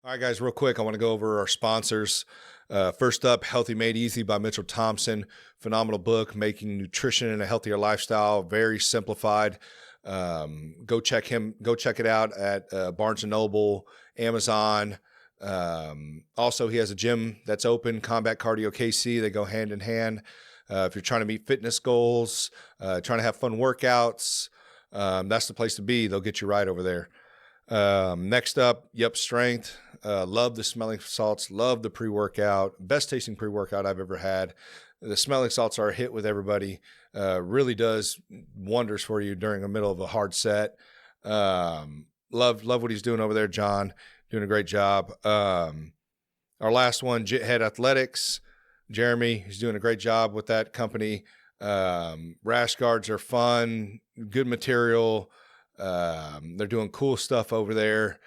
All right, guys, real quick, I want to go over our sponsors. First up, Healthy Made Easy by Mitchell Thompson. Phenomenal book, making nutrition and a healthier lifestyle, very simplified. Go check it out at Barnes & Noble, Amazon. Also, he has a gym that's open, Combat Cardio KC. They go hand in hand. If you're trying to meet fitness goals, trying to have fun workouts, that's the place to be. They'll get you right over there. Next up, Yup Strength. Love the smelling salts. Love the pre-workout. Best tasting pre-workout I've ever had. The smelling salts are a hit with everybody. Really does wonders for you during the middle of a hard set. Love what he's doing over there, John. Doing a great job. Our last one, Jit Head Athletics. Jeremy, he's doing a great job with that company. Rash guards are fun, good material. They're doing cool stuff over there.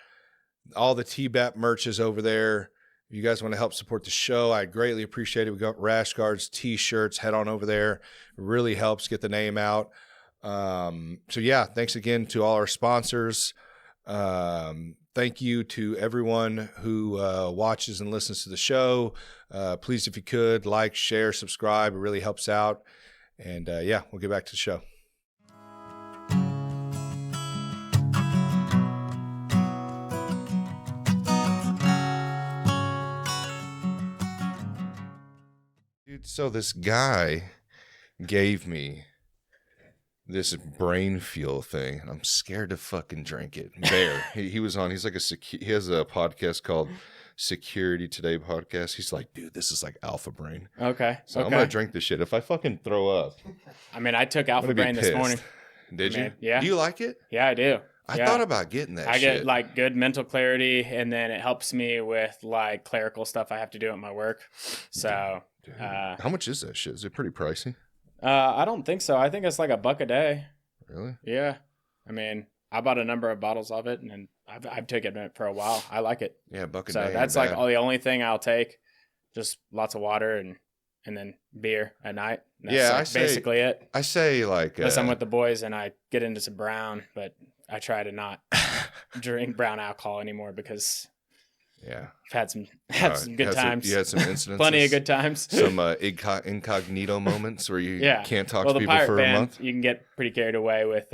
All the TBAP merch is over there. If you guys want to help support the show, I greatly appreciate it. We got rash guards, t-shirts, head on over there. It really helps get the name out. So yeah, thanks again to all our sponsors. Thank you to everyone who watches and listens to the show. Please, if you could, like, share, subscribe. It really helps out. And yeah, we'll get back to the show. Dude, so this guy gave me this brain fuel thing, and I'm scared to fucking drink it. Bear, he was on. He's like he has a podcast called Security Today podcast. He's like, dude, this is like Alpha Brain. Okay. So I'm gonna drink this shit. If I fucking throw up, I mean, I took Alpha Brain this morning. Did you? Yeah. Do you like it? Yeah, I do. I thought about getting that. I shit. get like good mental clarity, and then it helps me with like clerical stuff I have to do at my work. So, how much is that shit? Is it pretty pricey? I don't think so. I think it's like $1 a day. Really? Yeah. I mean, I bought a number of bottles of it, and I've taken it for a while. I like it. Yeah, $1 a so day. So that's like the only thing I'll take. Just lots of water and then beer at night. That's basically it. I say like unless I'm with the boys and I get into some brown, but I try to not drink brown alcohol anymore because I've had some good times. You had some incidents. Plenty of good times. Some incognito moments where you can't talk to people for band, a month. You can get pretty carried away with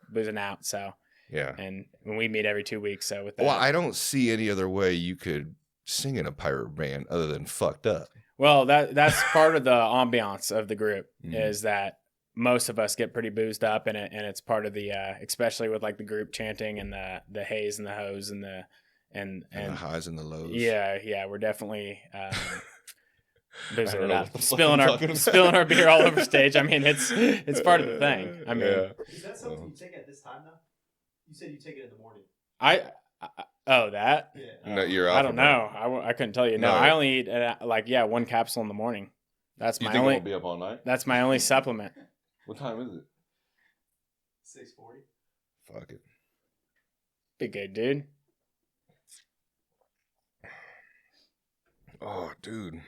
boozing out. So yeah, and when we meet every 2 weeks, so with that, well, I don't see any other way you could sing in a pirate band other than fucked up. Well, that's part of the ambiance of the group is that most of us get pretty boozed up, and it's part of the especially with like the group chanting and the haze and the hose and the highs and the lows. Yeah, we're definitely boozing it up, spilling our beer all over stage. I mean, it's part of the thing. I mean, is that something you take at this time now? You said you take it in the morning. That? Yeah. No, you're I don't know. I couldn't tell you. No, I only eat one capsule in the morning. That's my only. It'll be up all night? That's my only supplement. What time is it? 6:40. Fuck it. Be good, dude. Oh, dude.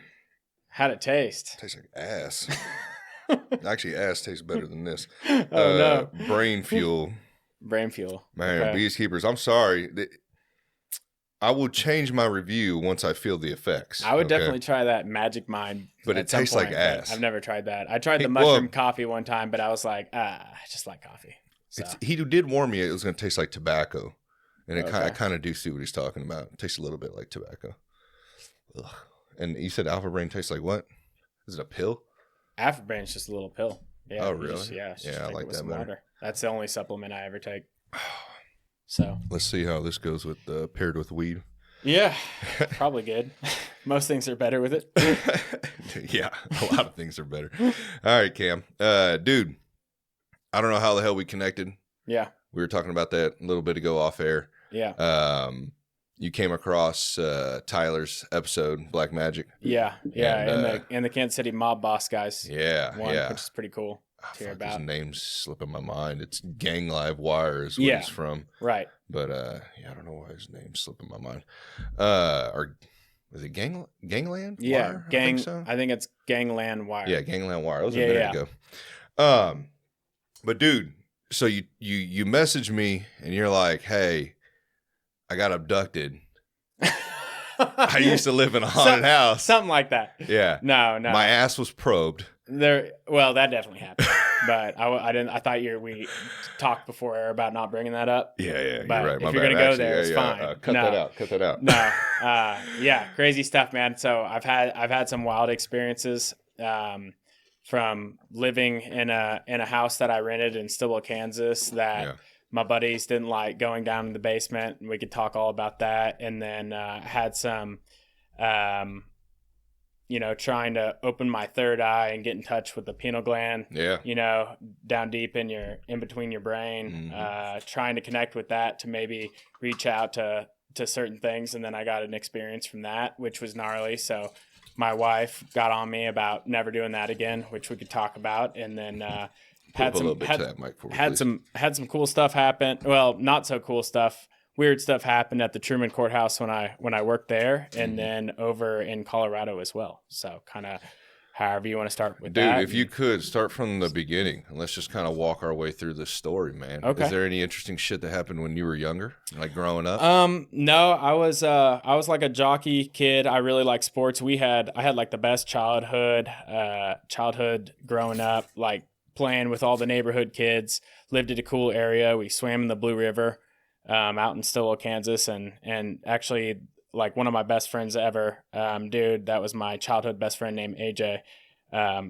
How'd it taste? Tastes like ass. Actually, ass tastes better than this. No. Brain fuel. Brain fuel. Man, okay. Bees Keepers, I'm sorry. I will change my review once I feel the effects. I would definitely try that Magic Mind. But it tastes like ass. I've never tried that. I tried the mushroom coffee one time, but I was like, I just like coffee. So. He did warn me it was going to taste like tobacco. And I kind of do see what he's talking about. It tastes a little bit like tobacco. Ugh. And you said Alpha Brain tastes like what? Is it a pill? Alpha Brain's just a little pill. Yeah, oh, really? Yeah, I like that better. Water. That's the only supplement I ever take. So let's see how this goes with paired with weed. Yeah, probably good. Most things are better with it. Yeah, a lot of things are better. All right, Cam. Dude, I don't know how the hell we connected. Yeah. We were talking about that a little bit ago off air. Yeah. You came across Tyler's episode, Black Magic. Yeah. And the Kansas City Mob Boss guys. Yeah. Which is pretty cool to hear about. His name's slipping my mind. It's Gang Live Wire is what he's from. Right. But I don't know why his name's slipping my mind. Or was it Gangland Yeah, Wire? I think it's Gangland Wire. Yeah, Gangland Wire. That was a minute ago. But dude, so you messaged me and you're like, hey, I got abducted I used to live in a haunted house. Something like that. Yeah. No. My ass was probed. Well, that definitely happened. But I didn't. I thought we talked before about not bringing that up. Yeah, But you're right. if you're gonna go there, it's fine. Cut that out. No. Yeah, crazy stuff, man. So I've had some wild experiences from living in a house that I rented in Stillwell, Kansas that my buddies didn't like going down in the basement, and we could talk all about that. And then had some trying to open my third eye and get in touch with the pineal gland, down deep in between your brain, trying to connect with that to maybe reach out to certain things. And then I got an experience from that, which was gnarly. So my wife got on me about never doing that again, which we could talk about. And then, had some cool stuff happen. Well, not so cool stuff. Weird stuff happened at the Truman Courthouse when I worked there, and then over in Colorado as well. So kind of however you want to start with that. Dude, if you could start from the beginning, and let's just kind of walk our way through this story, man. Okay. Is there any interesting shit that happened when you were younger, like growing up? No, I was like a jockey kid. I really liked sports. I had like the best childhood growing up, like playing with all the neighborhood kids. Lived at a cool area. We swam in the Blue River. Out in Stillwell, Kansas, and actually like one of my best friends ever, dude, that was my childhood best friend named AJ.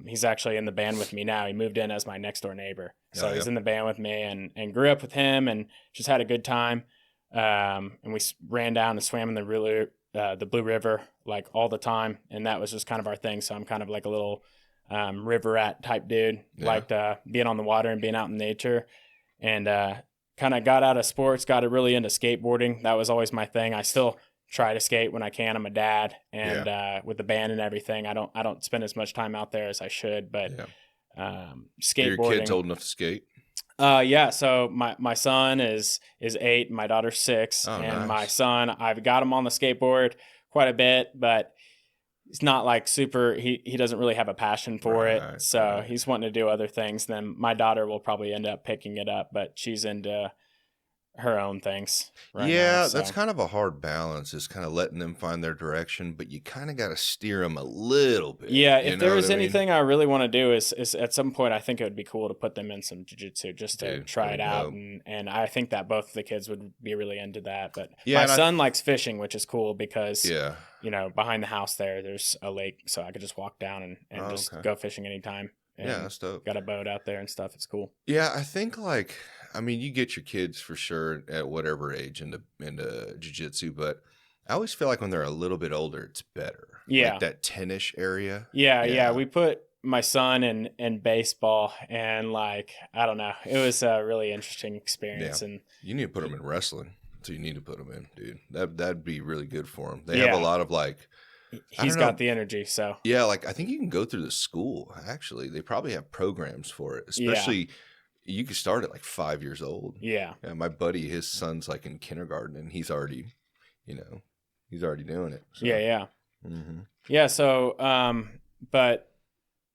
He's actually in the band with me now. He moved in as my next door neighbor. So he's in the band with me and grew up with him and just had a good time. And we ran down and swam in the Blue River like all the time. And that was just kind of our thing. So I'm kind of like a little river rat type dude, liked being on the water and being out in nature. And kind of got out of sports, got really into skateboarding. That was always my thing. I still try to skate when I can. I'm a dad, and with the band and everything, I don't spend as much time out there as I should. But skateboarding. Are your kids old enough to skate? Yeah. So my son is 8, and my daughter's 6, and nice. My son, I've got him on the skateboard quite a bit, but he's not like super. He doesn't really have a passion for it, so he's wanting to do other things. Then my daughter will probably end up picking it up, but she's into her own things right now, so. That's kind of a hard balance, is kind of letting them find their direction, but you kind of got to steer them a little bit. Yeah, if there was anything I really want to do is at some point I think it would be cool to put them in some jiu-jitsu just to try it out, and I think that both of the kids would be really into that. But my son likes fishing, which is cool because behind the house there's a lake, so I could just walk down and go fishing anytime. And that's dope. Got a boat out there and stuff. It's cool. Yeah, I think you get your kids for sure at whatever age into jiu-jitsu, but I always feel like when they're a little bit older, it's better. Yeah. Like that 10-ish area. Yeah. We put my son in baseball, and I don't know. It was a really interesting experience. Yeah. And you need to put them in wrestling. So you need to put them in, dude. That'd be really good for them. They have a lot of he's got the energy, so. Yeah, I think you can go through the school, actually. They probably have programs for it, especially you can start at 5 years old. Yeah. My buddy, his son's in kindergarten, and he's already doing it. So. Yeah. Mm-hmm. Yeah, so, but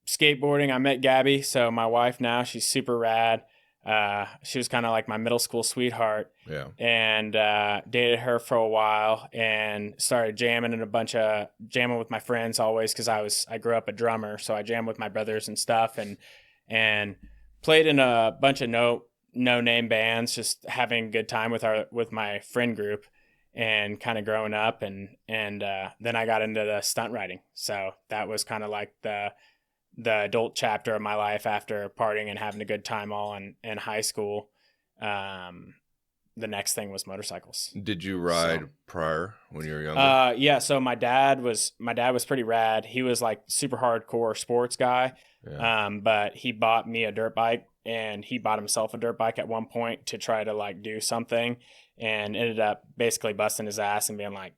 skateboarding, I met Gabby, so my wife now, she's super rad. She was kind of like my middle school sweetheart. Yeah. And dated her for a while and started jamming with my friends always, because I grew up a drummer, so I jammed with my brothers and stuff, and played in a bunch of no name bands, just having a good time with my friend group and kind of growing up, and then I got into the stunt riding. So that was kind of like the adult chapter of my life after partying and having a good time all in high school. The next thing was motorcycles. Did you ride prior when you were younger? Yeah. So my dad was pretty rad. He was super hardcore sports guy. Yeah. But he bought me a dirt bike, and he bought himself a dirt bike at one point to try to do something, and ended up basically busting his ass and being like,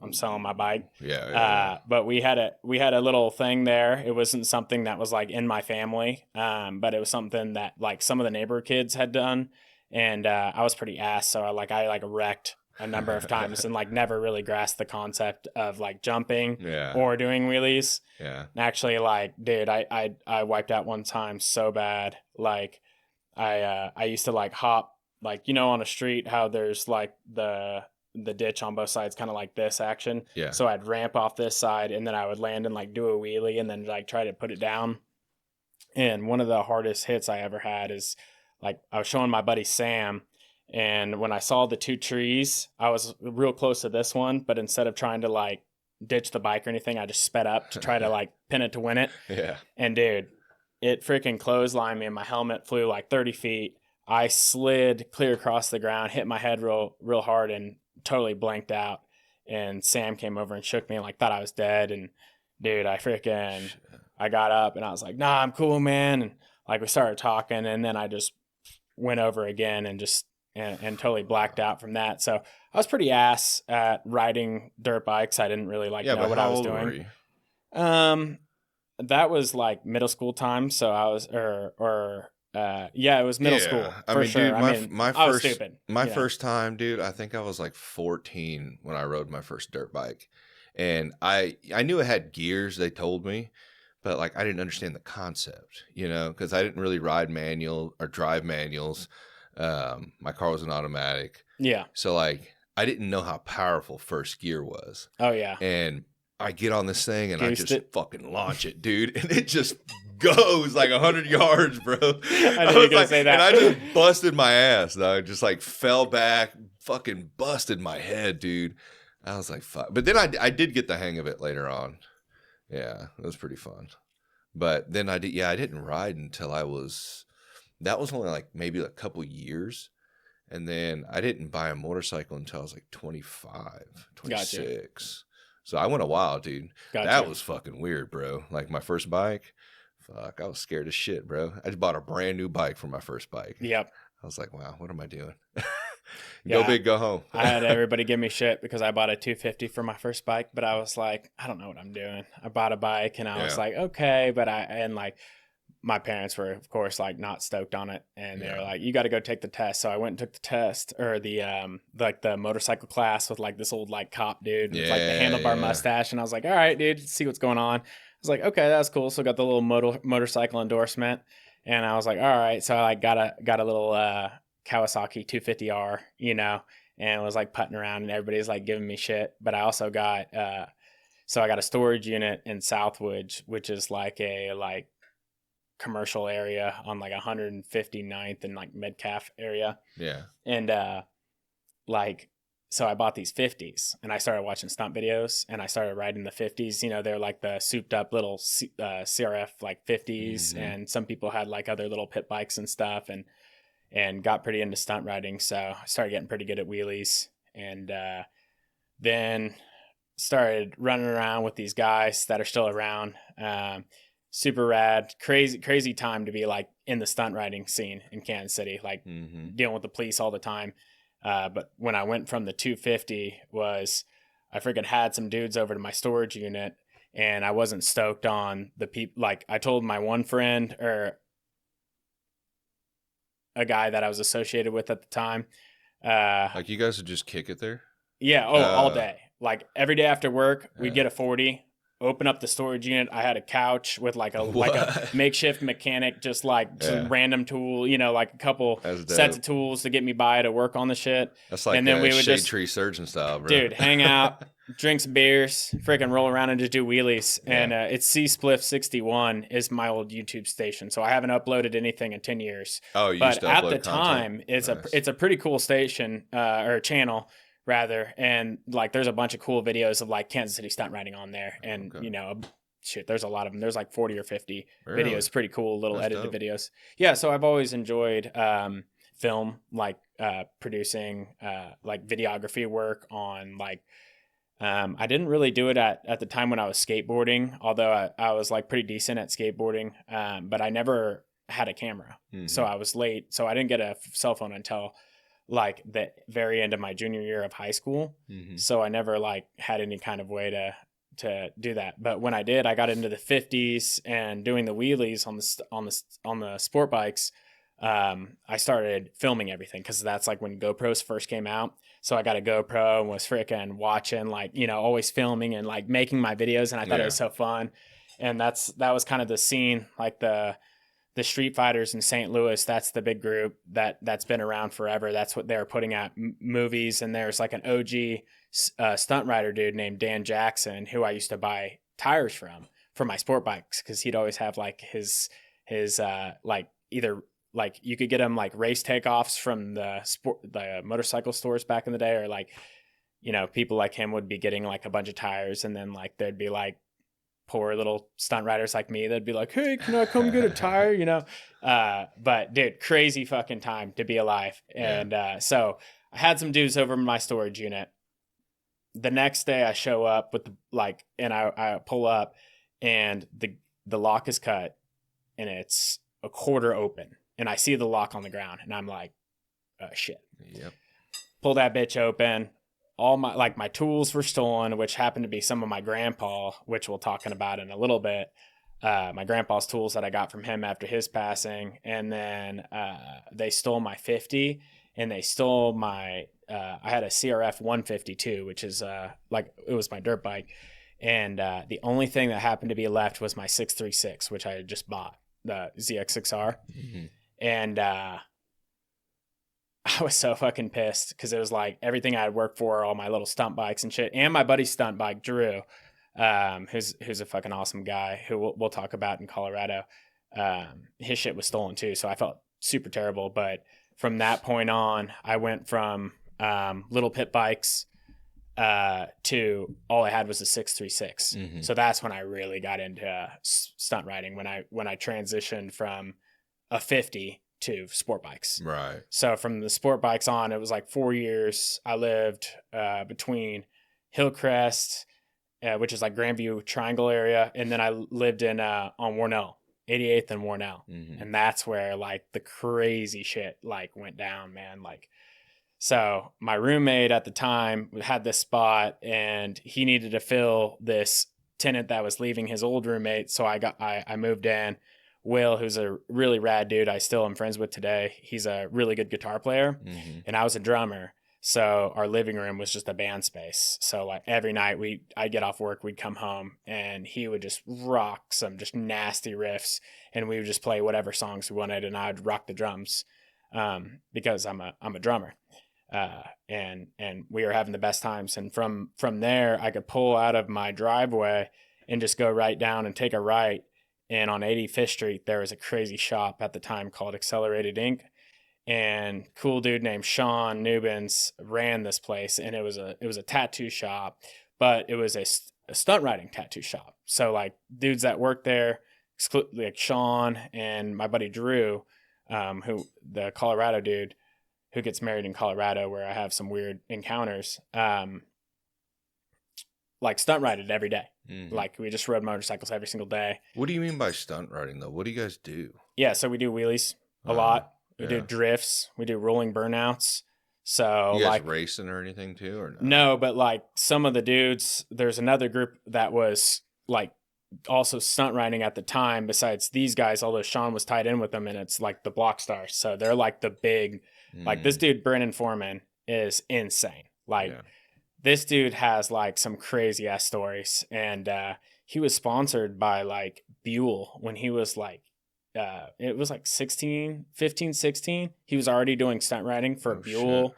I'm selling my bike. Yeah. But we had a little thing there. It wasn't something that was in my family. But it was something that some of the neighbor kids had done. And I was pretty ass. So I wrecked a number of times and never really grasped the concept of jumping or doing wheelies. Yeah. And actually dude, I wiped out one time so bad. I used to hop, on a street, how there's the ditch on both sides, kind of like this action. Yeah. So I'd ramp off this side and then I would land and like do a wheelie and then like try to put it down. And one of the hardest hits I ever had is like I was showing my buddy Sam, and when I saw the two trees, I was real close to this one, but instead of trying to like ditch the bike or anything, I just sped up to try to like pin it to win it. Yeah. And dude, it freaking clotheslined me and my helmet flew like 30 feet. I slid clear across the ground, hit my head real hard and totally blanked out. And Sam came over and shook me and like thought I was dead. And dude, I got up and I was like, nah, I'm cool, man. And like we started talking and then I just went over again and just and totally blacked out from that. So I was pretty ass at riding dirt bikes. I didn't really like know what I was doing. That was like middle school time. So I was it was middle school. I For mean, sure. dude, I was stupid. First time, dude, I think I was like 14 when I rode my first dirt bike. And I knew it had gears, they told me, but like I didn't understand the concept, because I didn't really ride manual or drive manuals. My car was an automatic. Yeah. So like I didn't know how powerful first gear was. Oh yeah. And I get on this thing and Goosed I just it. fucking launch it, dude. And it just goes like 100 yards, bro. I knew you were going to say that. And I just busted my ass, though. Just like fell back, fucking busted my head, dude. I was like, fuck. But then I did get the hang of it later on. Yeah, it was pretty fun. But then I didn't ride until that was only like maybe a couple years. And then I didn't buy a motorcycle until I was like 25, 26. Gotcha. So I went a while, dude. Gotcha. That was fucking weird, bro. Like my first bike, fuck, I was scared as shit, bro. I just bought a brand new bike for my first bike. Yep. I was like, wow, what am I doing? Go big, go home. I had everybody give me shit because I bought a 250 for my first bike, but I was like, I don't know what I'm doing. I bought a bike and I was like, okay, but my parents were, of course, like not stoked on it, and they were like, "You got to go take the test." So I went and took the test, or the like the motorcycle class with like this old like cop dude with like the handlebar mustache, and I was like, "All right, dude, see what's going on." I was like, "Okay, that's cool." So I got the little motorcycle endorsement, and I was like, "All right." So I like got a little Kawasaki 250R, and was like putting around, and everybody's like giving me shit. But I also got so I got a storage unit in Southwood, which is like a commercial area on like 159th and like Metcalf area. Yeah. And so I bought these 50s and I started watching stunt videos and I started riding the 50s. They're like the souped up little CRF like 50s, and some people had like other little pit bikes and stuff, and got pretty into stunt riding. So I started getting pretty good at wheelies, and then started running around with these guys that are still around. Super rad, crazy time to be like in the stunt riding scene in Kansas City, like dealing with the police all the time. But when I went from the 250 I freaking had some dudes over to my storage unit, and I wasn't stoked on the people. Like I told my one friend, or a guy that I was associated with at the time. Like you guys would just kick it there? Yeah. All day. Like every day after work, we'd get a 40, open up the storage unit. I had a couch with like a makeshift mechanic, just like some random tool, like a couple sets of tools to get me by to work on the shit. That's like, and then we would Shade Tree Surgeon style, bro. Dude, hang out, drink some beers, freaking roll around and just do wheelies. Yeah. And it's C-Spliff 61 is my old YouTube station. So I haven't uploaded anything in 10 years. Oh, you but used to at upload the content. time, it's a pretty cool station, or channel rather, and like there's a bunch of cool videos of like Kansas City stunt riding on there, and there's a lot of them. There's like 40 or 50 videos, pretty cool little edited videos. Yeah, so I've always enjoyed film, like producing like videography work on like I didn't really do it at the time when I was skateboarding, although I was like pretty decent at skateboarding, but I never had a camera. So I was late, so I didn't get a cell phone until like the very end of my junior year of high school. So I never like had any kind of way to do that. But when I did, I got into the 50s and doing the wheelies on the sport bikes. I started filming everything, because that's like when GoPros first came out. So I got a GoPro and was freaking watching, like, always filming and like making my videos. And I thought it was so fun. And that was kind of the scene, like the the Street Fighters in St. Louis, that's the big group that's been around forever. That's what they're putting out movies. And there's like an OG stunt rider dude named Dan Jackson, who I used to buy tires from for my sport bikes, because he'd always have like his like either like you could get him like race takeoffs from the motorcycle stores back in the day, or like, you know, people like him would be getting like a bunch of tires, and then like there'd be like poor little stunt riders like me that'd be like, hey, can I come get a tire, you know? But dude, crazy fucking time to be alive. And so I had some dudes over in my storage unit. The next day I show up with and I pull up, and the lock is cut and it's a quarter open, and I see the lock on the ground, and I'm like, oh shit. Yep. Pull that bitch open. All my tools were stolen, which happened to be some of my grandpa, which we'll talking about in a little bit. My grandpa's tools that I got from him after his passing. And then they stole my 50, and they stole my I had a CRF 152, which is like it was my dirt bike. And the only thing that happened to be left was my 636, which I had just bought, the ZX6R. Mm-hmm. And I was so fucking pissed, because it was like everything I had worked for, all my little stunt bikes and shit, and my buddy's stunt bike, Drew, who's a fucking awesome guy who we'll talk about in Colorado. His shit was stolen too, so I felt super terrible. But from that point on, I went from little pit bikes to all I had was a 636. Mm-hmm. So that's when I really got into stunt riding, when I transitioned from a 50 to sport bikes. Right. So from the sport bikes on, it was like 4 years. I lived between Hillcrest, which is like Grandview Triangle area, and then I lived in on Warnell, 88th and Warnell. Mm-hmm. And that's where like the crazy shit like went down, man. Like, so my roommate at the time had this spot, and he needed to fill this tenant that was leaving his old roommate. So I moved in. Will, who's a really rad dude I still am friends with today, he's a really good guitar player, mm-hmm. and I was a drummer. So our living room was just a band space. So like every night I'd get off work, we'd come home, and he would just rock some just nasty riffs, and we would just play whatever songs we wanted, and I'd rock the drums because I'm a drummer. And we were having the best times. And from there, I could pull out of my driveway and just go right down and take a right. And on 85th Street, there was a crazy shop at the time called Accelerated Inc. And cool dude named Sean Nubens ran this place, and it was a tattoo shop, but it was a stunt riding tattoo shop. So like dudes that worked there, like Sean and my buddy Drew, who the Colorado dude who gets married in Colorado, where I have some weird encounters, like stunt rided every day. Mm-hmm. Like we just rode motorcycles every single day. What do you mean by stunt riding though? What do you guys do? Yeah, so we do wheelies a lot. We do drifts. We do rolling burnouts. So you guys like racing or anything too, or no? No, but like some of the dudes, there's another group that was like also stunt riding at the time besides these guys, although Sean was tied in with them, and it's like the Block Stars. So they're like the big, like this dude, Brennan Foreman, is insane. Like this dude has like some crazy ass stories, and he was sponsored by like Buell when he was like, it was like 15, 16. He was already doing stunt riding for Buell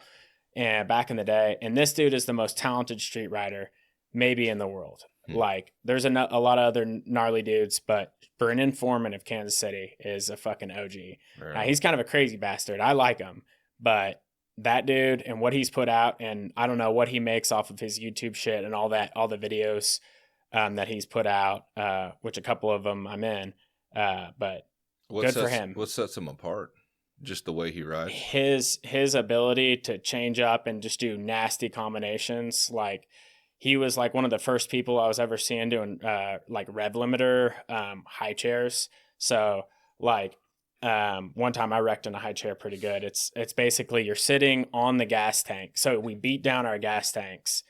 and back in the day. And this dude is the most talented street rider maybe in the world. Like there's a lot of other gnarly dudes, but Brennan Foreman of Kansas City is a fucking OG. Right. Now, he's kind of a crazy bastard. I like him, but that dude and what he's put out, and I don't know what he makes off of his YouTube shit and all the videos that he's put out, which a couple of them I'm in, but good for him. What sets him apart? Just the way he rides? His ability to change up and just do nasty combinations. Like he was like one of the first people I was ever seeing doing like rev limiter high chairs. So like one time I wrecked in a high chair pretty good. It's basically you're sitting on the gas tank. So we beat down our gas tanks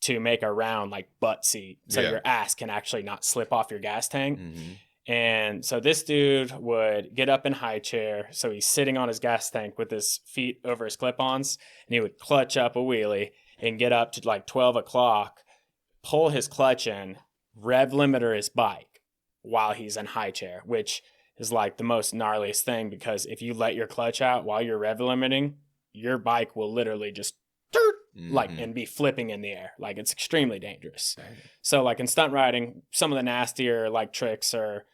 to make a round like butt seat. So your ass can actually not slip off your gas tank. Mm-hmm. And so this dude would get up in high chair. So he's sitting on his gas tank with his feet over his clip-ons, and he would clutch up a wheelie and get up to like 12 o'clock, pull his clutch in, rev limiter his bike while he's in high chair, which is like the most gnarliest thing, because if you let your clutch out while you're rev limiting, your bike will literally just like and be flipping in the air. Like, it's extremely dangerous. So like in stunt riding, some of the nastier like tricks are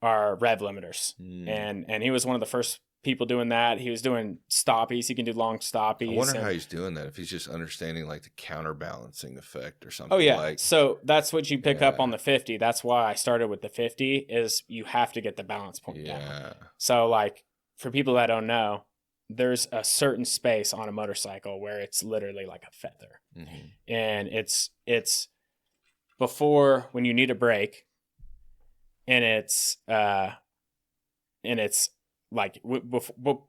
rev limiters. And he was one of the first people doing that. He was doing stoppies. He can do long stoppies. I wonder how he's doing that, if he's just understanding like the counterbalancing effect or something. Oh yeah. Like, So that's what you pick up on the 50. That's why I started with the 50, is you have to get the balance point down. So like, for people that don't know, there's a certain space on a motorcycle where it's literally like a feather. And it's before when you need a brake, and it's like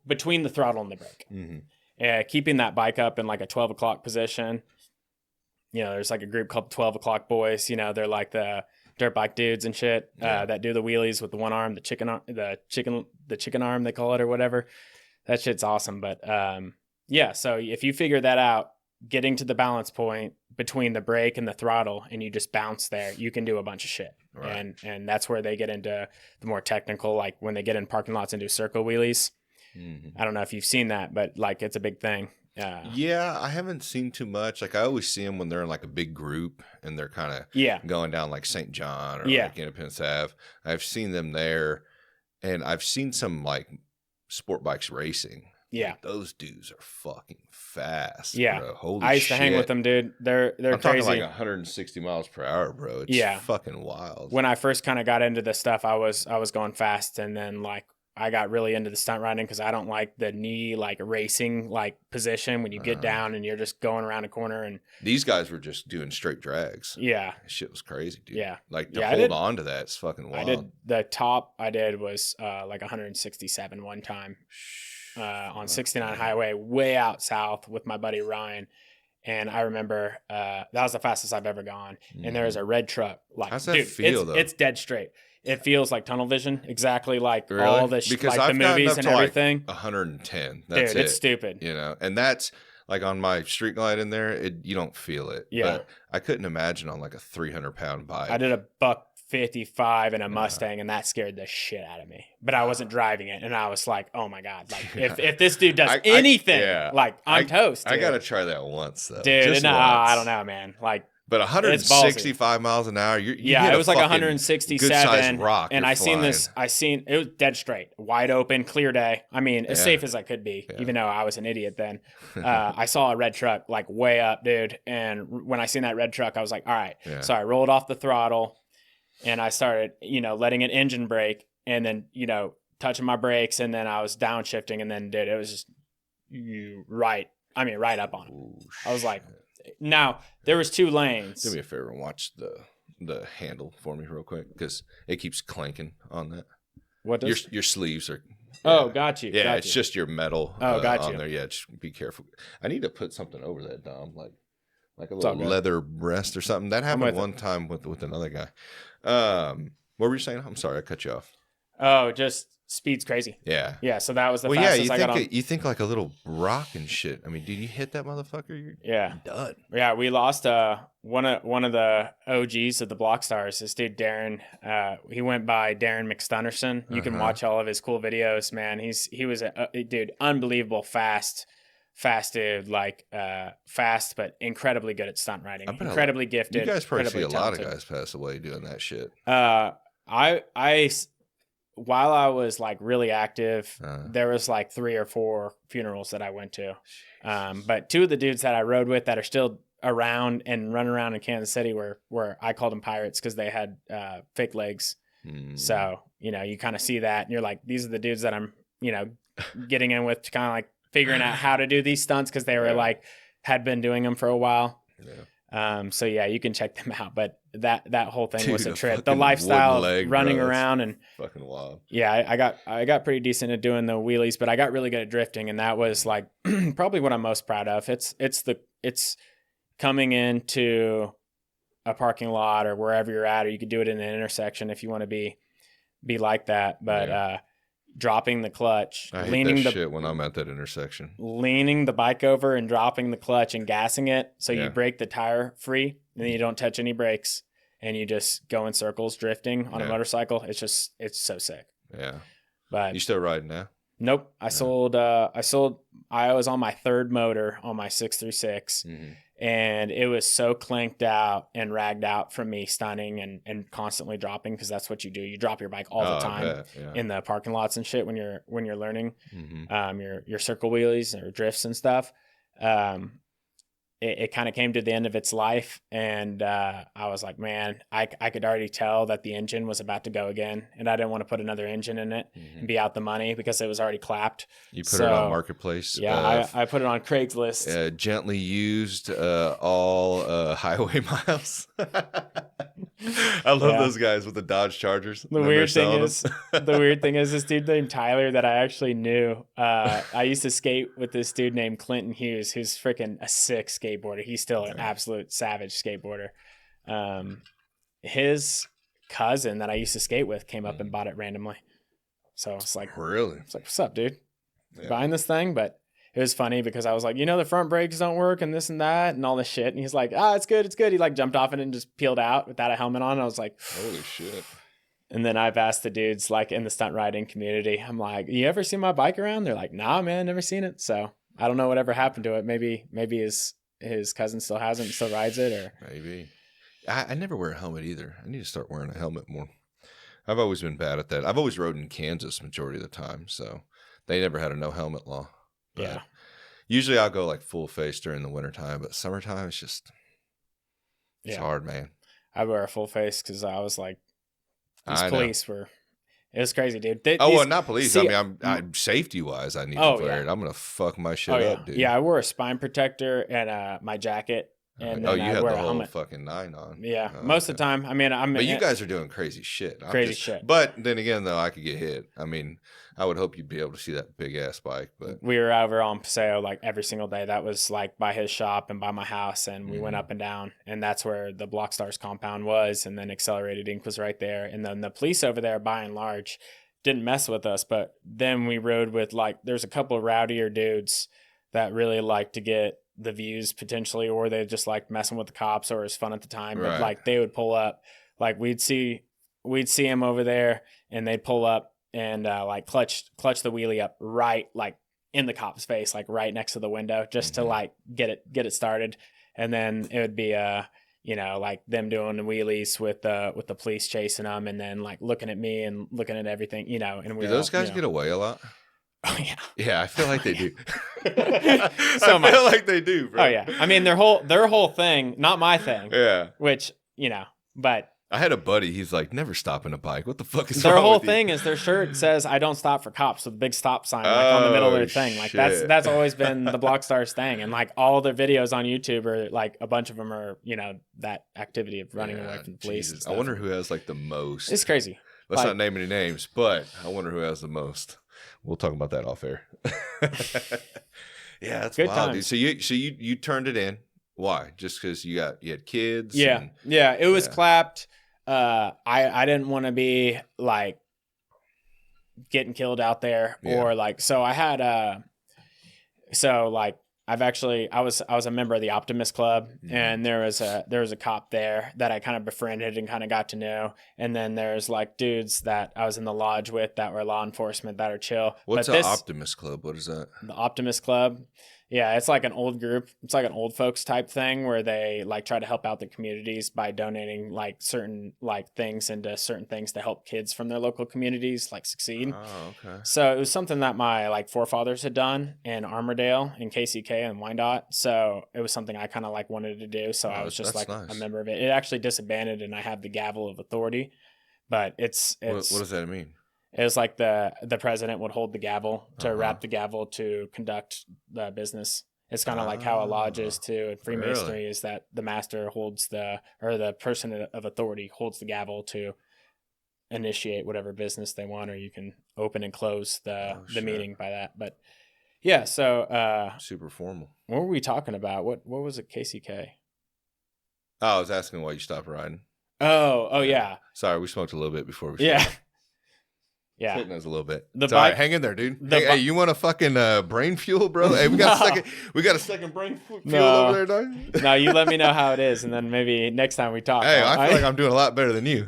between the throttle and the brake. Keeping that bike up in like a 12 o'clock position. You know, there's like a group called 12 o'clock boys. You know, they're like the dirt bike dudes and shit that do the wheelies with the one arm, the chicken arm they call it, or whatever. That shit's awesome. But so if you figure that out, getting to the balance point between the brake and the throttle, and you just bounce there, you can do a bunch of shit. Right. And that's where they get into the more technical, like when they get in parking lots and do circle wheelies. I don't know if you've seen that, but like, it's a big thing. Yeah, I haven't seen too much. Like, I always see them when they're in like a big group and they're kind of going down like St. John or like Independence Ave. I've seen them there, and I've seen some like sport bikes racing. Like, those dudes are fucking fast. Bro. Holy shit. I used to hang with them, dude. They're I'm crazy. talking like 160 miles per hour, bro. It's fucking wild. When I first kind of got into this stuff, I was going fast, and then like I got really into the stunt riding because I don't like the knee like racing like position when you get down and you're just going around a corner. And these guys were just doing straight drags. Yeah, shit was crazy, dude. Yeah, like to hold on to that, it's fucking wild. I did the top I did was like 167 one time. On 69 highway way out south with my buddy Ryan, and I remember that was the fastest I've ever gone. And there's a red truck. Like, how's that feel though? It's dead straight. It feels like tunnel vision, exactly like all the because like I've the movies and everything. Like 110. That's Dude, it's stupid. You know, and that's like on my street glide in there. You don't feel it. Yeah, but I couldn't imagine on like a 300-pound bike. I did a $155 in a Mustang, and that scared the shit out of me. But I wasn't driving it, and I was like, "Oh my god! Like, if this dude does anything, like I'm toast." Dude. I gotta try that once, though. Dude, I don't know, man. Like, but 165 miles an hour. It was like 167. Rock, and I seen it was dead straight, wide open, clear day. I mean, as safe as I could be, even though I was an idiot then. I saw a red truck like way up, dude. And when I seen that red truck, I was like, all right. So I rolled off the throttle. And I started, letting it engine brake, and then, touching my brakes, and then I was downshifting, and then, dude, it was just right up on it. Ooh, I was like, now there was 2 lanes. Do me a favor and watch the handle for me real quick, because it keeps clanking on that. What does your sleeves are? Oh, got you. Yeah, it's just your metal. Got you. On there. Yeah, just be careful. I need to put something over that, Dom, like a little leather breast or something. That happened one time with another guy. What were you saying? I'm sorry, I cut you off. Oh, just speed's crazy. Yeah. So that was the fastest I got on. You think like a little rock and shit. I mean, did you hit that motherfucker? You're done. Yeah, we lost one of the OGs of the Block Stars. This dude Darren. He went by Darren McStunnerson. You can watch all of his cool videos, man. He was a dude, unbelievable fast dude, like fast but incredibly good at stunt riding, incredibly gifted. You guys probably see a lot of guys pass away doing that shit. I while I was like really active, there was like 3 or 4 funerals that I went to. But 2 of the dudes that I rode with that are still around and run around in Kansas City were I called them pirates because they had fake legs. So you kind of see that, and you're like, these are the dudes that I'm getting in with to kind of like figuring out how to do these stunts, because they were like had been doing them for a while. So yeah, you can check them out. But that whole thing was a trip. The lifestyle of running around and fucking wild. Yeah, I got pretty decent at doing the wheelies, but I got really good at drifting, and that was like probably what I'm most proud of. It's coming into a parking lot or wherever you're at, or you could do it in an intersection if you want to be like that. But dropping the clutch, I hate that shit when I'm at that intersection. Leaning the bike over and dropping the clutch and gassing it so you break the tire free, and then you don't touch any brakes, and you just go in circles drifting on a motorcycle. It's so sick. Yeah. But You still riding now? nope. I was on my third motor on my 636, and it was so clanked out and ragged out from me stunning and constantly dropping, because that's what you do. You drop your bike all the time in the parking lots and shit when you're learning your circle wheelies or drifts and stuff. It kind of came to the end of its life, and I was like, man, I could already tell that the engine was about to go again, and I didn't want to put another engine in it and be out the money because it was already clapped. You put it on Marketplace. Yeah, I put it on Craigslist. Gently used, all highway miles. I love those guys with the Dodge Chargers. The weird thing is this dude named Tyler that I actually knew. I used to skate with this dude named Clinton Hughes, who's freaking a sick skateboarder. He's still an absolute savage skateboarder. His cousin that I used to skate with came up and bought it randomly. So it's like, really? It's like, what's up, dude? Buying this thing? But it was funny because I was like, the front brakes don't work and this and that and all this shit. And he's like, it's good. It's good. He like jumped off it and just peeled out without a helmet on. I was like, holy shit. And then I've asked the dudes like in the stunt riding community, I'm like, you ever seen my bike around? They're like, nah, man, never seen it. So I don't know whatever happened to it. Maybe his cousin still has it and still rides it, or maybe. I never wear a helmet either. I need to start wearing a helmet more. I've always been bad at that. I've always rode in Kansas majority of the time, so they never had a no helmet law. But yeah. Usually I'll go like full face during the wintertime, but summertime it's hard, man. I wear a full face because I was like, these I police were. It was crazy, dude. Not police. I mean, I'm safety wise. I need to wear it. I'm gonna fuck my shit up, dude. Yeah, I wore a spine protector and my jacket. And you had the whole helmet. Fucking 9 on. Yeah, most of the time. I mean, But you guys are doing crazy shit. Shit. But then again, though, I could get hit. I mean, I would hope you'd be able to see that big ass bike. But we were over on Paseo like every single day. That was like by his shop and by my house, and we went up and down. And that's where the Block Stars compound was, and then Accelerated Inc. was right there. And then the police over there, by and large, didn't mess with us. But then we rode with there's a couple of rowdier dudes that really like to get the views potentially, or they just like messing with the cops, or it's fun at the time. Right. But like they would pull up, like we'd see him over there, and they'd pull up and like clutch the wheelie up right like in the cop's face, like right next to the window, just to like get it started. And then it would be like them doing the wheelies with the police chasing them, and then like looking at me and looking at everything, and we do those guys get away a lot? Oh yeah. Yeah, I feel like they do. So I feel like they do, bro. Oh yeah. I mean their whole thing, not my thing. Yeah. Which, but I had a buddy, he's like, never stopping a bike. What the fuck is their wrong whole with thing you? is their shirt says I don't stop for cops with a big stop sign like on the middle of their thing. Like shit. that's always been the Block Stars thing. And like all their videos on YouTube are like a bunch of them are, that activity of running away from the police. And stuff. I wonder who has like the most. It's crazy. Let's not name any names, but I wonder who has the most. We'll talk about that off air. Yeah, that's good wild, times. dude. So you turned it in. Why? Just because you had kids? Yeah. It was clapped. I didn't want to be like getting killed out there or like, so I had I was a member of the Optimist Club, and there was a cop there that I kind of befriended and kind of got to know. And then there's like dudes that I was in the lodge with that were law enforcement that are chill. What's an Optimist Club? What is that? The Optimist Club. Yeah, it's like an old group. It's like an old folks type thing where they like try to help out the communities by donating like certain like things into certain things to help kids from their local communities like succeed. Oh, okay. So it was something that my like forefathers had done in Armourdale and KCK and Wyandotte. So it was something I kind of like wanted to do. So I was just like nice. a member of it. It actually disbanded, and I have the gavel of authority, but it's what does that mean? It was like the president would hold the gavel to wrap the gavel to conduct the business. It's kind of like how a lodge is too. And Freemasonry is that the master holds the person of authority holds the gavel to initiate whatever business they want, or you can open and close the meeting by that. But yeah, so super formal. What were we talking about? What was it? KCK. Oh, I was asking why you stopped riding. Oh yeah. Sorry, we smoked a little bit before we started. Yeah. Yeah, hitting us a little bit. The bike, all right. Hang in there, dude. Hey, you want a fucking brain fuel, bro? Hey, we got a second brain fuel over there, dog. No, you let me know how it is, and then maybe next time we talk. Hey, I feel like I'm doing a lot better than you.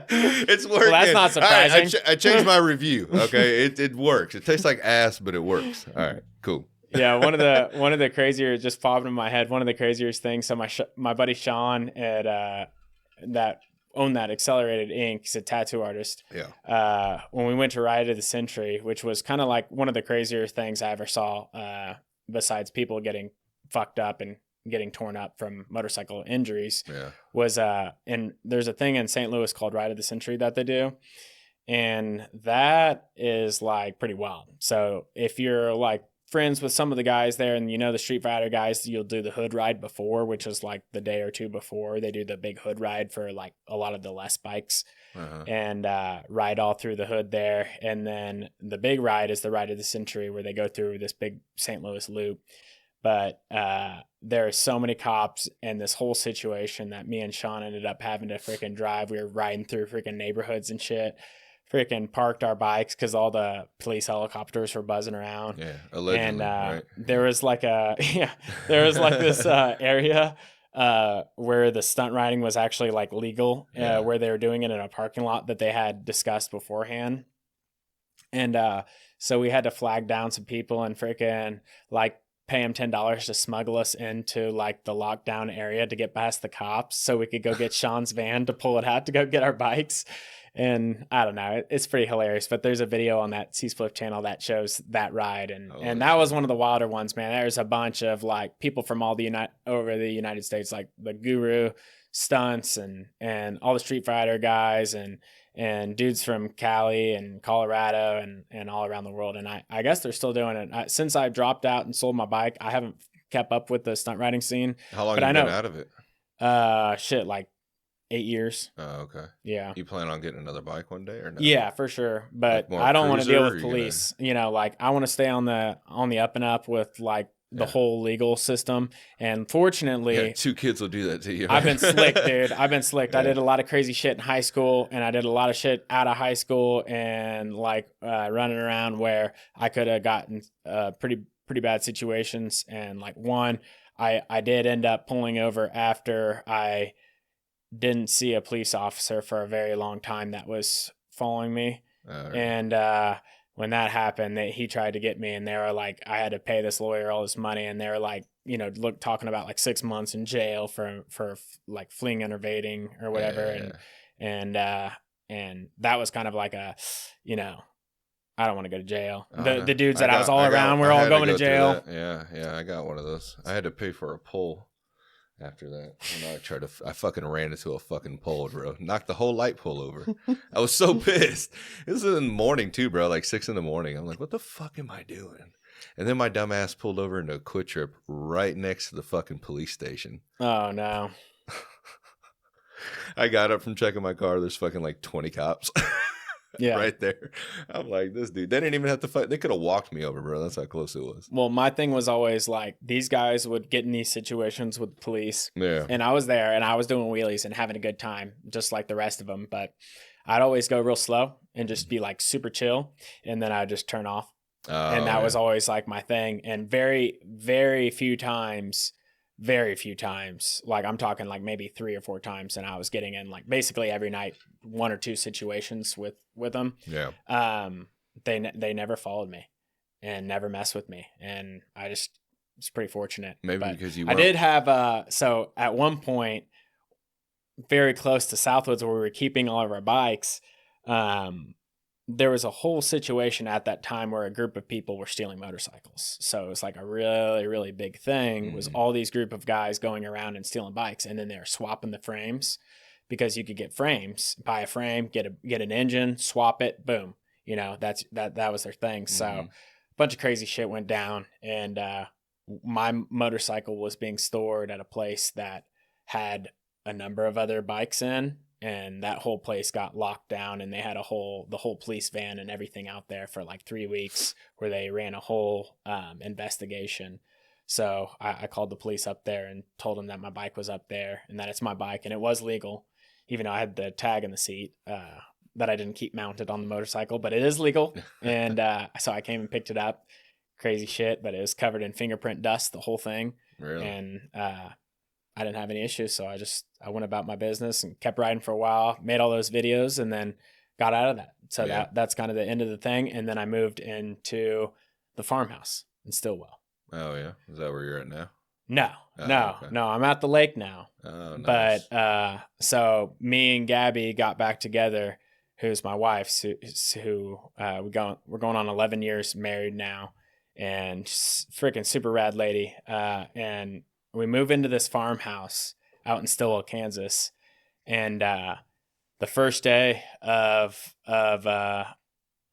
It's working. Well, that's not surprising. All right, I changed my review. Okay, it works. It tastes like ass, but it works. All right, cool. Yeah, one of the crazier, just popped in my head, one of the crazier things. So my buddy Sean at that owned that Accelerated Ink. He's a tattoo artist. Yeah. When we went to Ride of the Century, which was kind of like one of the crazier things I ever saw, besides people getting fucked up and getting torn up from motorcycle injuries, was and there's a thing in St. Louis called Ride of the Century that they do. And that is like pretty wild. So if you're like friends with some of the guys there and the Street Fighter guys, you'll do the hood ride before, which is like the day or two before they do the big hood ride for like a lot of the less bikes, and ride all through the hood there. And then the big ride is the Ride of the Century, where they go through this big St. Louis loop. But there are so many cops and this whole situation that me and Sean ended up having to freaking drive. We were riding through freaking neighborhoods and shit. Freaking parked our bikes because all the police helicopters were buzzing around. Yeah, allegedly. And right? there was like this area where the stunt riding was actually like legal, where they were doing it in a parking lot that they had discussed beforehand. And so we had to flag down some people and freaking like pay them $10 to smuggle us into like the lockdown area to get past the cops so we could go get Sean's van to pull it out to go get our bikes. And I don't know, it's pretty hilarious, but there's a video on that C-Split channel that shows that ride. And that was one of the wilder ones, man. There's a bunch of like people from all over the United States, like the Guru stunts and all the Street Fighter guys and dudes from Cali and Colorado and all around the world. And I guess they're still doing it. Since I've dropped out and sold my bike, I haven't kept up with the stunt riding scene. How long have you been out of it? Like 8 years. Oh, okay. Yeah. You plan on getting another bike one day or no? Yeah, for sure. But Like I don't want to deal cruiser, with police. Like I want to stay on the up and up with like the whole legal system. And fortunately, 2 kids will do that to you. I've been slick, dude. I've been slick. I did a lot of crazy shit in high school, and I did a lot of shit out of high school and like running around where I could have gotten pretty bad situations. And like I did end up pulling over after I didn't see a police officer for a very long time that was following me. And when that happened, he tried to get me, and they were like, I had to pay this lawyer all this money, and they were like, talking about like 6 months in jail for like fleeing and evading or whatever. And that was kind of like a, I don't want to go to jail. The dudes that I was all around were all going to jail. Yeah, I got one of those. I had to pay for a pole after that. I fucking ran into a fucking pole, bro. Knocked the whole light pole over. I was so pissed. It was in the morning too, bro, like 6 a.m. I'm like, what the fuck am I doing? And then my dumb ass pulled over into a quit trip right next to the fucking police station. Oh, no. I got up from checking my car. There's fucking like 20 cops. Yeah. Right there. I'm like, this dude, they didn't even have to fight. They could have walked me over, bro. That's how close it was. Well, my thing was always like, these guys would get in these situations with police. Yeah. And I was there and I was doing wheelies and having a good time, just like the rest of them. But I'd always go real slow and just be like super chill. And then I'd just turn off. And that was always like my thing. And very, very few times, like I'm talking like maybe 3 or 4 times, and I was getting in like basically every night 1 or 2 situations with them. Yeah. They never followed me and never messed with me, and I just was pretty fortunate. Maybe but because you I did have so at one point very close to Southwoods where we were keeping all of our bikes, there was a whole situation at that time where a group of people were stealing motorcycles. So it was like a really, really big thing was all these group of guys going around and stealing bikes. And then they were swapping the frames because you could get frames, buy a frame, get an engine, swap it, boom. That was their thing. So a bunch of crazy shit went down, and my motorcycle was being stored at a place that had a number of other bikes in. And that whole place got locked down, and they had the whole police van and everything out there for like 3 weeks where they ran a whole investigation. So I called the police up there and told them that my bike was up there and that it's my bike, and it was legal, even though I had the tag in the seat that I didn't keep mounted on the motorcycle, but it is legal. And so I came and picked it up. Crazy shit, but it was covered in fingerprint dust, the whole thing. Really? And I didn't have any issues. So I went about my business and kept riding for a while, made all those videos, and then got out of that. So that's kind of the end of the thing. And then I moved into the farmhouse in Stillwell. Oh yeah. Is that where you're at now? No, Okay. no. I'm at the lake now. Oh, nice. But so me and Gabby got back together, who's my wife, who we're going on 11 years married now, and freaking super rad lady. And we move into this farmhouse out in Stillwell, Kansas, and the first day of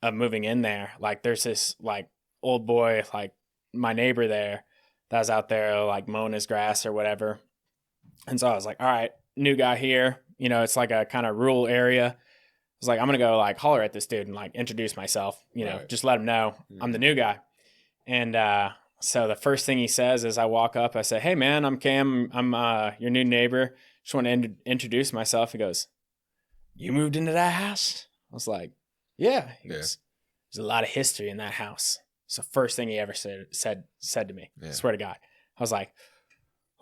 moving in there, like there's this like old boy, like my neighbor there, that was out there like mowing his grass or whatever. And so I was like, all right, new guy here. You know, it's like a kind of rural area. I was like, I'm going to go like holler at this dude and like introduce myself, you know, just let him know I'm the new guy. And so the first thing he says is I walk up, I say, hey man, I'm Cam. I'm your new neighbor. Just want to introduce myself. He goes, you moved into that house? I was like, yeah. He goes, there's a lot of history in that house. It's the first thing he ever said to me. I swear to God. I was like,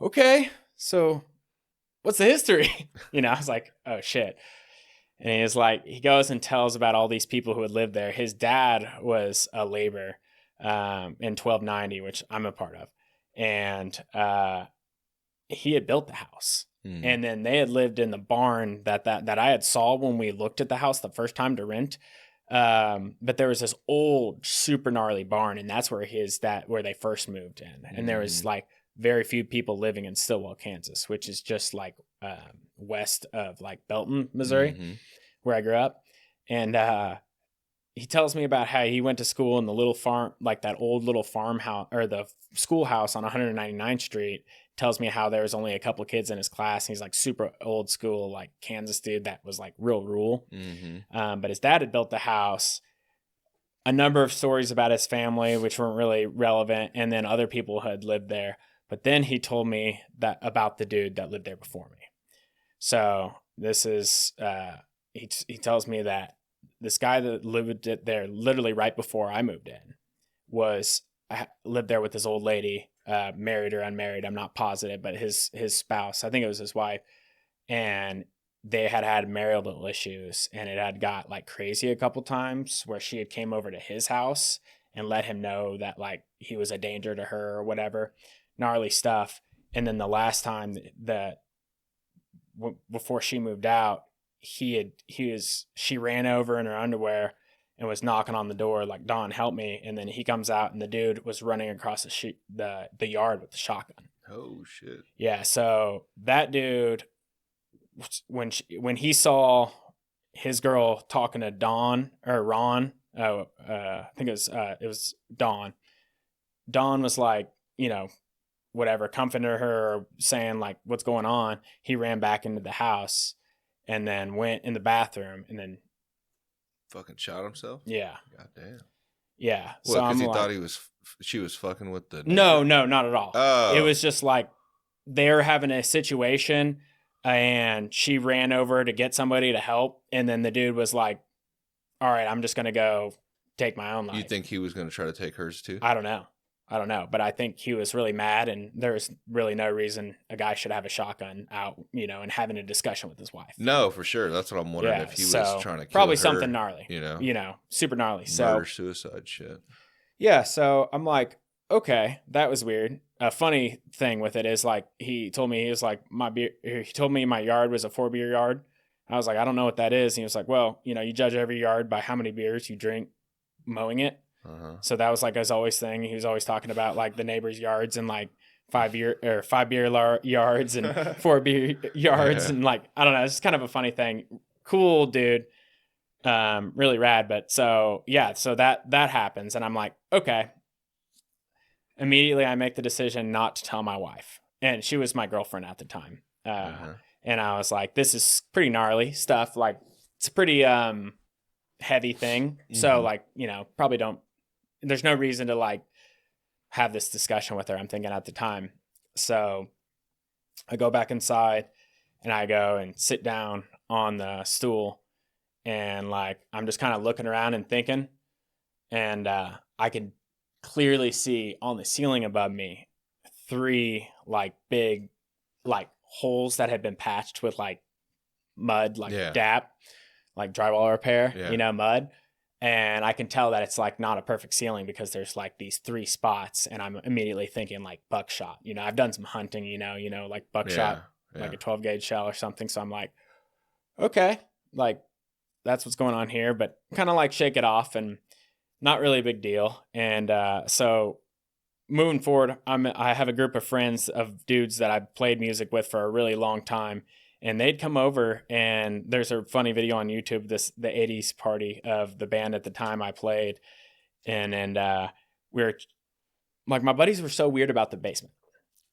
okay, so what's the history? You know, I was like, oh shit. And he was like, he goes and tells about all these people who had lived there. His dad was a laborer in 1290, which I'm a part of. And he had built the house. And then they had lived in the barn that I had saw when we looked at the house the first time to rent. But there was this old, super gnarly barn, and that's where where they first moved in. And there was like very few people living in Stillwell, Kansas, which is just like west of like Belton, Missouri, where I grew up. And he tells me about how he went to school in the little farm, like that old little farmhouse or the schoolhouse on 199th Street. Tells me how there was only a couple of kids in his class. And he's like super old school, like Kansas dude that was like real rural. But his dad had built the house. A number of stories about his family, which weren't really relevant. And then other people had lived there. But then he told me that about the dude that lived there before me. So this is, he tells me that this guy that lived there literally right before I moved in lived there with this old lady, married or unmarried, I'm not positive, but his spouse, I think it was his wife, and they had marital issues, and it had got like crazy a couple times where she had came over to his house and let him know that like he was a danger to her or whatever, gnarly stuff. And then the last time before she moved out, she ran over in her underwear and was knocking on the door like, Don, help me. And then he comes out and the dude was running across the yard with the shotgun. Oh shit. Yeah. So that dude, when he saw his girl talking to Ron, I think it was Dawn. Dawn was like, you know, whatever, comforting her or saying like, what's going on? He ran back into the house and then went in the bathroom and then fucking shot himself? Yeah. God damn. Yeah. Well, because he thought she was fucking with the neighbor? No, not at all. Oh. It was just like they were having a situation and she ran over to get somebody to help. And then the dude was like, all right, I'm just going to go take my own life. You think he was going to try to take hers too? I don't know. But I think he was really mad and there's really no reason a guy should have a shotgun out, you know, and having a discussion with his wife. No, for sure. That's what I'm wondering, if he was trying to kill probably her, something gnarly, you know, super gnarly. Murder, suicide shit. Yeah. So I'm like, okay, that was weird. A funny thing with it is like, he told me, he was like, he told me my yard was a 4-beer yard. I was like, I don't know what that is. And he was like, well, you know, you judge every yard by how many beers you drink mowing it. So that was like his always thing. He was always talking about like the neighbors' yards and like 5-beer yards and 4-beer yards. And like, I don't know. It's just kind of a funny thing. Cool dude. Really rad. But so, yeah, so that happens. And I'm like, okay. Immediately I make the decision not to tell my wife. And she was my girlfriend at the time. And I was like, this is pretty gnarly stuff. Like it's a pretty, heavy thing. So like, you know, probably there's no reason to like have this discussion with her, I'm thinking at the time. So I go back inside and I go and sit down on the stool and like, I'm just kind of looking around and thinking, and I can clearly see on the ceiling above me 3 like big, like holes that had been patched with like mud, like Yeah. DAP, like drywall repair, Yeah. you know, mud. And I can tell that it's like not a perfect ceiling because there's like these 3 spots, and I'm immediately thinking like buckshot. You know, I've done some hunting, you know, like buckshot, like a 12 gauge shell or something. So I'm like, okay, like that's what's going on here, but kind of like shake it off and not really a big deal. And so moving forward, I have a group of friends of dudes that I've played music with for a really long time, and they'd come over, and there's a funny video on YouTube, the 80s party of the band at the time I played. And we were like, my buddies were so weird about the basement.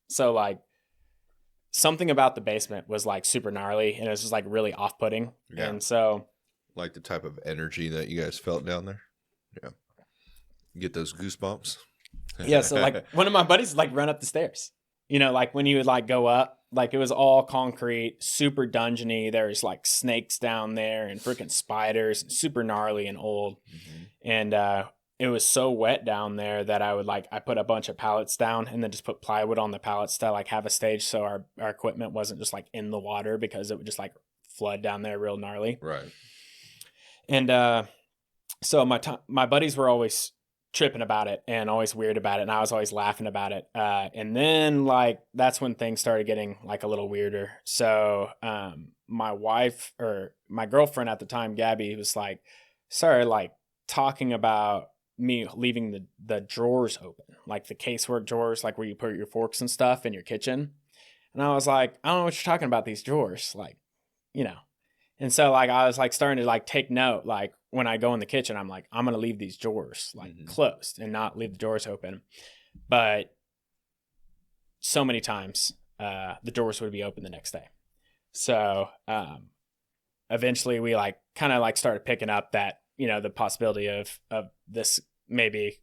So like something about the basement was like super gnarly, and it was just like really off-putting. Yeah. And so Like the type of energy that you guys felt down there. Yeah. You get those goosebumps. yeah, so like one of my buddies would like run up the stairs. You know, like when you would like go up, like it was all concrete, super dungeony. There's like snakes down there and freaking spiders, super gnarly and old. Mm-hmm. And it was so wet down there that I put a bunch of pallets down and then just put plywood on the pallets to like have a stage so our equipment wasn't just like in the water, because it would just like flood down there real gnarly. Right. And so my buddies were always tripping about it and always weird about it, and I was always laughing about it. And then like that's when things started getting like a little weirder. So my wife, or my girlfriend at the time, Gabby, was like, started like talking about me leaving the drawers open, like the casework drawers, like where you put your forks and stuff in your kitchen. And I was like, I don't know what you're talking about, these drawers, like, you know. And so like I was like starting to like take note, like when I go in the kitchen, I'm like, I'm gonna leave these drawers like closed and not leave the doors open. But so many times the doors would be open the next day. So eventually we like kind of like started picking up that, you know, the possibility of this, maybe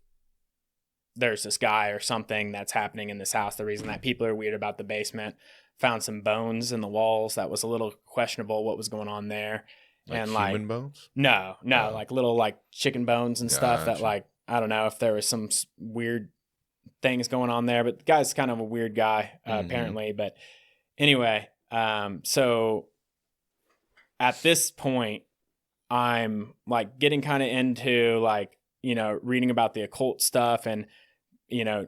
there's this guy or something that's happening in this house. The reason that people are weird about the basement, found some bones in the walls that was a little questionable what was going on there. Like and human like bones? no, like little like chicken bones and stuff that Gotcha. like, I don't know if there was some weird things going on there, but the guy's kind of a weird guy apparently. But anyway, so at this point I'm like getting kind of into like, you know, reading about the occult stuff and, you know,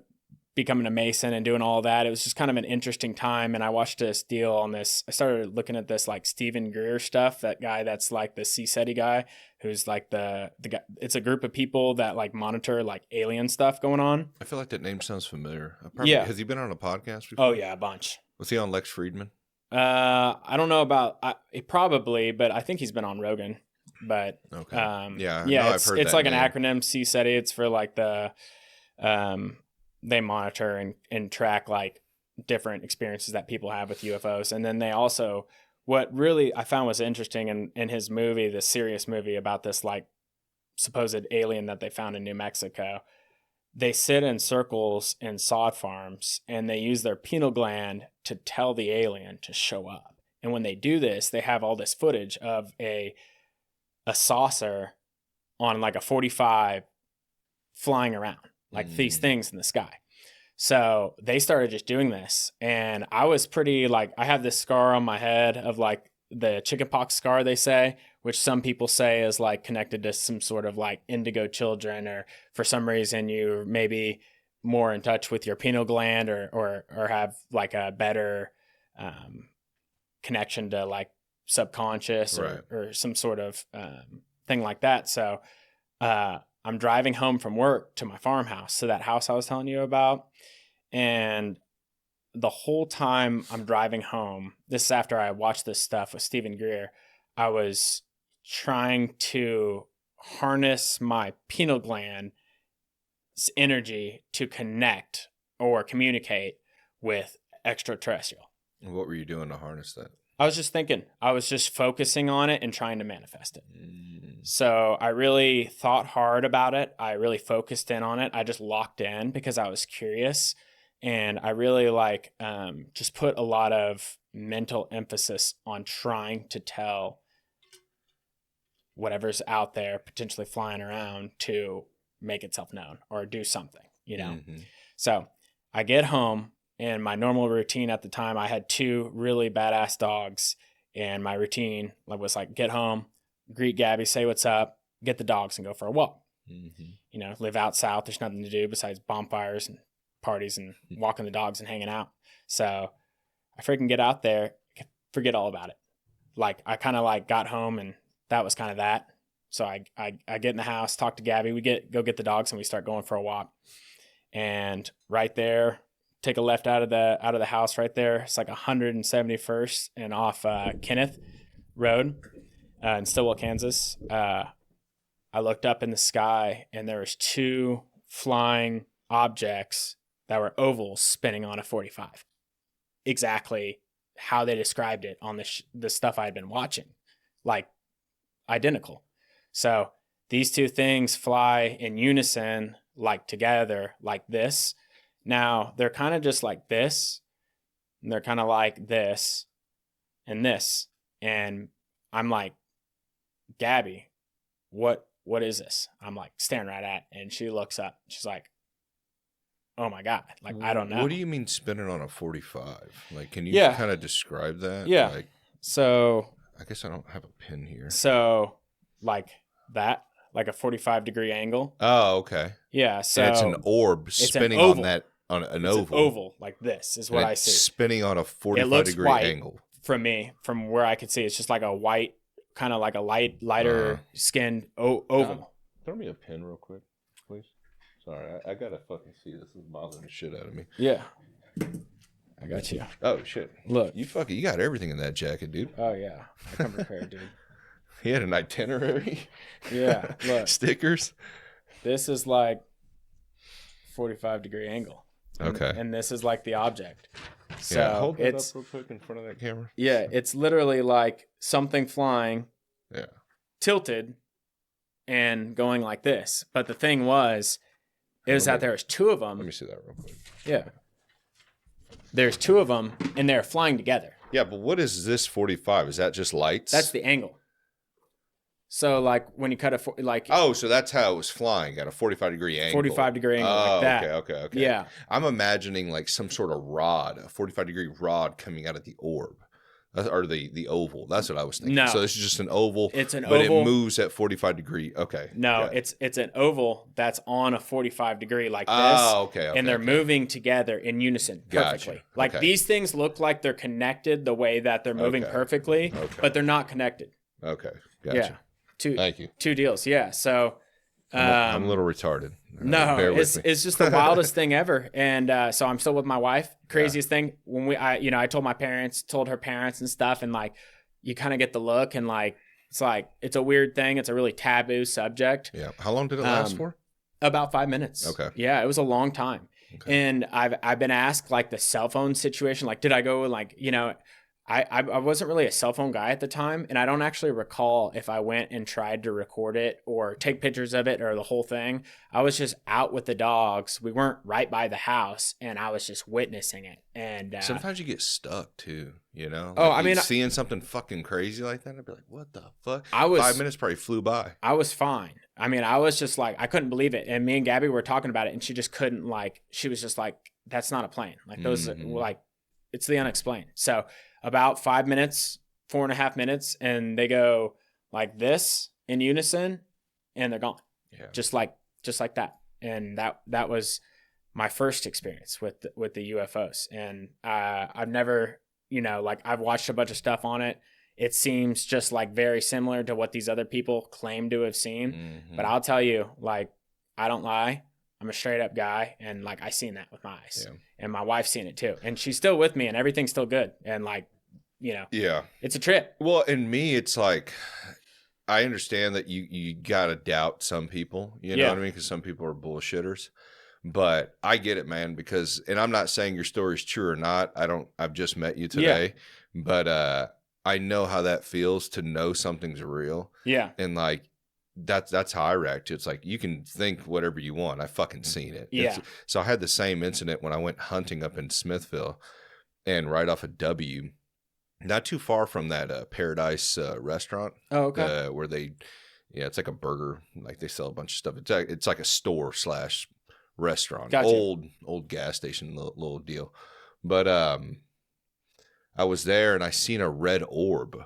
becoming a Mason and doing all that. It was just kind of an interesting time. And I watched this deal on this. I started looking at this like Stephen Greer stuff, that guy that's like the CSETI guy, who's like the guy. It's a group of people that like monitor like alien stuff going on. I feel like that name sounds familiar. Yeah. Has he been on a podcast before? Oh yeah, a bunch. Was he on Lex Friedman? I don't know about probably, but I think he's been on Rogan. But Okay. yeah, I've heard it's that like name. an acronym, CSETI. It's for like the they monitor and track like different experiences that people have with UFOs. And then they also, what really I found was interesting in his movie, this serious movie about this like supposed alien that they found in New Mexico, they sit in circles in sod farms and they use their pineal gland to tell the alien to show up. And when they do this, they have all this footage of a saucer on like a 45 flying around, like these things in the sky. So they started just doing this. And I was pretty like, I have this scar on my head of like the chickenpox scar, they say, which some people say is like connected to some sort of like indigo children, or for some reason you're maybe more in touch with your pineal gland or have like a better connection to like subconscious or some sort of thing like that. So I'm driving home from work to my farmhouse, to that house I was telling you about. And the whole time I'm driving home, this is after I watched this stuff with Stephen Greer, I was trying to harness my pineal gland's energy to connect or communicate with extraterrestrial. What were you doing to harness that? I was just thinking, I was just focusing on it and trying to manifest it. So I really thought hard about it. I really focused in on it. I just locked in because I was curious. And I really like just put a lot of mental emphasis on trying to tell whatever's out there potentially flying around to make itself known or do something, you know? So I get home And my normal routine at the time, I had 2 really badass dogs. And my routine was like, get home, greet Gabby, say what's up, get the dogs and go for a walk. Mm-hmm. You know, live out south. There's nothing to do besides bonfires and parties and walking the dogs and hanging out. So I freaking get out there, forget all about it. Like I kind of like got home and that was kind of that. So I get in the house, talk to Gabby, go get the dogs and we start going for a walk. And right there, take a left out of the house right there. It's like 171st and off Kenneth Road in Stillwell, Kansas. I looked up in the sky and there was 2 flying objects that were ovals spinning on a 45. Exactly how they described it on the stuff I had been watching, like identical. So these 2 things fly in unison, like together, like this. Now they're kind of just like this, and they're kind of like this and this. And I'm like, Gabby, what is this? I'm like staring right at, and she looks up. She's like, oh my God. Like, I don't know. What do you mean spinning on a 45? Like, can you kind of describe that? Yeah. Like, so I guess I don't have a pin here. So like that, like a 45-degree angle. Oh, okay. Yeah. So and it's an orb spinning on that, on an oval. An oval, like this is what I see. Spinning on a 45-degree angle. From where I could see, it's just like a white, kind of like a lighter skinned oval. Throw me a pin real quick, please. Sorry, I gotta fucking see this. This is bothering the shit out of me. Yeah. I got you. Oh shit! Look, you got everything in that jacket, dude. Oh yeah, I come prepared, dude. He had an itinerary. Yeah, look. Stickers. This is like 45-degree angle. Okay. And this is like the object. So yeah, hold it up real quick in front of that camera. Yeah, it's literally like something flying. Yeah. Tilted and going like this. But the thing was, that there was 2 of them. Let me see that real quick. Yeah. There's 2 of them, and they're flying together. Yeah, but what is this 45? Is that just lights? That's the angle. So, like, when you cut Oh, so that's how it was flying, at a 45-degree angle. 45-degree angle, like that. Okay. Yeah. I'm imagining, like, some sort of rod, a 45-degree rod coming out of the orb. Or the oval. That's what I was thinking. No. So this is just an oval. It's an but oval. It moves at 45-degree. Okay. No, it's an oval that's on a 45-degree like this. Oh, okay. And they're moving together in unison perfectly. Gotcha. Like these things look like they're connected the way that they're moving perfectly, but they're not connected. Okay. Gotcha. Yeah. Thank you. 2 deals. Yeah. So I'm a little retarded. No, it's just the wildest thing ever. And so I'm still with my wife. Craziest thing when I told my parents, told her parents and stuff, and like you kind of get the look, and like it's a weird thing. It's a really taboo subject. Yeah. How long did it last for? About 5 minutes. Okay. Yeah, it was a long time. Okay. And I've been asked like the cell phone situation, like did I go like I wasn't really a cell phone guy at the time, and I don't actually recall if I went and tried to record it or take pictures of it or the whole thing. I was just out with the dogs. We weren't right by the house, and I was just witnessing it. And sometimes you get stuck too, Like, I mean, seeing something fucking crazy like that, I'd be like, "What the fuck?" 5 minutes probably flew by. I was fine. I mean, I was just like, I couldn't believe it. And me and Gabby were talking about it, and she just couldn't she was just like, "That's not a plane. Like those, it's the unexplained." So. About 5 minutes, 4.5 minutes, and they go like this in unison, and they're gone. Yeah. Just like that. And that was my first experience with the UFOs. And I've never, I've watched a bunch of stuff on it. It seems just like very similar to what these other people claim to have seen. Mm-hmm. But I'll tell you, like, I don't lie. I'm a straight up guy, and like I seen that with my eyes, and my wife's seen it too, and she's still with me, and everything's still good, and like, it's a trip. Well, and me, it's like I understand that you gotta doubt some people, you know what I mean, because some people are bullshitters, but I get it, man. Because, and I'm not saying your story's true or not. I've just met you today, but I know how that feels to know something's real. Yeah, and like. That's how I react to it. It's like you can think whatever you want. I fucking seen it. Yeah. So I had the same incident when I went hunting up in Smithville, and right off of W, not too far from that Paradise restaurant. Oh, okay. Where it's like a burger. Like they sell a bunch of stuff. It's like a store / restaurant. Gotcha. Old gas station little deal. But I was there and I seen a red orb.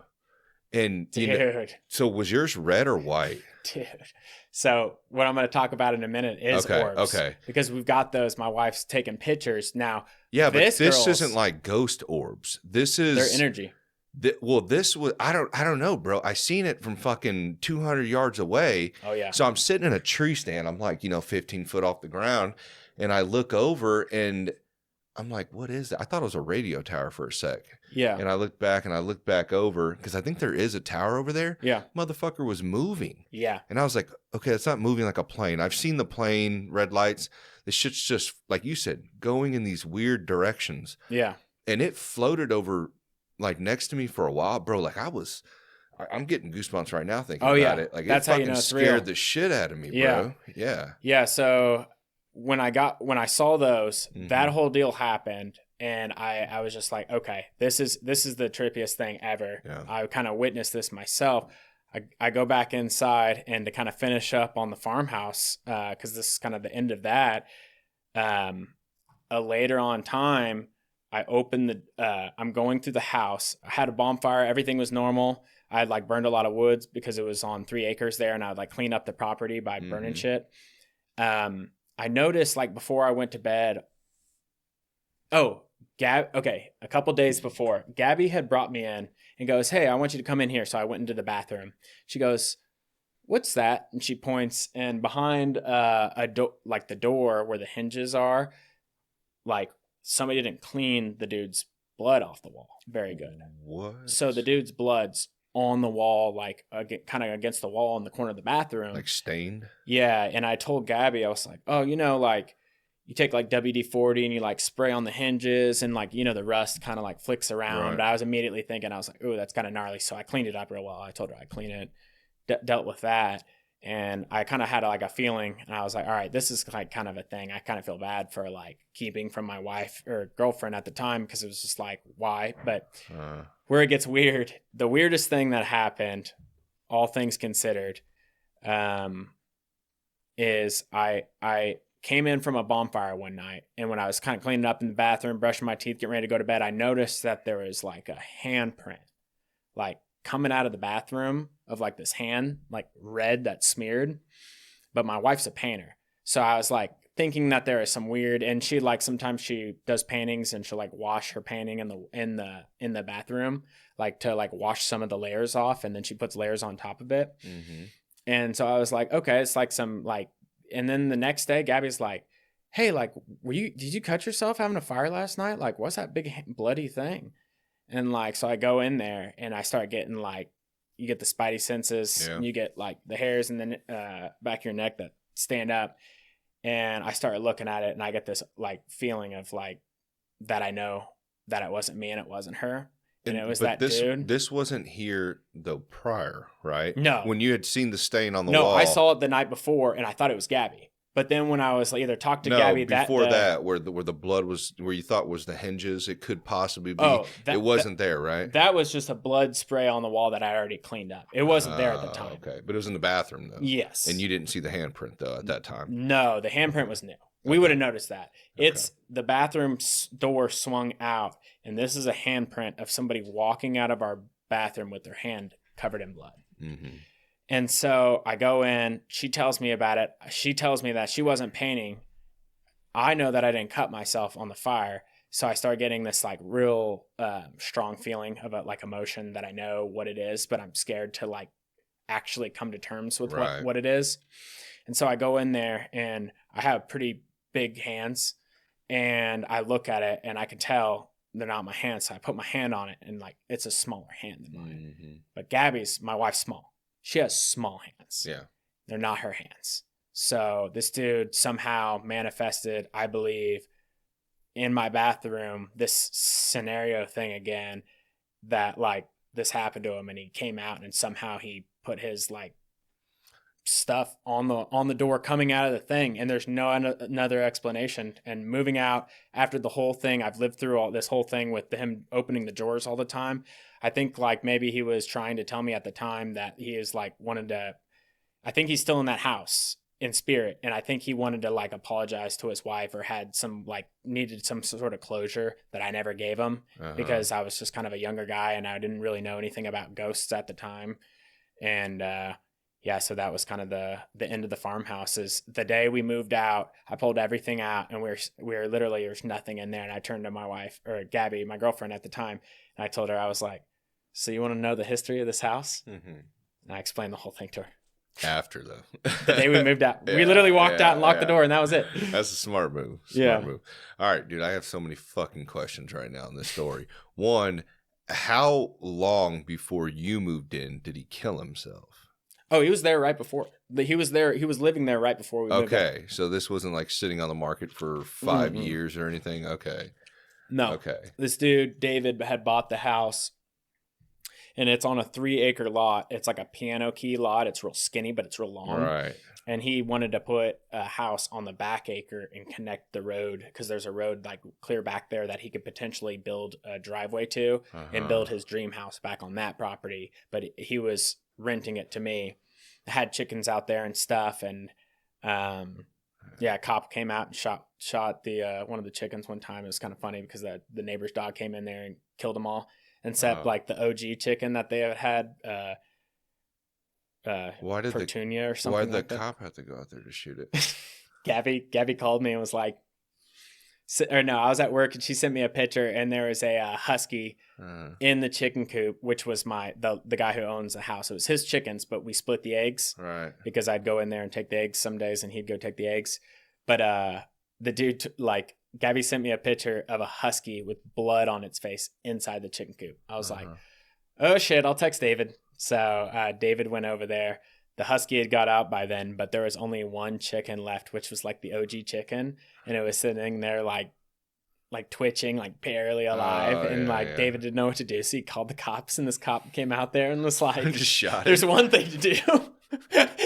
And Dude. so was yours red or white? Dude. So what I'm going to talk about in a minute is orbs. Okay. Because we've got those. My wife's taking pictures now. Yeah, but this isn't like ghost orbs. This is their energy. Well, this was I don't know, bro. I seen it from fucking 200 yards away. Oh yeah. So I'm sitting in a tree stand. I'm like 15 foot off the ground, and I look over and I'm like, what is that? I thought it was a radio tower for a sec. Yeah. And I looked back over because I think there is a tower over there. Yeah. Motherfucker was moving. Yeah. And I was like, okay, it's not moving like a plane. I've seen the plane, red lights. This shit's just, like you said, going in these weird directions. Yeah. And it floated over like next to me for a while, bro. Like I'm getting goosebumps right now thinking about it. Like that's it fucking scared the shit out of me, bro. Yeah. Yeah. So when I saw those, that whole deal happened, and I was just like, okay, this is the trippiest thing ever. Yeah. I kind of witnessed this myself. I go back inside, and to kind of finish up on the farmhouse, because this is kind of the end of that. A later on time, I opened I'm going through the house. I had a bonfire. Everything was normal. I had like burned a lot of woods because it was on 3 acres there, and I would like clean up the property by burning shit. I noticed like before I went to bed. Oh, okay. A couple days before, Gabby had brought me in and goes, "Hey, I want you to come in here." So I went into the bathroom. She goes, "What's that?" And she points, and behind like the door where the hinges are, like somebody didn't clean the dude's blood off the wall. Very good. What? So the dude's blood's on the wall, like kind of against the wall in the corner of the bathroom. Like stained? Yeah. And I told Gabby, I was like, oh, like you take like WD-40 and you like spray on the hinges and like, the rust kind of like flicks around. Right. But I was immediately thinking, I was like, oh, that's kind of gnarly. So I cleaned it up real well. I told her I'd clean it, dealt with that. And I kind of had like a feeling, and I was like, all right, this is like kind of a thing. I kind of feel bad for like keeping from my wife or girlfriend at the time, because it was just like, why? But where it gets weird, the weirdest thing that happened, all things considered, is I came in from a bonfire one night, and when I was kind of cleaning up in the bathroom, brushing my teeth, getting ready to go to bed, I noticed that there was like a handprint, like coming out of the bathroom of like this hand, like red, that's smeared. But my wife's a painter, so I was like thinking that there is some weird, and she like sometimes she does paintings and she'll like wash her painting in the bathroom, like to like wash some of the layers off, and then she puts layers on top of it. And so I was like, okay, it's like some like, and then the next day Gabby's like, hey, like, did you cut yourself having a fire last night? Like, what's that big bloody thing? And like, so I go in there and I start getting like, you get the spidey senses, and you get like the hairs in the back of your neck that stand up. And I started looking at it, and I get this like feeling of like that I know that it wasn't me and it wasn't her. And it was dude. This wasn't here though prior, right? No. When you had seen the stain on the wall. No, I saw it the night before, and I thought it was Gabby. But then when I was like, either talked to Gabby before that, where the blood was, where you thought was the hinges, it could possibly be. It wasn't there, right? That was just a blood spray on the wall that I already cleaned up. It wasn't there at the time. Okay, but it was in the bathroom though. Yes. And you didn't see the handprint though at that time. No, the handprint was new. We would have noticed that. It's the bathroom door swung out, and this is a handprint of somebody walking out of our bathroom with their hand covered in blood. And so I go in, she tells me about it. She tells me that she wasn't painting. I know that I didn't cut myself on the fire. So I start getting this like real strong feeling of like emotion that I know what it is, but I'm scared to like actually come to terms with what it is. And so I go in there, and I have pretty big hands, and I look at it and I can tell they're not my hands. So I put my hand on it, and like, it's a smaller hand than mine. But Gabby's, my wife's small. She has small hands. Yeah. They're not her hands. So this dude somehow manifested, I believe, in my bathroom, this scenario thing again, that like this happened to him, and he came out and somehow he put his like stuff on the door coming out of the thing, and there's no another explanation. And moving out after the whole thing, I've lived through this whole thing with him opening the drawers all the time. I think like maybe he was trying to tell me at the time that he is like I think he's still in that house in spirit. And I think he wanted to like apologize to his wife or had some like needed some sort of closure that I never gave him because I was just kind of a younger guy and I didn't really know anything about ghosts at the time. And, yeah, so that was kind of the end of the farmhouse. Is the day we moved out, I pulled everything out and we were literally, there's nothing in there. And I turned to my wife, or Gabby, my girlfriend at the time, and I told her, I was like, so you want to know the history of this house? Mm-hmm. And I explained the whole thing to her. After though. The day we moved out. We literally walked out and locked the door and that was it. That's a smart move. Move. All right, dude, I have so many fucking questions right now in this story. One, how long before you moved in did he kill himself? Oh, he was there right before. He was there. He was living there right before we moved out. Okay, so this wasn't like sitting on the market for 5 years or anything? Okay. No. Okay. This dude, David, had bought the house, and it's on a 3-acre lot. It's like a piano key lot. It's real skinny, but it's real long. Right. And he wanted to put a house on the back acre and connect the road because there's a road like clear back there that he could potentially build a driveway to and build his dream house back on that property. But he was renting it to me. I had chickens out there and stuff, and a cop came out and shot the one of the chickens one time. It was kind of funny because the neighbor's dog came in there and killed them all, except like the OG chicken that they had Petunia or something. Why did like the that. cop have to go out there to shoot it? Gabby called me and was like, I was at work and she sent me a picture and there was a husky in the chicken coop, which was the guy who owns the house. It was his chickens, but we split the eggs, right? Because I'd go in there and take the eggs some days and he'd go take the eggs. But the dude, Gabby sent me a picture of a husky with blood on its face inside the chicken coop. I was like, oh shit, I'll text David. So David went over there. The husky had got out by then, but there was only one chicken left, which was like the OG chicken. And it was sitting there like twitching, like barely alive. David didn't know what to do. So he called the cops and this cop came out there and was like, just shot there's one thing to do.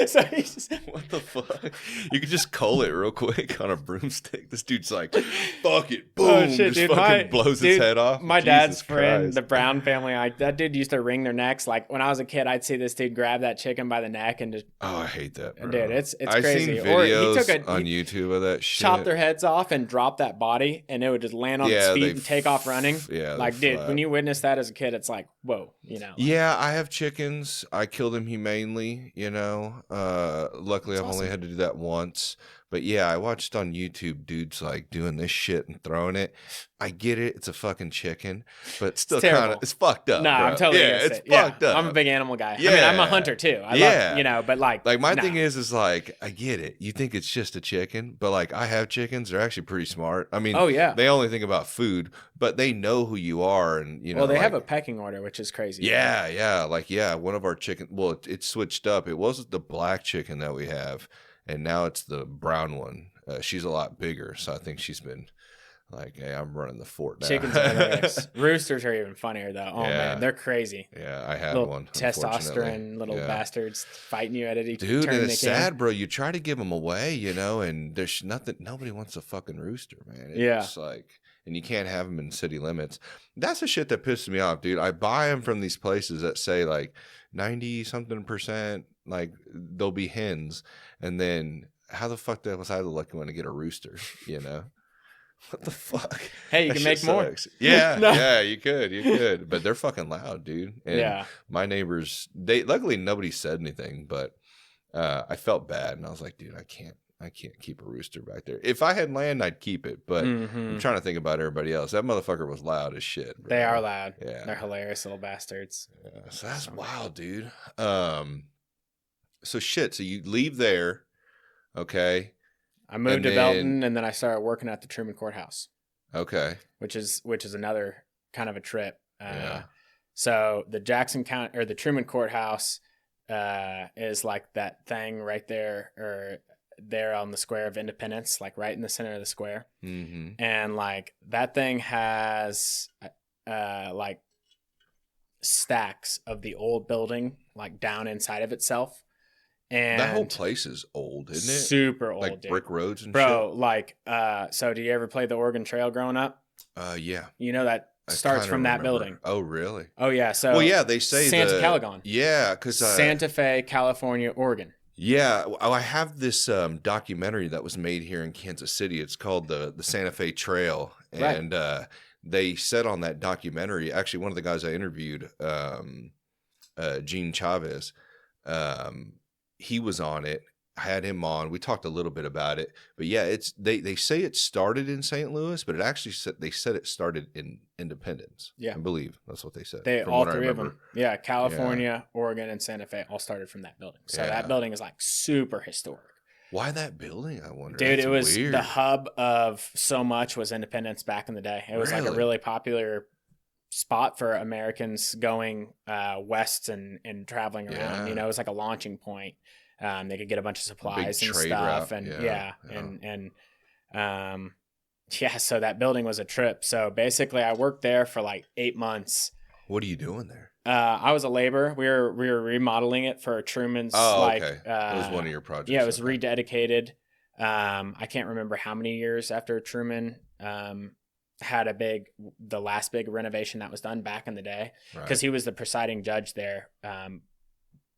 So he's what the fuck? You could just cull it real quick on a broomstick. This dude's like, fuck it, boom, oh, shit, just dude, fucking blows his head off. My Jesus dad's friend, Christ. the Brown family, that dude used to wring their necks. Like when I was a kid, I'd see this dude grab that chicken by the neck and just. Oh, I hate that, bro. Dude, it's I've crazy. seen videos Or he on YouTube of that shit. Chop their heads off and drop that body, and it would just land on its feet and take off running. Yeah, like dude, when you witness that as a kid, it's like whoa, you know. Yeah, I have chickens. I kill them humanely, you know. Luckily, I've only had to do that once. But yeah, I watched on YouTube dudes like doing this shit and throwing it. I get it. It's a fucking chicken, but it's still kind of, it's fucked up. No, bro. I'm totally it's fucked up. I'm a big animal guy. Yeah. I mean, I'm a hunter too. I love, you know, but like my thing is like, I get it. You think it's just a chicken, but like I have chickens. They're actually pretty smart. I mean, they only think about food, but they know who you are. And, you know, well, they have a pecking order, which is crazy. Yeah. One of our chickens, well, it switched up. It wasn't the black chicken that we have. And now it's the brown one. She's a lot bigger, so I think she's been like, "Hey, I'm running the fort now." Chickens are hilarious. Roosters are even funnier though. Oh man, they're crazy. Yeah, I had little one. Testosterone little bastards fighting you at each dude, turn and they it's can. sad, bro. You try to give them away, you know, and there's nothing. Nobody wants a fucking rooster, man. It's like, and you can't have them in city limits. That's the shit that pisses me off, dude. I buy them from these places that say like 90-something%, like they'll be hens, and then. How the fuck was I the lucky one to get a rooster, you know? What the fuck? Hey, you can make more. Yeah, yeah, you could. But they're fucking loud, dude. And my neighbors, luckily nobody said anything, but I felt bad and I was like, dude, I can't keep a rooster back there. If I had land, I'd keep it. But I'm trying to think about everybody else. That motherfucker was loud as shit, bro. They are loud. Yeah. They're hilarious little bastards. Yeah, so that's wild, dude. So you leave there. Okay. I moved to Belton and then I started working at the Truman Courthouse. Okay. Which is another kind of a trip. So the Jackson County or the Truman Courthouse is like that thing right there or there on the Square of Independence, like right in the center of the square. Mm-hmm. And like that thing has like stacks of the old building like down inside of itself. And that whole place is old, isn't it? Super old, like dude. Brick roads and bro, shit. Like, so do you ever play the Oregon Trail growing up? Yeah. You know that starts from that building. Oh, really? Oh, yeah. So, well, yeah, they say Santa Caligon. Yeah, because Santa Fe, California, Oregon. Yeah, I have this documentary that was made here in Kansas City. It's called the Santa Fe Trail, Right. and they said on that documentary, actually, one of the guys I interviewed, Gene Chavez, he was on it. I had him on. We talked a little bit about it, but yeah, it's they say it started in St. Louis, but it actually they said it started in Independence. Yeah. I believe that's what they said. They from all what I three of remember. them. Yeah, California, Oregon, and Santa Fe all started from that building. So Yeah. that building is like super historic. Why that building? I wonder. Dude, That's it was weird. the hub of so much was Independence back in the day. It was like a Really? really popular spot for Americans going west and traveling around. Yeah. You know, it was like a launching point. They could get a bunch of supplies and trade stuff. route. And Yeah. so that building was a trip. So basically I worked there for like 8 months. What are you doing there? I was a laborer. We were remodeling it for Truman's. Okay. It was one of your projects. Yeah, it was okay. rededicated. I can't remember how many years after Truman had the last big renovation that was done back in the day, because he was the presiding judge there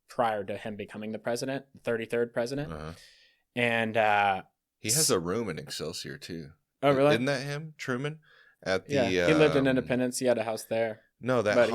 prior to him becoming the president, the 33rd president. Uh-huh. And he has a room in Excelsior too. Oh, really? Isn't that him, Truman? At the he lived in Independence. He had a house there. No, But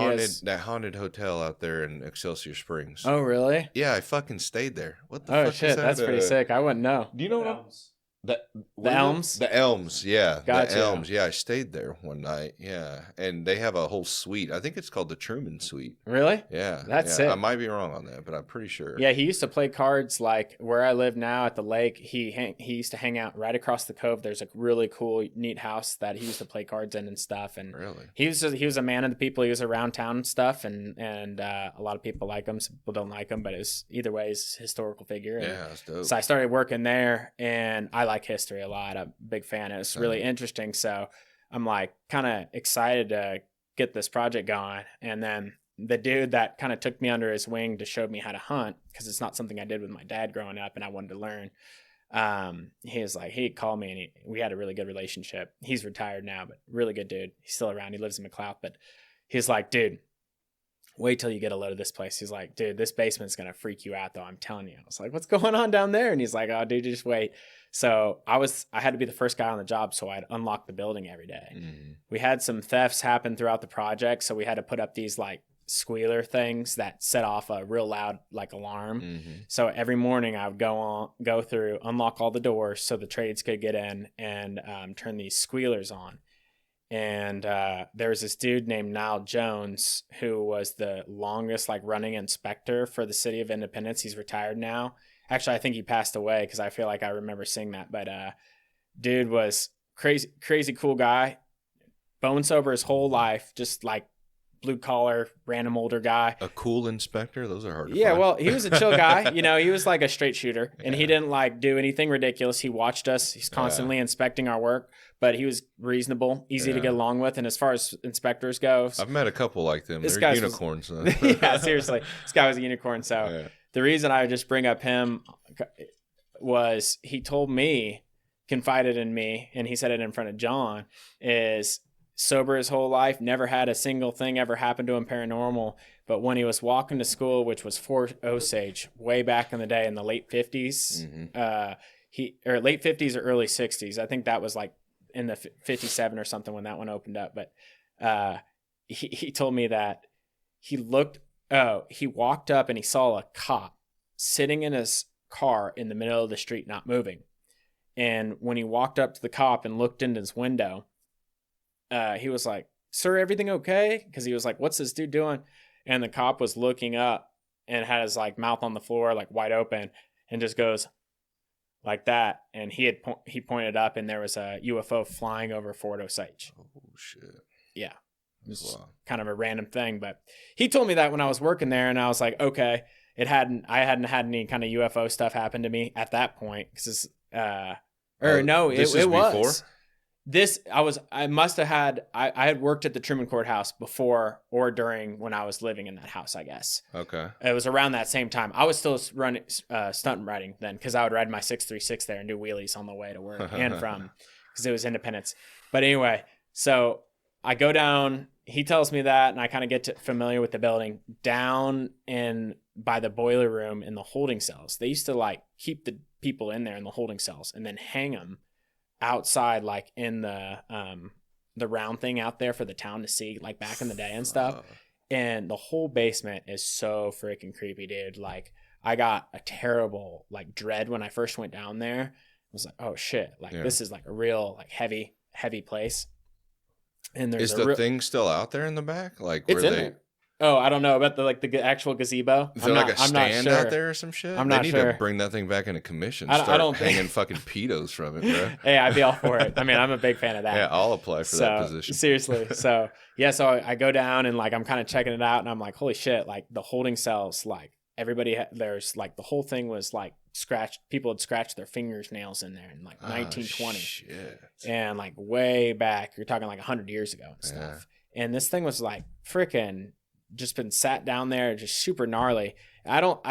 that haunted hotel out there in Excelsior Springs. Oh, really? Yeah, I fucking stayed there. What the Oh fuck shit, is that? that's pretty sick. I wouldn't know. Do you know what Elms. The Elms? The Elms, yeah. Gotcha. The Elms, yeah. I stayed there one night, yeah. And they have a whole suite. I think it's called the Truman Suite. Really? Yeah. That's yeah. sick. I might be wrong on that, but I'm pretty sure. Yeah, he used to play cards like where I live now at the lake. He used to hang out right across the cove. There's a really cool, neat house that he used to play cards in and stuff. And Really? he was a man of the people. He was around town and stuff, and a lot of people like him. Some people don't like him, but either way, he's a historical figure. And Yeah, that's dope. so I started working there, and I like history a lot. I'm a big fan. It was really interesting. So I'm like kind of excited to get this project going. And then the dude that kind of took me under his wing to show me how to hunt, because it's not something I did with my dad growing up, and I wanted to learn. He called me, and we had a really good relationship. He's retired now, but really good dude. He's still around. He lives in McLeod, but he's like, dude, wait till you get a load of this place. He's like, dude, this basement's going to freak you out though. I'm telling you. I was like, what's going on down there? And he's like, oh dude, just wait. So I had to be the first guy on the job. So I'd unlock the building every day. Mm-hmm. We had some thefts happen throughout the project. So we had to put up these like squealer things that set off a real loud like alarm. Mm-hmm. So So every morning I would go through, unlock all the doors so the trades could get in, and turn these squealers on. And there was this dude named Niall Jones who was the longest like running inspector for the city of Independence. He's retired now. Actually, I think he passed away, because I feel like I remember seeing that. But dude was crazy cool guy, bone sober his whole life, just like blue collar, random older guy. a cool inspector, those are hard to Yeah, find. well, he was a chill guy. You know, he was like a straight shooter, and he Yeah. didn't like do anything ridiculous. He watched us. He's constantly inspecting our work, but he was reasonable, easy to Yeah. get along with. And as far as inspectors go, I've met a couple like them. This They're guy's- unicorns. Though. yeah, seriously, this guy was a unicorn. So Yeah. the reason I just bring up him was he told me, confided in me, and he said it in front of John, is sober his whole life, never had a single thing ever happen to him paranormal. But when he was walking to school, which was Fort Osage, way back in the day in the late 50s, Mhm. late 50s or early 60s. I think that was like in the 57 or something when that one opened up. But he told me that he walked up and he saw a cop sitting in his car in the middle of the street, not moving. And when he walked up to the cop and looked into his window, he was like, "Sir, everything okay?" Because he was like, "What's this dude doing?" And the cop was looking up and had his like mouth on the floor, like wide open, and just goes like that. And he pointed up, and there was a UFO flying over Fort Osage. Oh shit. Yeah. It That's was wild. kind of a random thing, but he told me that when I was working there, and I was like, okay. I hadn't had any kind of UFO stuff happen to me at that point, because it This was. before? I had worked at the Truman Courthouse before or during when I was living in that house, I guess. Okay. It was around that same time. I was still running stunt riding then, because I would ride my 636 there and do wheelies on the way to work and from, because it was Independence. But anyway, so I go down he tells me that, and I kind of get familiar with the building. Down in by the boiler room in the holding cells, they used to like keep the people in there in the holding cells and then hang them outside, like in the round thing out there for the town to see, like back in the day and stuff. And the whole basement is so freaking creepy, dude. Like, I got a terrible like dread when I first went down there. I was like, oh shit, like this is like a real like heavy place. And there's is the thing still out there in the back? Like, it's in there. Oh, I don't know about the actual gazebo. Is there like a stand out there or some shit? I'm not sure. They need to bring that thing back into commission. I don't hanging fucking pedos from it, bro. Hey, I'd be all for it. I mean, I'm a big fan of that. Yeah, I'll apply for that position. Seriously. So I go down and like I'm kind of checking it out, and I'm like, holy shit! Like the holding cells, like there's like the whole thing was like scratched. People had scratched their fingernails in there in like 1920, shit. And like way back, you're talking like 100 years ago and stuff. Yeah. And this thing was like freaking just been sat down there, just super gnarly. I don't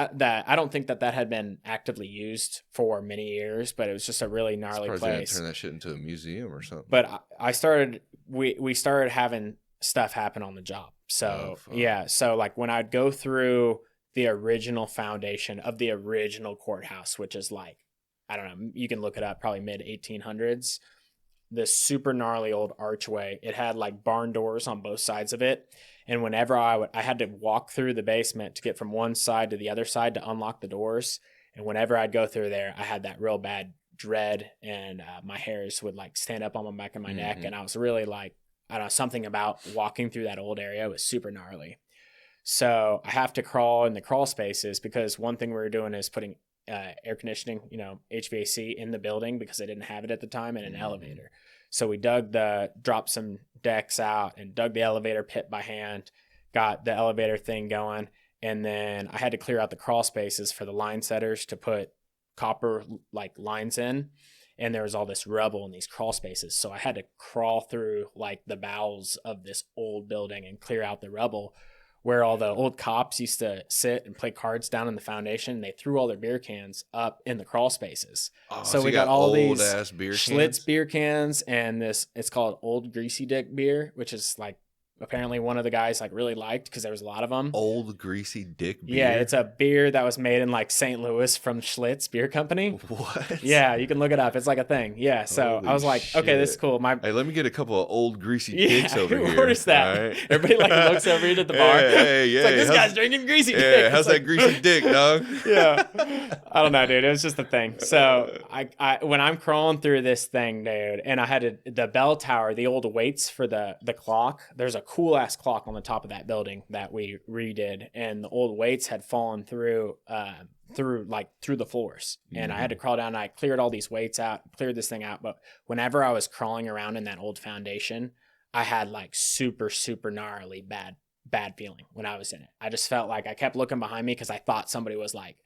think that had been actively used for many years, but it was just a really gnarly place. Turn that shit into a museum or something. But we started having stuff happen on the job. So so like when I'd go through the original foundation of the original courthouse, which is like, I don't know, you can look it up, probably mid 1800s. This super gnarly old archway. It had like barn doors on both sides of it. And whenever I had to walk through the basement to get from one side to the other side to unlock the doors. And whenever I'd go through there, I had that real bad dread, and my hairs would like stand up on my back of my neck. And I was really like, I don't know, something about walking through that old area was super gnarly. So I have to crawl in the crawl spaces, because one thing we were doing is putting air conditioning, HVAC in the building, because I didn't have it at the time, and an elevator. So we dropped some decks out and dug the elevator pit by hand, got the elevator thing going. And then I had to clear out the crawl spaces for the line setters to put copper like lines in. And there was all this rubble in these crawl spaces. So I had to crawl through like the bowels of this old building and clear out the rubble, where all the old cops used to sit and play cards down in the foundation. They threw all their beer cans up in the crawl spaces. So we got all these Schlitz beer cans, and it's called Old Greasy Dick beer, which is like apparently one of the guys like really liked, because there was a lot of them. Old Greasy Dick beer? Yeah, it's a beer that was made in like St. Louis from Schlitz Beer Company. What? Yeah, you can look it up. It's like a thing. Yeah, so holy I was like, shit. Okay, this is cool. Hey, let me get a couple of Old Greasy Dicks over here. Who orders that? Right. Everybody like looks over at the bar. Hey, it's like, this guy's drinking Greasy Dick. Yeah, how's that Greasy Dick, dog? Yeah. I don't know, dude. It was just a thing. So I when I'm crawling through this thing, dude, and I had the bell tower, the old weights for the clock. There's a cool ass clock on the top of that building that we redid, and the old weights had fallen through the floors. And I had to crawl down, and I cleared all these weights out, cleared this thing out. But whenever I was crawling around in that old foundation, I had like super gnarly bad feeling when I was in it. I just felt like I kept looking behind me, because I thought somebody was like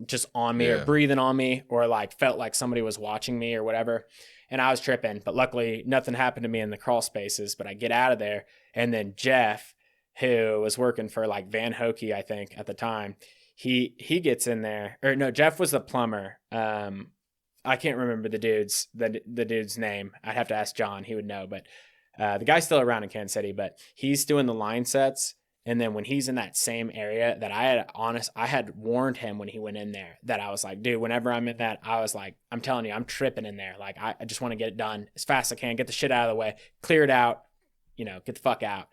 just on me or breathing on me, or like felt like somebody was watching me or whatever. And I was tripping, but luckily nothing happened to me in the crawl spaces. But I get out of there, and then Jeff, who was working for like Van Hoke, I think at the time, he gets in there. Or no, Jeff was the plumber. I can't remember the dude's name. I'd have to ask John. He would know. But the guy's still around in Kansas City, but he's doing the line sets. And then when he's in that same area that I had warned him when he went in there, that I was like, dude, whenever I'm in that, I was like, I'm telling you, I'm tripping in there. Like, I just want to get it done as fast as I can, get the shit out of the way, clear it out, get the fuck out.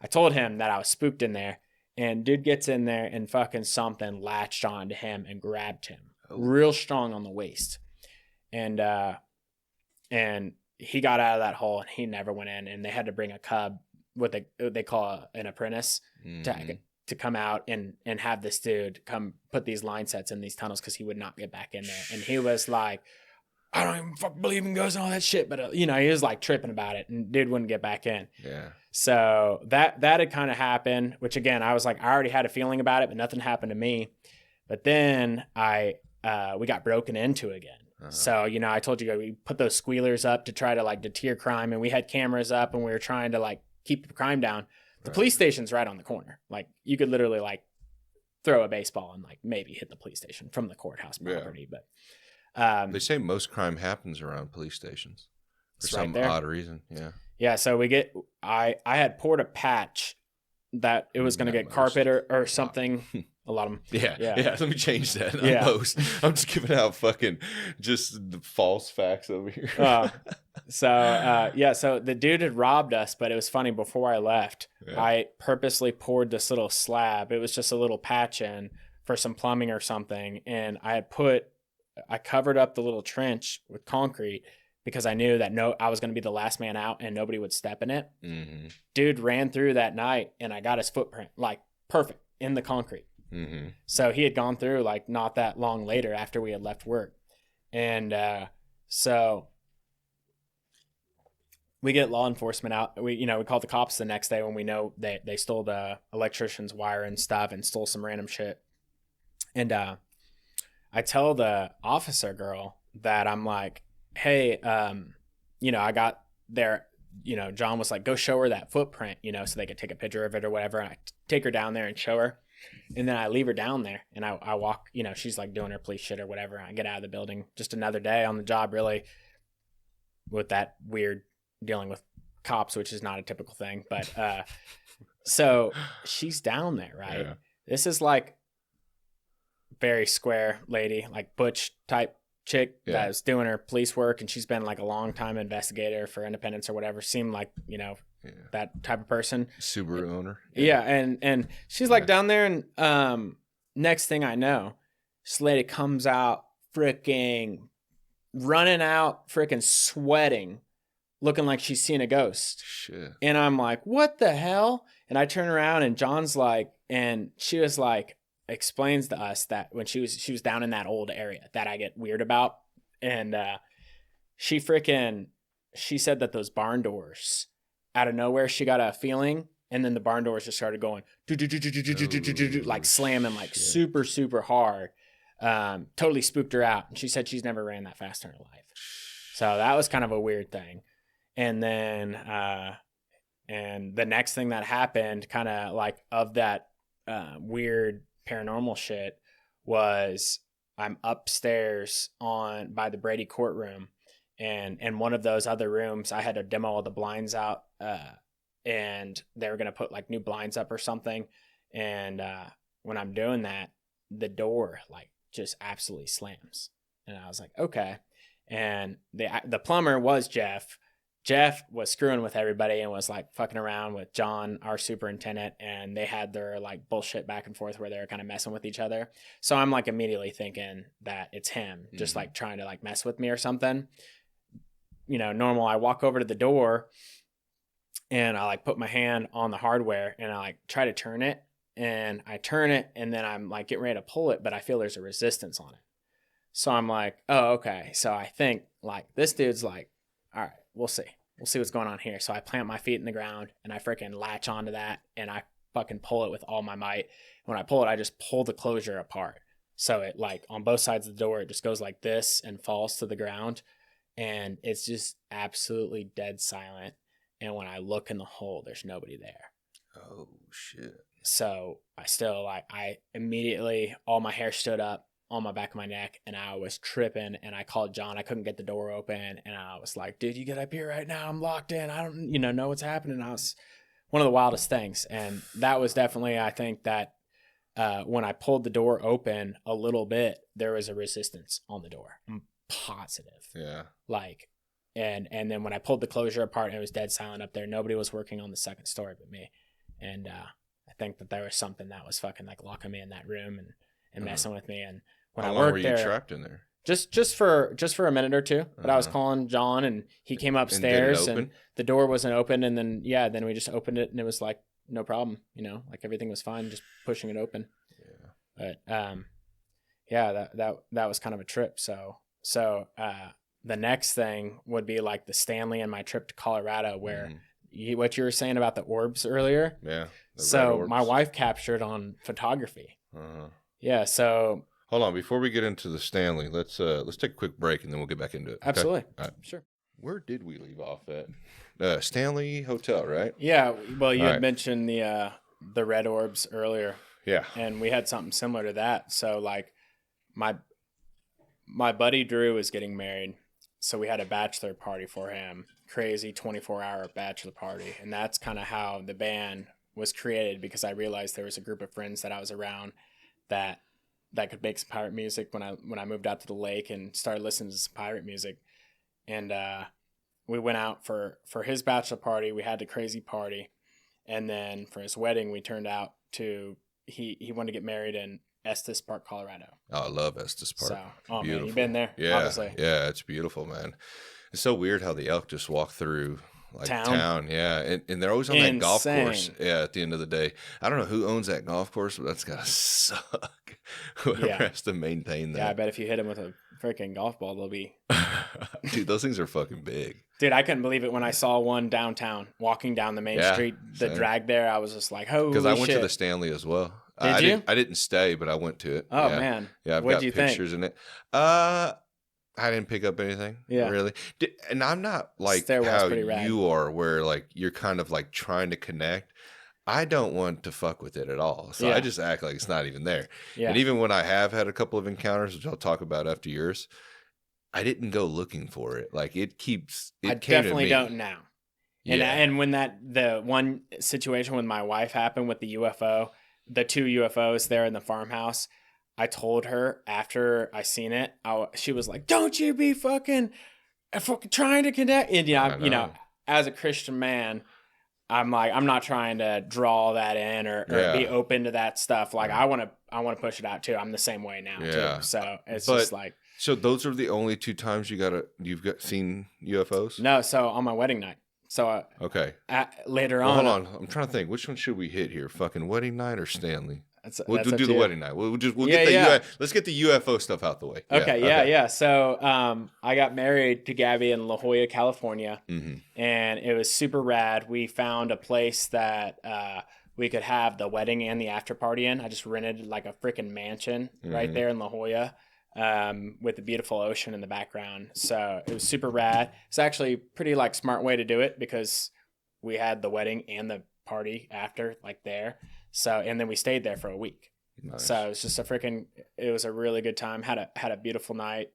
I told him that I was spooked in there, and dude gets in there, and fucking something latched onto him and grabbed him real strong on the waist. And he got out of that hole, and he never went in, and they had to bring a cub, what they call an apprentice, to come out and have this dude come put these line sets in these tunnels, because he would not get back in there. And he was like, I don't even fucking believe in ghosts and all that shit. But, he was like tripping about it, and dude wouldn't get back in. Yeah. So that had kind of happened, which again, I was like, I already had a feeling about it, but nothing happened to me. But then we got broken into again. Uh-huh. So, I told you, we put those squealers up to try to like deter crime, and we had cameras up, and we were trying to like keep the crime down. The police station's right on the corner. Like, you could literally like throw a baseball and like maybe hit the police station from the courthouse property. Yeah. But they say most crime happens around police stations. For It's right some there. odd reason. Yeah. Yeah. So I had poured a patch that it was going to get carpet or something. A lot of them. Yeah. Let me change that. Yeah. I'm just giving out fucking just the false facts over here. So the dude had robbed us, but it was funny. Before I left, I purposely poured this little slab. It was just a little patch in for some plumbing or something. And I covered up the little trench with concrete because I knew that I was going to be the last man out and nobody would step in it. Mm-hmm. Dude ran through that night and I got his footprint like perfect in the concrete. Mm-hmm. So he had gone through like not that long later after we had left work. And so we get law enforcement out. We call the cops the next day when we know they stole the electrician's wire and stuff and stole some random shit. And I tell the officer girl that I'm like, hey, I got there, John was like, go show her that footprint, so they could take a picture of it or whatever. And I take her down there and show her. And then I leave her down there and I walk, she's like doing her police shit or whatever. And I get out of the building. Just another day on the job, really, with that weird dealing with cops, which is not a typical thing. But so she's down there, right? Yeah. This is like very square lady, like butch type chick that was doing her police work, and she's been like a long time investigator for Independence or whatever. Seemed like that type of person. Subaru owner. Yeah, and she's like down there, and next thing I know, this lady comes out freaking running out, freaking sweating, looking like she's seen a ghost. Shit. And I'm like, what the hell? And I turn around and John's like, and she was like, explains to us that when she was down in that old area that I get weird about. And she said that those barn doors, out of nowhere, she got a feeling, and then the barn doors just started going like slamming like super, super hard. Totally spooked her out. And she said she's never ran that fast in her life. So that was kind of a weird thing. And then and the next thing that happened, kind of like of that weird paranormal shit, was I'm upstairs by the Brady courtroom, and one of those other rooms I had to demo all the blinds out, and they were gonna put like new blinds up or something. And when I'm doing that, the door like just absolutely slams, and I was like, okay. And the plumber was Jeff. Jeff was screwing with everybody and was like fucking around with John, our superintendent, and they had their like bullshit back and forth where they were kind of messing with each other. So I'm like immediately thinking that it's him just like trying to like mess with me or something. Normal. I walk over to the door and I like put my hand on the hardware and I like try to turn it, and I turn it and then I'm like getting ready to pull it, but I feel there's a resistance on it. So I'm like, oh, okay. So I think like this dude's like, all right, we'll see what's going on here. So I plant my feet in the ground and I freaking latch onto that and I fucking pull it with all my might. When I pull it, I just pull the closure apart. So it like on both sides of the door, it just goes like this and falls to the ground. And it's just absolutely dead silent. And when I look in the hole, there's nobody there. Oh, shit. So I immediately, all my hair stood up on my back of my neck and I was tripping, and I called John. I couldn't get the door open, and I was like, dude, you get up here right now. I'm locked in. I don't know what's happening. I was one of the wildest things. And that was definitely, I think that when I pulled the door open a little bit, there was a resistance on the door. I'm positive. Yeah. Like, and then when I pulled the closure apart, it was dead silent up there. Nobody was working on the second story but me. And I think that there was something that was fucking like locking me in that room and messing with me. And when How I long worked were you there, trapped in there? just for a minute or two. But I was calling John, and he came upstairs, and the door wasn't open. And then then we just opened it, and it was like no problem. Like everything was fine, just pushing it open. Yeah. But that was kind of a trip. So the next thing would be like the Stanley and my trip to Colorado, where what you were saying about the orbs earlier. Yeah. So my wife captured on photography. Yeah. So hold on, before we get into the Stanley, let's take a quick break and then we'll get back into it. Absolutely. Okay? All right. Sure. Where did we leave off at? Stanley Hotel, right? Yeah. Well, you had mentioned the red orbs earlier. Yeah. And we had something similar to that. So like my buddy Drew is getting married. So we had a bachelor party for him, crazy 24-hour bachelor party. And that's kind of how the band was created, because I realized there was a group of friends that I was around that could make some pirate music when I moved out to the lake and started listening to some pirate music. And we went out for his bachelor party. We had the crazy party. And then for his wedding, we turned out to, he wanted to get married in Estes Park, Colorado. Oh, I love Estes Park. So, oh beautiful. man, you've been there? Yeah, Obviously. yeah, it's beautiful, man. It's so weird how the elk just walk through like town. Yeah, and they're always on that golf course. Yeah, at the end of the day, I don't know who owns that golf course, but that's gotta suck. Whoever has to maintain that. Yeah, I bet if you hit them with a freaking golf ball, they'll be. Dude, those things are fucking big. Dude, I couldn't believe it when I saw one downtown walking down the main street. The drag there, I was just like, holy shit. Because I went to the Stanley as well. Did you? I didn't stay, but I went to it. Oh, man. Yeah, I've got pictures in it. I didn't pick up anything. Yeah. Really. And I'm not like how you are, where like you're kind of like trying to connect. I don't want to fuck with it at all. So I just act like it's not even there. Yeah. And even when I have had a couple of encounters, which I'll talk about after yours, I didn't go looking for it. Like it definitely don't now. And when the one situation with my wife happened with the UFO, the 2 UFOs there in the farmhouse, I told her after I seen it, she was like, "Don't you be fucking trying to connect." And you know, as a Christian man, I'm like, I'm not trying to draw that in or be open to that stuff. Like I want to push it out too. I'm the same way now too. So it's just like. So those are the only 2 times you've seen UFOs? No. So on my wedding night. So okay. Later on. Hold on. I'm trying to think. Which one should we hit here? Fucking wedding night or Stanley? We'll do the wedding night. Let's get the UFO stuff out the way. Okay. Yeah. So I got married to Gabby in La Jolla, California, and it was super rad. We found a place that we could have the wedding and the after party in. I just rented like a freaking mansion right there in La Jolla. With the beautiful ocean in the background. So it was super rad. It's actually pretty like smart way to do it, because we had the wedding and the party after like there. So, and then we stayed there for a week. Nice. So it was just it was a really good time. Had a beautiful night,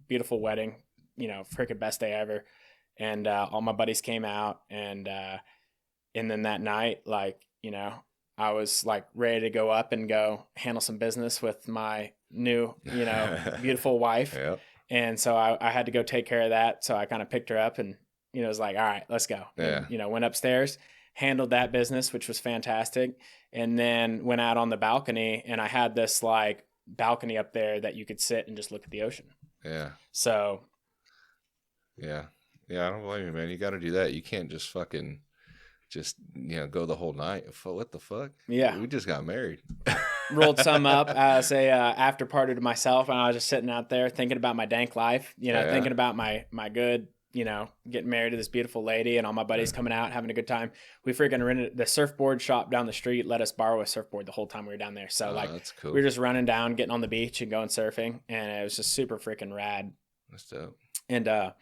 beautiful wedding, freaking best day ever. And, all my buddies came out and then that night, like, I was like ready to go up and go handle some business with my new, beautiful wife. Yep. And so I had to go take care of that. So I kind of picked her up and, was like, all right, let's go. Yeah. And, went upstairs, handled that business, which was fantastic. And then went out on the balcony, and I had this like balcony up there that you could sit and just look at the ocean. Yeah. So. Yeah. Yeah. I don't blame you, man. You got to do that. You can't just fucking go the whole night. What the fuck? Yeah. We just got married. Rolled some up as a after party to myself, and I was just sitting out there thinking about my dank life, thinking about my good, getting married to this beautiful lady, and all my buddies coming out, having a good time. We freaking rented the surfboard shop down the street, let us borrow a surfboard the whole time we were down there. So that's cool. We were just running down, getting on the beach and going surfing, and it was just super freaking rad. That's dope. And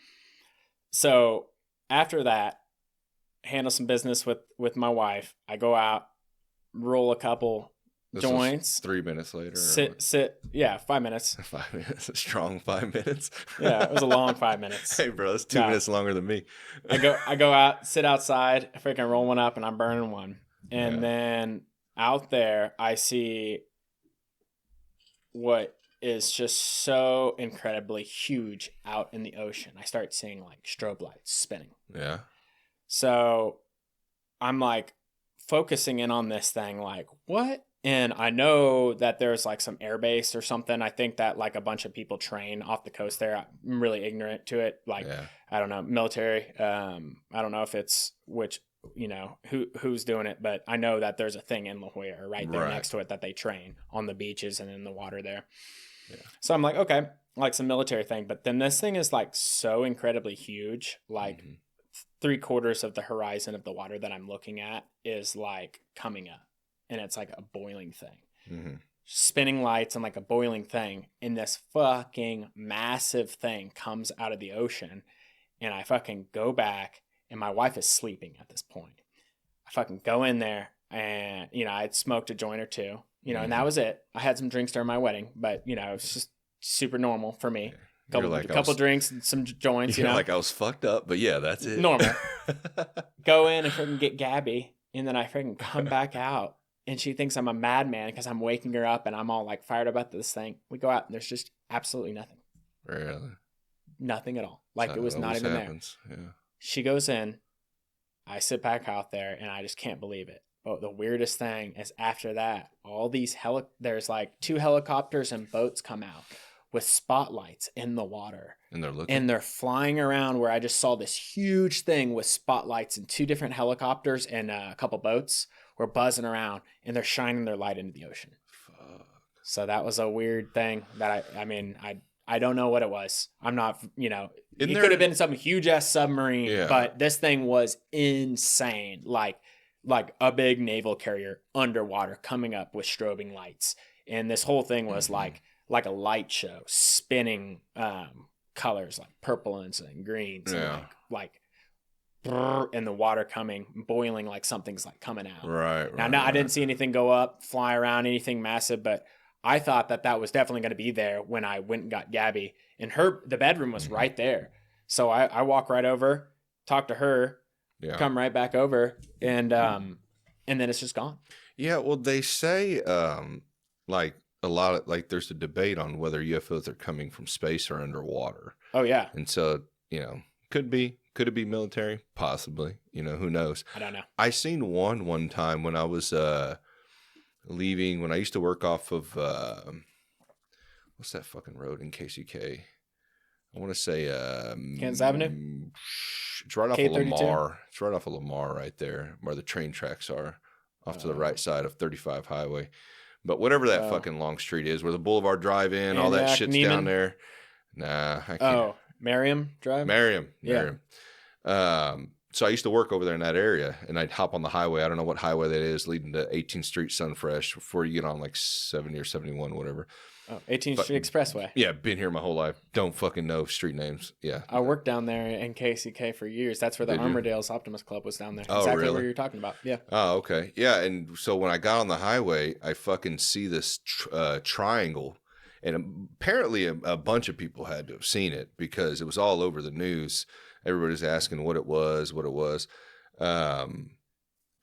so after that, handle some business with my wife. I go out, roll a couple joints. 3 minutes later. Sit. Yeah, 5 minutes. 5 minutes. A strong 5 minutes. Yeah, it was a long 5 minutes. Hey, bro, that's 2 minutes longer than me. I go out, sit outside, I freaking roll one up, and I'm burning one. And then out there, I see what is just so incredibly huge out in the ocean. I start seeing like strobe lights spinning. Yeah. So I'm like focusing in on this thing, like, what? And I know that there's like some air base or something. I think that like a bunch of people train off the coast there. I'm really ignorant to it. Like, I don't know, military. I don't know if it's who's doing it, but I know that there's a thing in La Jolla right there next to it that they train on the beaches and in the water there. Yeah. So I'm like, okay, like some military thing. But then this thing is like so incredibly huge, like 3/4 of the horizon of the water that I'm looking at is like coming up, and it's like a boiling thing, spinning lights and like a boiling thing. And this fucking massive thing comes out of the ocean, and I fucking go back, and my wife is sleeping at this point. I fucking go in there, and I'd smoked a joint or two, and that was it. I had some drinks during my wedding, but it was just super normal for me. couple drinks and some joints. You're like, I was fucked up, but yeah, that's it. Normal. Go in and freaking get Gabby, and then I freaking come back out, and she thinks I'm a madman because I'm waking her up, and I'm all like fired about this thing. We go out, and there's just absolutely nothing. Really? Nothing at all. Like it was not even happens. There. Yeah. She goes in. I sit back out there, and I just can't believe it. But the weirdest thing is after that, all these there's like 2 helicopters and boats come out with spotlights in the water. And they're looking. And they're flying around where I just saw this huge thing with spotlights and 2 different helicopters and a couple boats were buzzing around, and they're shining their light into the ocean. Fuck. So that was a weird thing that I don't know what it was. I'm not, it could have been some huge ass submarine, but this thing was insane. Like a big naval carrier underwater coming up with strobing lights. And this whole thing was like a light show, spinning colors like purple and greens, and and the water boiling like something's like coming out. Right. Now, I didn't see anything go up, fly around, anything massive, but I thought that was definitely going to be there when I went and got Gabby, and the bedroom was right there. So I walk right over, talk to her, come right back over, and then it's just gone. Yeah. Well, they say like a lot of there's a debate on whether UFOs are coming from space or underwater. Oh yeah. And so could it be military? Possibly. Who knows? I don't know. I seen one time when I was leaving, when I used to work off of what's that fucking road in KCK? I want to say Kansas Avenue. It's right off K32? of Lamar. It's right off of Lamar, right there, where the train tracks are, off to the right side of 35 Highway. But whatever that fucking long street is, where the Boulevard Drive in, all that shit's Neiman? Down there. Nah, I can't. Oh, Merriam Drive. Merriam. Yeah. So I used to work over there in that area, and I'd hop on the highway. I don't know what highway that is, leading to 18th Street Sunfresh before you get on like 70 or 71, whatever. Oh, 18th Street Expressway. Yeah, been here my whole life. Don't fucking know street names. Yeah. I worked down there in KCK for years. That's where the Armourdale's Optimus Club was down there. Oh, exactly really? where you're talking about. Yeah. Oh, okay. Yeah, and so when I got on the highway, I fucking see this triangle, and apparently a bunch of people had to have seen it because it was all over the news. Everybody's asking what it was.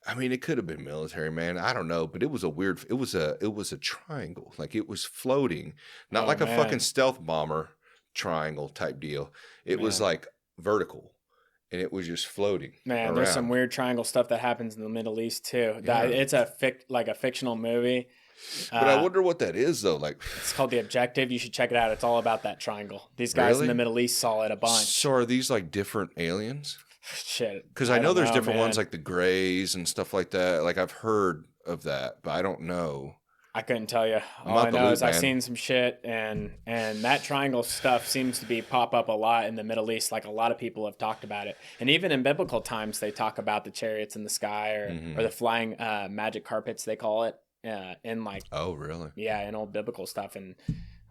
I mean, it could have been military, man. I don't know, but it was a weird. It was a triangle, like it was floating, not like a fucking stealth bomber triangle type deal. It was like vertical, and it was just floating. Man, around. There's some weird triangle stuff that happens in the Middle East too. Yeah. It's a fictional movie. But I wonder what that is, though. Like, it's called The Objective. You should check it out. It's all about that triangle. These guys in the Middle East saw it a bunch. So are these like different aliens? Shit. Because I know there's different ones like the Greys and stuff like that. Like I've heard of that, but I don't know. I couldn't tell you. All I know is I've seen some shit, and that triangle stuff seems to pop up a lot in the Middle East. Like a lot of people have talked about it, and even in biblical times, they talk about the chariots in the sky or the flying magic carpets they call it. In like, oh really? Yeah, in old biblical stuff, and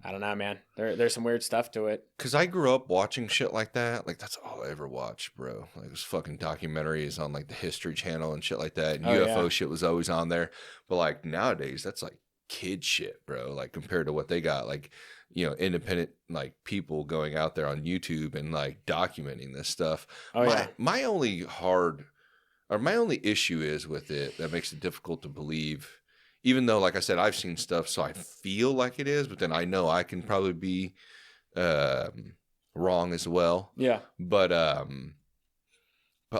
I don't know, man. There's some weird stuff to it. Cause I grew up watching shit like that. Like that's all I ever watched, bro. Like those fucking documentaries on like the History Channel and shit like that. And UFO shit was always on there. But like nowadays, that's like kid shit, bro. Like compared to what they got, like independent like people going out there on YouTube and like documenting this stuff. My only issue is with it that makes it difficult to believe. Even though, like I said, I've seen stuff, so I feel like it is, but then I know I can probably be wrong as well. Yeah. But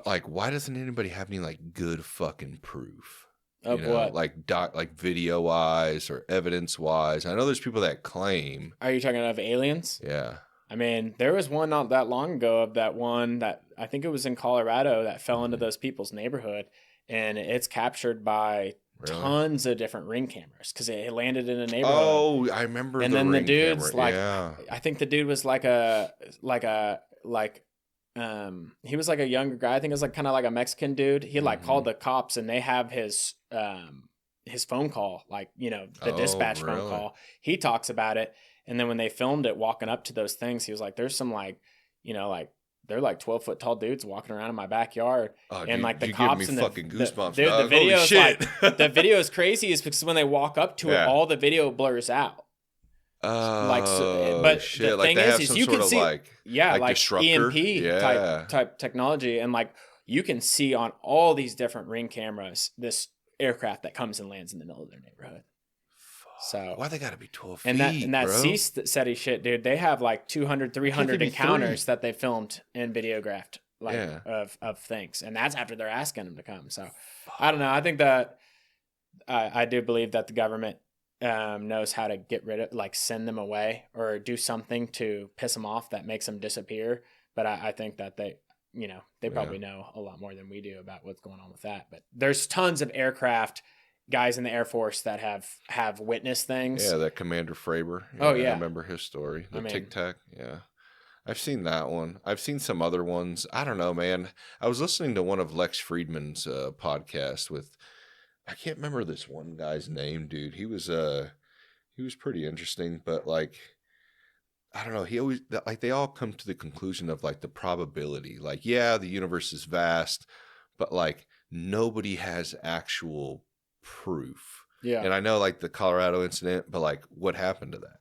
like, why doesn't anybody have any like good fucking proof? Of what? Like video wise or evidence wise. I know there's people that claim. Are you talking of aliens? Yeah. I mean, there was one not that long ago of that one that I think it was in Colorado that fell into those people's neighborhood, and it's captured by tons of different Ring cameras because it landed in a neighborhood. Oh, I remember. And then the dude's camera. I think the dude was he was like a younger guy. I think it was like kind of like a Mexican dude. He called the cops, and they have his phone call, the dispatch phone call. He talks about it, and then when they filmed it walking up to those things, he was like, "There's some they're like 12-foot tall dudes walking around in my backyard." Oh, and like the you cops give me and fucking goosebumps. the video is shit. the video is crazy is because when they walk up to it, all the video blurs out. Oh, but shit. the Like thing they have is some you sort can of see, like disruptor. EMP type technology, and like you can see on all these different ring cameras this aircraft that comes and lands in the middle of their neighborhood. So why they gotta be 12 feet, and that bro? SETI shit, dude, they have like 200, 300 encounters that they filmed and videographed of things, and that's after they're asking them to come. So I don't know. I think that I do believe that the government knows how to get rid of, like, send them away or do something to piss them off that makes them disappear. But I think that they probably know a lot more than we do about what's going on with that. But there's tons of aircraft guys in the Air Force that have witnessed things. Yeah, that Commander Fravor. Yeah, I remember his story. The Tic Tac. Yeah. I've seen that one. I've seen some other ones. I don't know, man. I was listening to one of Lex Friedman's podcast with, I can't remember this one guy's name, dude. He was pretty interesting, but like, I don't know. He always, like, they all come to the conclusion of like the probability. Like, yeah, the universe is vast, but like nobody has actual proof. Yeah. And I know like the Colorado incident, but like what happened to that?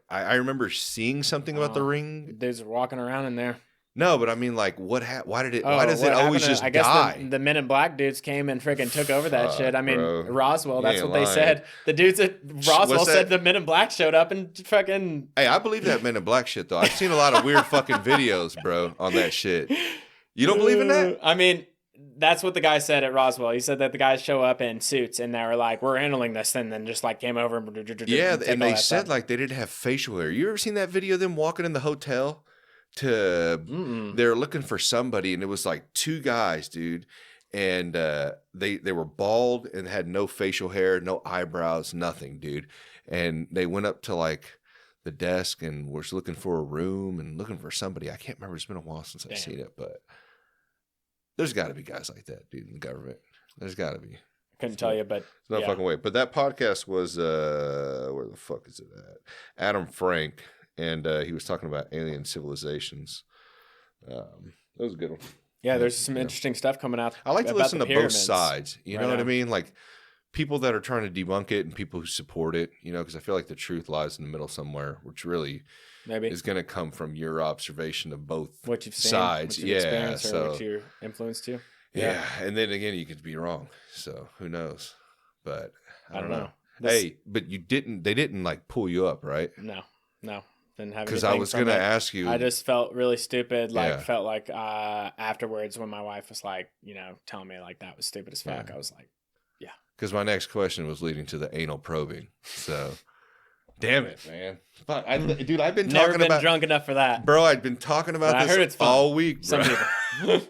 I remember seeing something about the ring. Dudes are walking around in there. No, but I mean, like, why does it always just I guess die? the Men in Black dudes came and freaking took over that shit. I mean, bro. Roswell, that's what they lying. said. The dudes at Roswell said the Men in Black showed up and fucking... Hey, I believe that Men in Black shit, though. I've seen a lot of weird fucking videos, bro, on that shit. You don't believe in that? I mean, that's what the guy said at Roswell. He said that the guys show up in suits and they were like, we're handling this, and then just like came over and... Yeah, and they said like they didn't have facial hair. You ever seen that video of them walking in the hotel? They're looking for somebody, and it was like two guys, dude, and they were bald and had no facial hair, no eyebrows, nothing, dude. And they went up to like the desk and was looking for a room and looking for somebody. I can't remember. It's been a while since I've seen it, but there's got to be guys like that, dude, in the government. There's got to be. Couldn't tell you, but there's no fucking way. But that podcast was where the fuck is it at? Adam Frank. And he was talking about alien civilizations. That was a good one. Yeah, there's some interesting stuff coming out. I like to listen to both sides. You know what I on. mean? Like people that are trying to debunk it and people who support it, you know, because I feel like the truth lies in the middle somewhere, which really is going to come from your observation of both what you've seen, sides. What you've experienced, or what you're influenced to. Yeah. And then again, you could be wrong. So who knows? But I don't know. Hey, but they didn't like pull you up, right? No. Because I was going to ask you. I just felt really stupid. Felt like afterwards when my wife was like, telling me like that was stupid as fuck. I was like, yeah. Because my next question was leading to the anal probing. So, damn it, man. Fuck, dude, I've been never been drunk enough for that, bro. I've been talking about this I heard it's fun. all week, bro. Some people.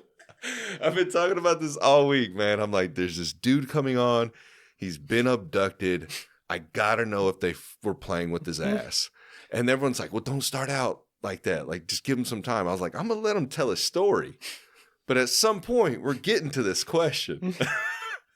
I've been talking about this all week, man. I'm like, there's this dude coming on. He's been abducted. I gotta know if they were playing with his ass. And everyone's like, well, don't start out like that. Like, just give him some time. I was like, I'm going to let him tell his story. But at some point, we're getting to this question.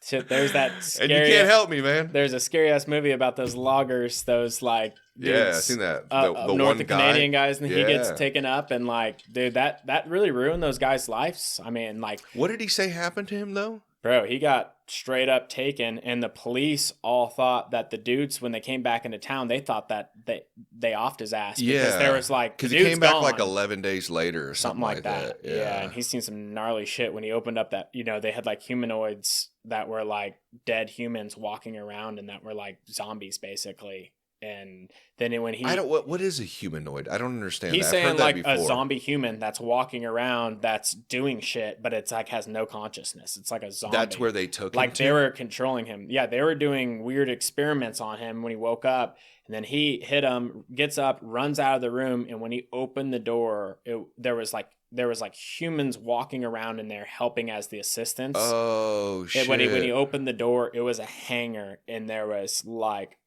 Shit, there's that scary... And you can't help me, man. There's a scary-ass movie about those loggers, those, like... Dudes, yeah, I've seen that. The North one Canadian guys, and he gets taken up, and, like, dude, that really ruined those guys' lives. I mean, like... What did he say happened to him, though? Bro, he got straight up taken, and the police all thought that the dudes, when they came back into town, they thought that they offed his ass. Because there was like, because he came back like 11 days later or something like that. Yeah, and he's seen some gnarly shit when he opened up that, they had like humanoids that were like dead humans walking around and that were like zombies basically. And then when he... what is a humanoid? I don't understand he's that. saying like a zombie human that's walking around that's doing shit, but it's like has no consciousness. It's like a zombie. That's where they took him like they were controlling him. Yeah, they were doing weird experiments on him when he woke up. And then he hit him, gets up, runs out of the room. And when he opened the door, there was like humans walking around in there helping as the assistants. Oh, shit. And when he opened the door, it was a hangar. And there was like...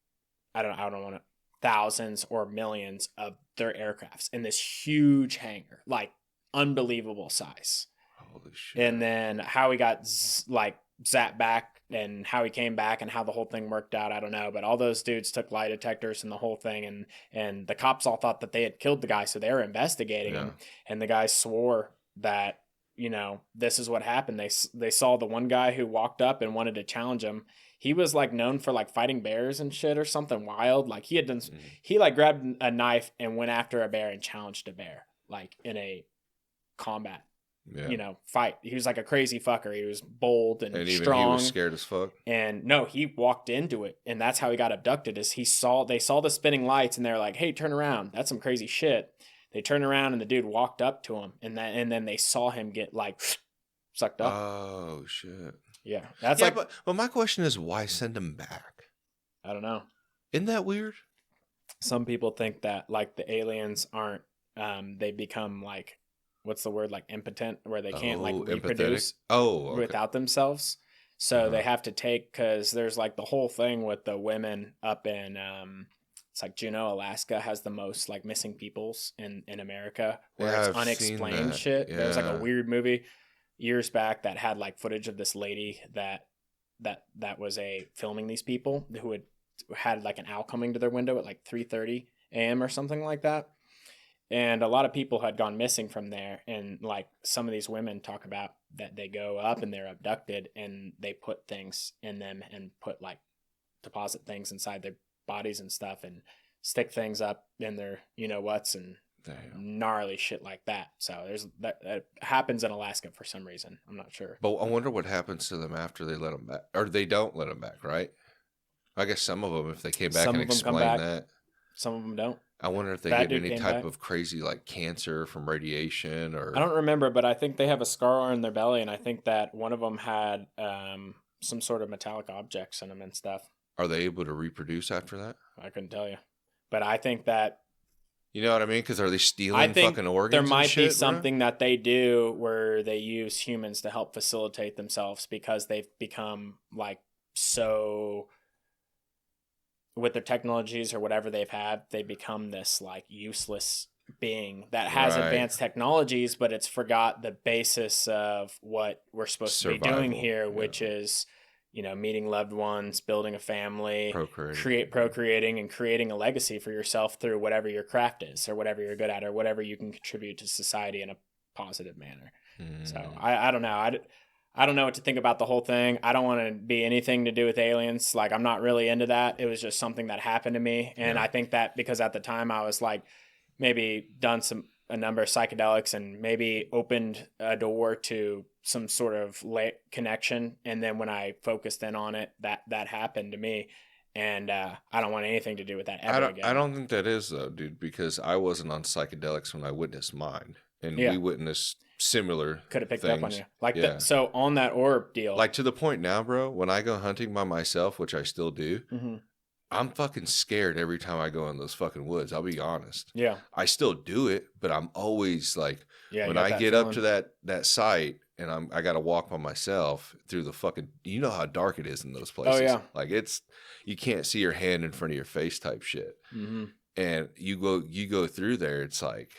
I don't want to, thousands or millions of their aircrafts in this huge hangar, like unbelievable size. Holy shit. And then how he got zapped back and how he came back and how the whole thing worked out, I don't know. But all those dudes took lie detectors and the whole thing. And the cops all thought that they had killed the guy. So they were investigating him. And the guy swore that, this is what happened. They saw the one guy who walked up and wanted to challenge him. he was like known for like fighting bears and shit or something wild. Like he had done, he like grabbed a knife and went after a bear and challenged a bear like in a combat, fight. He was like a crazy fucker. He was bold and even strong. He was scared as fuck. And no, he walked into it, and that's how he got abducted. Is they saw the spinning lights, and they're like, "Hey, turn around! That's some crazy shit." They turned around, and the dude walked up to him, and then they saw him get like sucked up. Oh shit! Yeah, that's but my question is, why send him back? I don't know. Isn't that weird? Some people think that like the aliens aren't. They become like, what's the word, like impotent, where they can't like reproduce without themselves. So they have to take, because there's like the whole thing with the women up in it's like Juneau, Alaska has the most like missing peoples in America, where it's unexplained shit. Yeah. There was like a weird movie years back that had like footage of this lady that was filming these people who had like an owl coming to their window at like 3:30 a.m. or something like that. And a lot of people had gone missing from there. And like some of these women talk about that they go up and they're abducted and they put things in them and deposit things inside their bodies and stuff and stick things up in their, what's, and gnarly shit like that. So that happens in Alaska for some reason. I'm not sure. But I wonder what happens to them after they let them back, or they don't let them back, right? I guess some of them, if they came back and explained that. Some of them don't. I wonder if they get any type of crazy like cancer from radiation, or I don't remember, but I think they have a scar on their belly, and I think that one of them had some sort of metallic objects in them and stuff. Are they able to reproduce after that? I couldn't tell you, but I think that. You know what I mean? Because are they stealing fucking organs? There might be something that they do where they use humans to help facilitate themselves, because they've become like so. With their technologies or whatever they've had, they become this like useless being that has advanced technologies, but it's forgot the basis of what we're supposed to be doing here, which is, meeting loved ones, building a family, procreating and creating a legacy for yourself through whatever your craft is or whatever you're good at or whatever you can contribute to society in a positive manner. So I don't know. I don't know what to think about the whole thing. I don't want to be anything to do with aliens. Like, I'm not really into that. It was just something that happened to me. And I think that because at the time I was like, maybe done a number of psychedelics and maybe opened a door to some sort of connection. And then when I focused in on it, that happened to me. And I don't want anything to do with that ever again. I don't think that is, though, dude, because I wasn't on psychedelics when I witnessed mine. And we witnessed similar could have picked things. up on you so on that orb deal, like to the point now, bro, when I go hunting by myself, which I still do, I'm fucking scared every time I go in those fucking woods. I'll be honest. I still do it, but I'm always like, when I get up to that site and I got to walk by myself through the fucking, how dark it is in those places. Like you can't see your hand in front of your face type shit. And you go through there, it's like,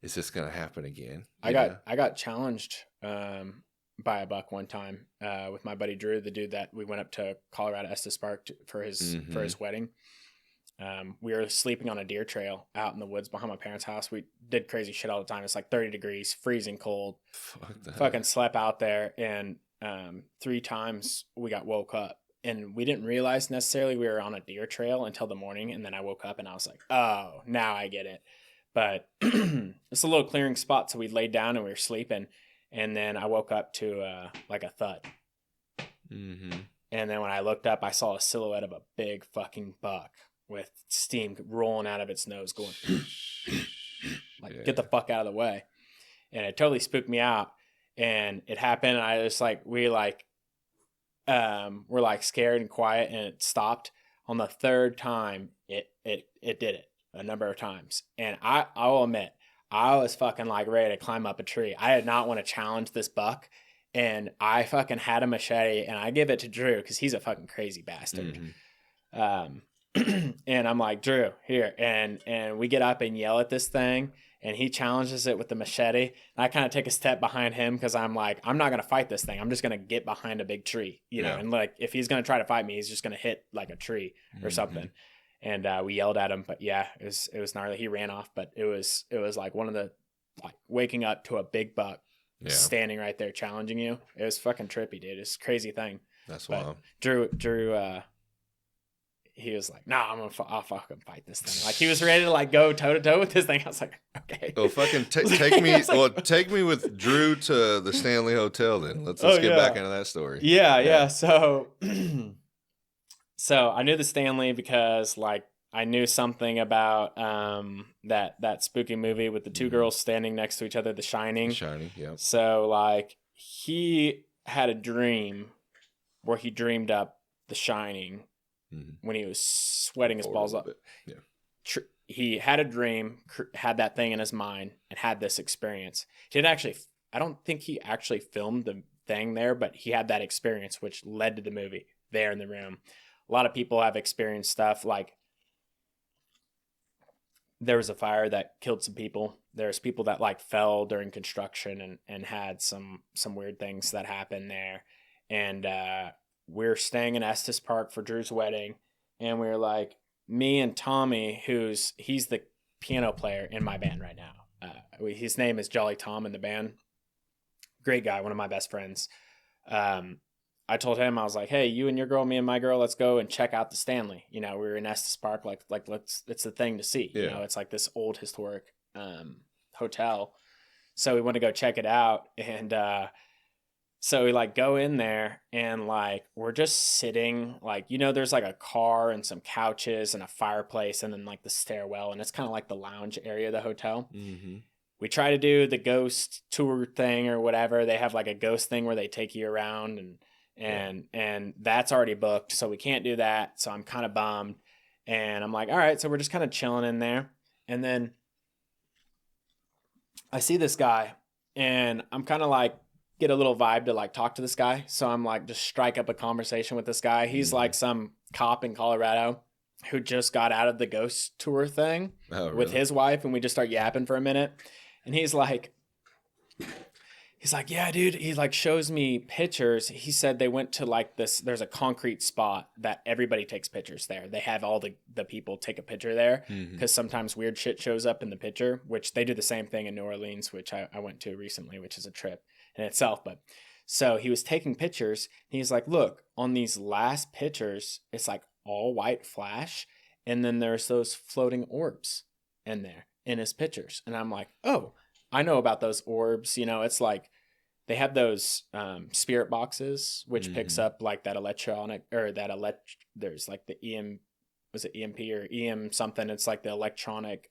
is this going to happen again? I got challenged by a buck one time with my buddy Drew, the dude that we went up to Colorado Estes Park for his wedding. We were sleeping on a deer trail out in the woods behind my parents' house. We did crazy shit all the time. It's like 30 degrees, freezing cold. Fucking slept out there, and 3 times we got woke up. And we didn't realize necessarily we were on a deer trail until the morning. And then I woke up and I was like, oh, now I get it. But it's a little clearing spot, so we laid down and we were sleeping, and then I woke up to like a thud. And then when I looked up, I saw a silhouette of a big fucking buck with steam rolling out of its nose, going like, get the fuck out of the way. And it totally spooked me out. And it happened, and I just like we're like scared and quiet, and it stopped. On the 3rd time, it did it. A number of times. And I'll admit, I was fucking like ready to climb up a tree. I did not want to challenge this buck. And I fucking had a machete, and I give it to Drew because he's a fucking crazy bastard. And I'm like, Drew, here. And we get up and yell at this thing, and he challenges it with the machete. And I kind of take a step behind him because I'm like, I'm not going to fight this thing. I'm just going to get behind a big tree, know, and like, if he's going to try to fight me, he's just going to hit like a tree or something. And we yelled at him, but it was gnarly. He ran off, but it was like one of the, like, waking up to a big buck standing right there challenging you. It was fucking trippy, dude. It's a crazy thing. That's But wild. Drew, he was like, "Nah, I'll fucking fight this thing." Like he was ready to like go toe to toe with this thing. I was like, "Okay." Well, fucking take me. Well, take me with Drew to the Stanley Hotel. Then let's get back into that story. Yeah. So, so I knew the Stanley because like I knew something about that spooky movie with the two girls standing next to each other, The Shining. The Shining, yeah. So like he had a dream where he dreamed up The Shining when he was sweating his balls up. Yeah. He had a dream, had that thing in his mind, and had this experience. He didn't actually. I don't think he actually filmed the thing there, but he had that experience, which led to the movie there in the room. A lot of people have experienced stuff like there was a fire that killed some people. There's people that like fell during construction and had some weird things that happened there. And we're staying in Estes Park for Drew's wedding. And we were like, me and Tommy, he's the piano player in my band right now. His name is Jolly Tom in the band. Great guy, one of my best friends. I told him, I was like, hey, you and your girl, me and my girl, let's go and check out the Stanley. You know, we were in Estes Park, like it's the thing to see. Yeah. You know, it's like this old historic hotel. So we went to go check it out. And so we like go in there and like we're just sitting, like, you know, there's like a car and some couches and a fireplace and then like the stairwell. And it's kind of like the lounge area of the hotel. Mm-hmm. We try to do the ghost tour thing or whatever. They have like a ghost thing where they take you around and that's already booked. So we can't do that. So I'm kind of bummed. And I'm like, all right, so we're just kind of chilling in there. And then I see this guy and I'm kind of like, get a little vibe to like talk to this guy. So I'm like, just strike up a conversation with this guy. He's like some cop in Colorado who just got out of the ghost tour thing with his wife. And we just start yapping for a minute. And he's like, yeah, dude. He like shows me pictures. He said they went to like this, there's a concrete spot that everybody takes pictures there. They have all the people take a picture there because sometimes weird shit shows up in the picture, which they do the same thing in New Orleans, which I went to recently, which is a trip in itself. But so he was taking pictures. And he's like, look, on these last pictures, it's like all white flash. And then there's those floating orbs in there in his pictures. And I'm like, oh, I know about those orbs. You know, it's like they have those spirit boxes, which picks up like that electronic or there's like the was it EMP or EM something? It's like the electronic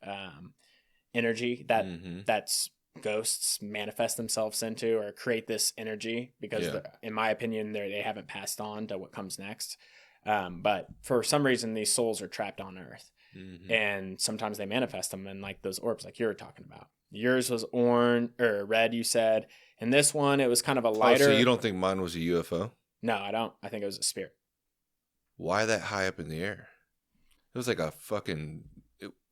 energy that's ghosts manifest themselves into or create this energy because in my opinion, they haven't passed on to what comes next. But for some reason, these souls are trapped on Earth. And sometimes they manifest them in like those orbs like you were talking about. Yours was orange or red, you said. And this one, it was kind of a lighter. Oh, so you don't think mine was a UFO? No, I don't. I think it was a spirit. Why that high up in the air? It was like a fucking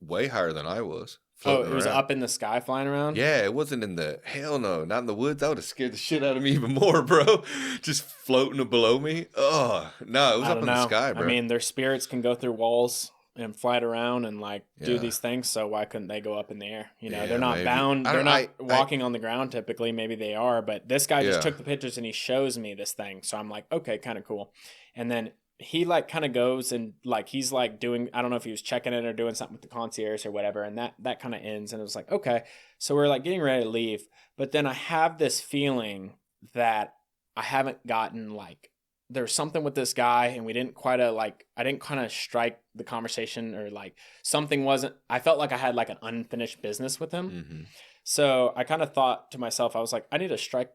way higher than I was. Oh, it was up in the sky flying around? Yeah, it wasn't in the, hell no, not in the woods. That would have scared the shit out of me even more, bro. Just floating below me. Oh, no, it was up in the sky, bro. I mean, their spirits can go through walls and fly around and like do these things. So why couldn't they go up in the air? You know, they're not bound. They're not walking on the ground typically. Maybe they are, but this guy just took the pictures and he shows me this thing. So I'm like, okay, kind of cool. And then he like kind of goes and like he's like doing, I don't know if he was checking it or doing something with the concierge or whatever, and that kind of ends. And it was like, okay, so we're like getting ready to leave, but then I have this feeling that I haven't gotten like, there's something with this guy and we didn't quite I didn't kind of strike the conversation or like something wasn't, I felt like I had like an unfinished business with him. So I kind of thought to myself, I was like, I need to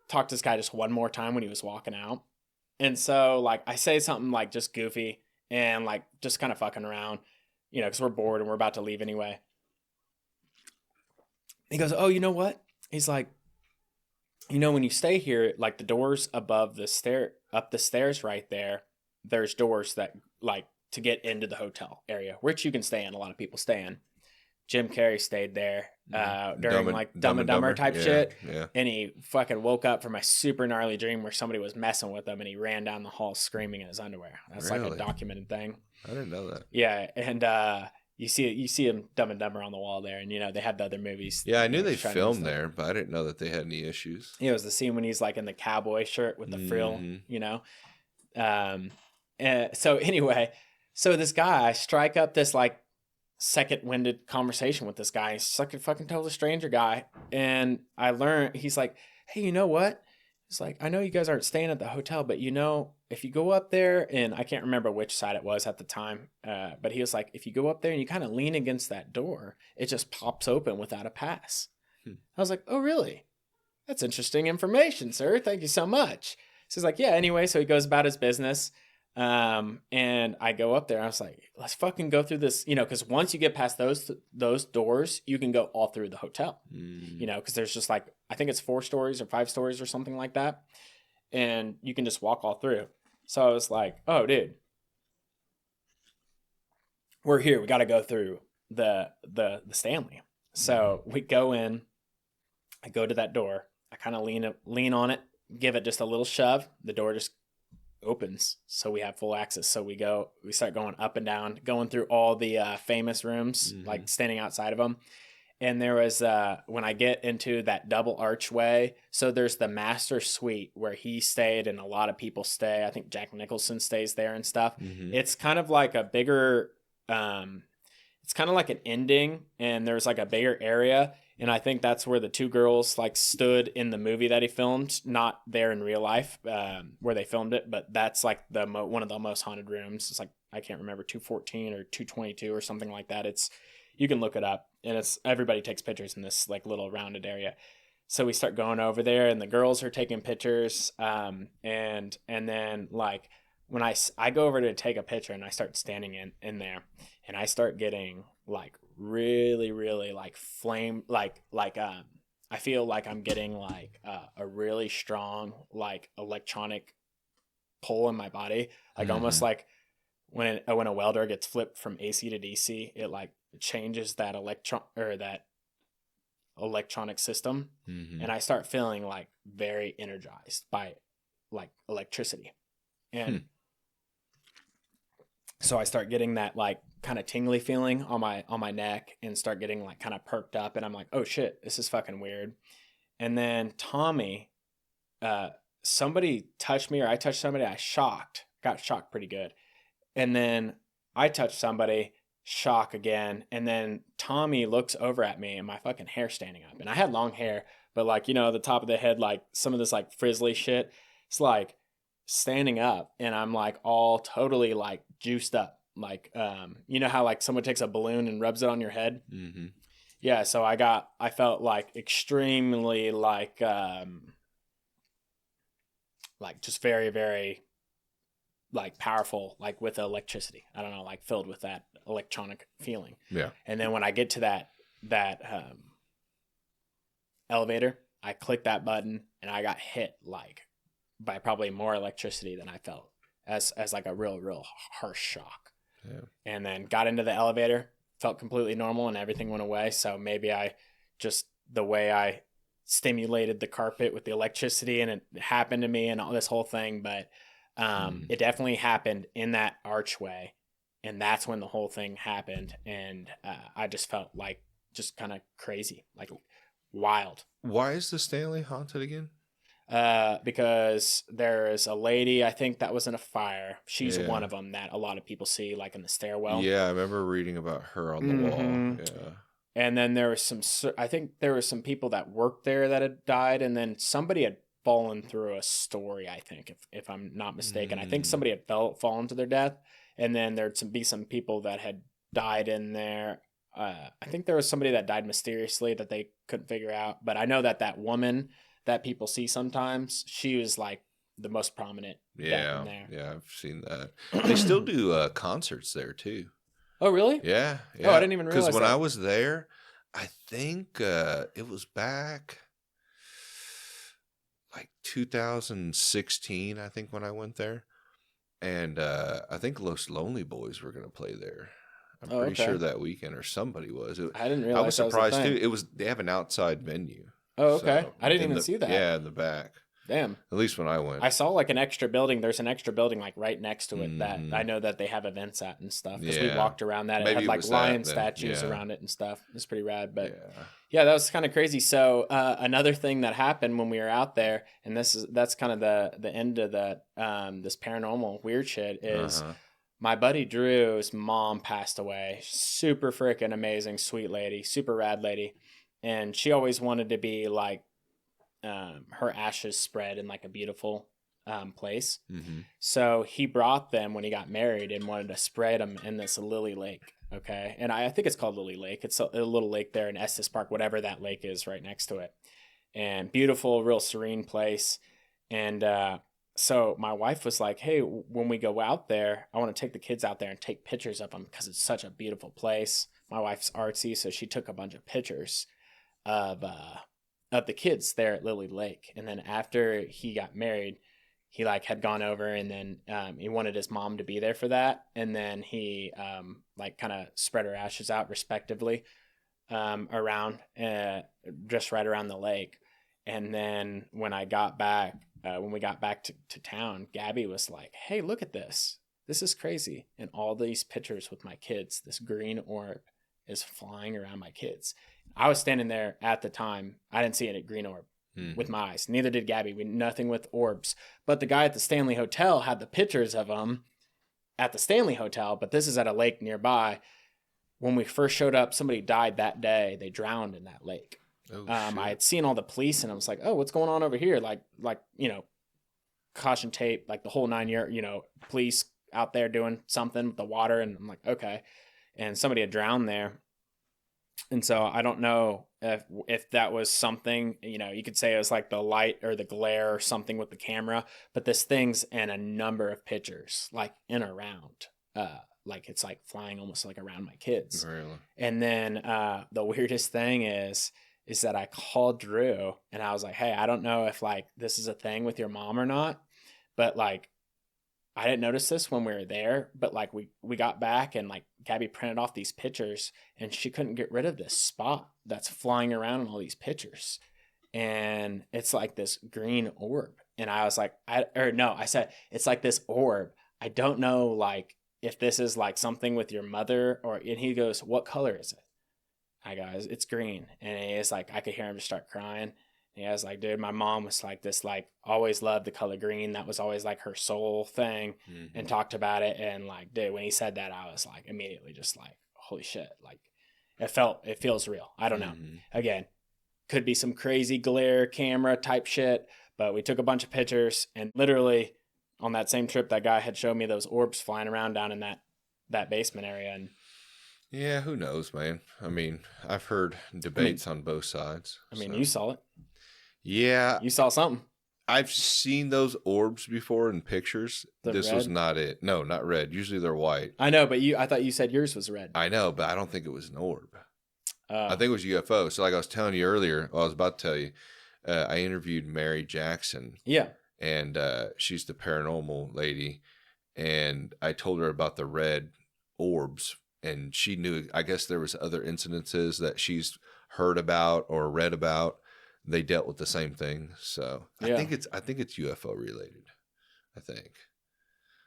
talk to this guy just one more time when he was walking out. And so like I say something like just goofy and like just kind of fucking around, you know, because we're bored and we're about to leave anyway. He goes, oh, you know what? He's like, you know, when you stay here, like the doors above up the stairs right there, there's doors that like to get into the hotel area, which you can stay in. A lot of people stay in. Jim Carrey stayed there during like Dumb and Dumber type shit. Yeah. And he fucking woke up from a super gnarly dream where somebody was messing with him and he ran down the hall screaming in his underwear. That's like a documented thing. I didn't know that. Yeah. And you see him Dumb and Dumber on the wall there. And, you know, they had the other movies. Yeah, I knew they filmed there, but I didn't know that they had any issues. Yeah, it was the scene when he's like in the cowboy shirt with the frill, you know. So anyway, so this guy, I strike up this like second-winded conversation with this guy. He's like a fucking total stranger guy. And I learned, he's like, hey, you know what? It's like, I know you guys aren't staying at the hotel, but you know, if you go up there, and I can't remember which side it was at the time, but he was like, if you go up there and you kind of lean against that door, it just pops open without a pass. I was like, oh, really? That's interesting information, sir. Thank you so much. So he's like, yeah, anyway, so he goes about his business. And I go up there and I was like, let's fucking go through this, you know, because once you get past those doors, you can go all through the hotel, you know, because there's just like, I think it's 4 stories or 5 stories or something like that. And you can just walk all through. So I was like, oh, dude, we're here. We got to go through the Stanley. So we go in, I go to that door. I kind of lean on it, give it just a little shove. The door just opens, so we have full access. So we start going up and down, going through all the famous rooms, like standing outside of them. And there was when I get into that double archway, so there's the master suite where he stayed and a lot of people stay. I think Jack Nicholson stays there and stuff. It's kind of like a bigger it's kind of like an ending, and there's like a bigger area. And I think that's where the 2 girls like stood in the movie that he filmed, not there in real life, where they filmed it. But that's like one of the most haunted rooms. It's like, I can't remember, 214 or 222 or something like that. You can look it up, and everybody takes pictures in this like little rounded area. So we start going over there, and the girls are taking pictures. And then like when I go over to take a picture, and I start standing in there, and I start getting like really, really like flame, like I feel like I'm getting like a really strong like electronic pull in my body, like almost like when a welder gets flipped from AC to DC, it like changes that electronic system, and I start feeling like very energized by like electricity, and so I start getting that like kind of tingly feeling on my neck, and start getting like kind of perked up, and I'm like, oh shit, this is fucking weird. And then Tommy, somebody touched me, or I touched somebody, got shocked pretty good. And then I touched somebody, shock again. And then Tommy looks over at me, and my fucking hair standing up. And I had long hair, but like, you know, the top of the head, like some of this like frizzly shit, it's like standing up, and I'm like all totally like juiced up. Like, you know how like someone takes a balloon and rubs it on your head? Yeah. So I felt like extremely like just very, very like powerful, like with electricity. I don't know, like filled with that electronic feeling. Yeah. And then when I get to that elevator, I clicked that button, and I got hit like by probably more electricity than I felt as like a real harsh shock. Yeah. And then got into the elevator, felt completely normal, and everything went away. So maybe the way I stimulated the carpet with the electricity, and it happened to me and all this whole thing. But it definitely happened in that archway, and that's when the whole thing happened. And I just felt like just kind of crazy, like wild. Why is the Stanley haunted again? Because there's a lady, I think that was in a fire. She's one of them that a lot of people see like in the stairwell. Yeah, I remember reading about her on the wall. Yeah. And then there was I think there were some people that worked there that had died, and then somebody had fallen through a story, I think, if I'm not mistaken. I think somebody had fallen to their death, and then there'd be some people that had died in there. I think there was somebody that died mysteriously that they couldn't figure out. But I know that woman that people see sometimes, she was like the most prominent. Yeah, in there. Yeah, I've seen that. They still do concerts there too. Oh, really? Yeah. Oh, I didn't even realize that. Because when I was there, I think it was back like 2016, I think, when I went there. And I think Los Lonely Boys were going to play there. I'm pretty sure that weekend, or somebody was. I didn't realize. I was surprised too. They have an outside venue. Oh, okay. So I didn't even see that. Yeah, in the back. Damn. At least when I went. I saw like an extra building. There's an extra building like right next to it that Mhm. I know that they have events at and stuff. Because we Yeah. walked around that. It Maybe had it like was lion that then. statues Yeah. around it and stuff. It's pretty rad. But Yeah. yeah, that was kind of crazy. So another thing that happened when we were out there, and that's kind of the end of that this paranormal weird shit is my buddy Drew's mom passed away. Super freaking amazing, sweet lady, super rad lady, and she always wanted to be like her ashes spread in like a beautiful place. Mm-hmm. So he brought them when he got married and wanted to spread them in this Lily Lake. Okay. And I think it's called Lily Lake. It's a little lake there in Estes Park, whatever that lake is right next to it. And beautiful, real serene place. And so my wife was like, hey, when we go out there, I want to take the kids out there and take pictures of them because it's such a beautiful place. My wife's artsy, so she took a bunch of pictures of the kids there at Lily Lake. And then after he got married, he like had gone over and then he wanted his mom to be there for that. And then he like kind of spread her ashes out respectively around just right around the lake. And then when I got back, when we got back to town, Gabby was like, hey, look at this. This is crazy. And all these pictures with my kids, this green orb is flying around my kids. I was standing there at the time. I didn't see any green orb with my eyes. Neither did Gabby. We nothing with orbs. But the guy at the Stanley Hotel had the pictures of them at the Stanley Hotel. But this is at a lake nearby. When we first showed up, somebody died that day. They drowned in that lake. Oh, I had seen all the police and I was like, oh, what's going on over here? Like, caution tape, like the whole 9 year, police out there doing something with the water. And I'm like, okay. And somebody had drowned there. And so I don't know if that was something, you could say it was like the light or the glare or something with the camera, but this thing's in a number of pictures, like in around, like it's like flying almost like around my kids. Really? And then the weirdest thing is that I called Drew and I was like, hey, I don't know if like this is a thing with your mom or not, but like I didn't notice this when we were there, but like we got back and like Gabby printed off these pictures and she couldn't get rid of this spot that's flying around in all these pictures. And it's like this green orb. And I was like, I said, it's like this orb. I don't know like if this is like something with your mother and he goes, what color is it? I go, it's green. And he is like, I could hear him just start crying. And I was like, dude, my mom was like this, like always loved the color green. That was always like her soul thing and talked about it. And like, dude, when he said that, I was like immediately just like, holy shit. Like it feels real. I don't know. Again, could be some crazy glare camera type shit, but we took a bunch of pictures and literally on that same trip, that guy had showed me those orbs flying around down in that basement area. And yeah, who knows, man? I mean, I've heard debates on both sides. You saw it. Yeah. You saw something. I've seen those orbs before in pictures. This was red? not it. No, not red. Usually they're white. I know, but I thought you said yours was red. I know, but I don't think it was an orb. I think it was UFO. So like I was telling you earlier, I was about to tell you, I interviewed Mary Jackson. Yeah. And she's the paranormal lady. And I told her about the red orbs. And she knew, I guess there was other incidences that she's heard about or read about. They dealt with the same thing. So yeah. I think it's UFO related. I think.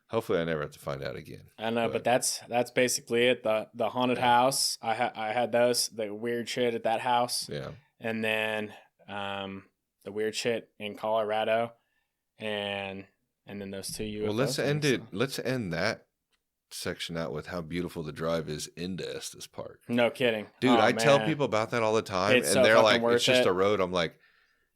Hopefully I never have to find out again. I know, but that's basically it. The haunted house. I had those, the weird shit at that house. Yeah. And then the weird shit in Colorado. And then those two UFO. Well, let's end that section out with how beautiful the drive is into Estes Park. No kidding. Dude, I tell people about that all the time and they're like, it's just a road. I'm like,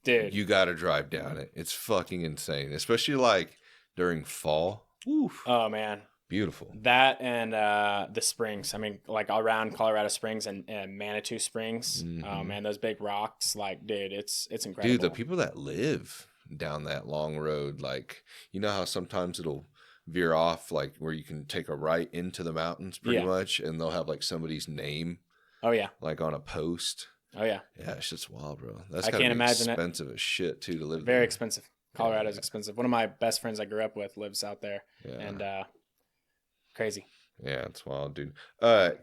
dude, you got to drive down it. It's fucking insane, especially like during fall. Oof. Oh man. Beautiful. That and the springs. I mean, like around Colorado Springs and Manitou Springs. Oh man, those big rocks, like dude, it's incredible. Dude, the people that live down that long road, like, you know how sometimes it'll veer off, like where you can take a right into the mountains pretty much, and they'll have like somebody's name. Oh yeah. Like on a post. Oh yeah. Yeah, it's just wild, bro. That's I can't imagine expensive as shit too to live Very there. expensive. Colorado's expensive. One of my best friends I grew up with lives out there. Yeah. And crazy. Yeah, it's wild, dude.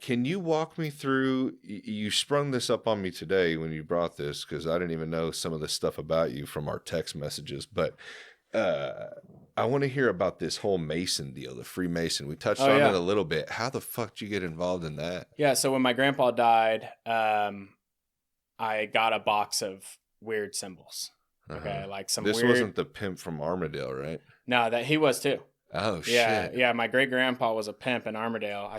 Can you walk me through? You sprung this up on me today when you brought this because I didn't even know some of this stuff about you from our text messages. But I want to hear about this whole Mason deal, the Freemason. We touched on it a little bit. How the fuck did you get involved in that? Yeah, so when my grandpa died, I got a box of weird symbols. Okay, like some This weird... wasn't the pimp from Armadale, right? No, that he was too. Oh Yeah, shit. yeah. My great grandpa was a pimp in Armadale.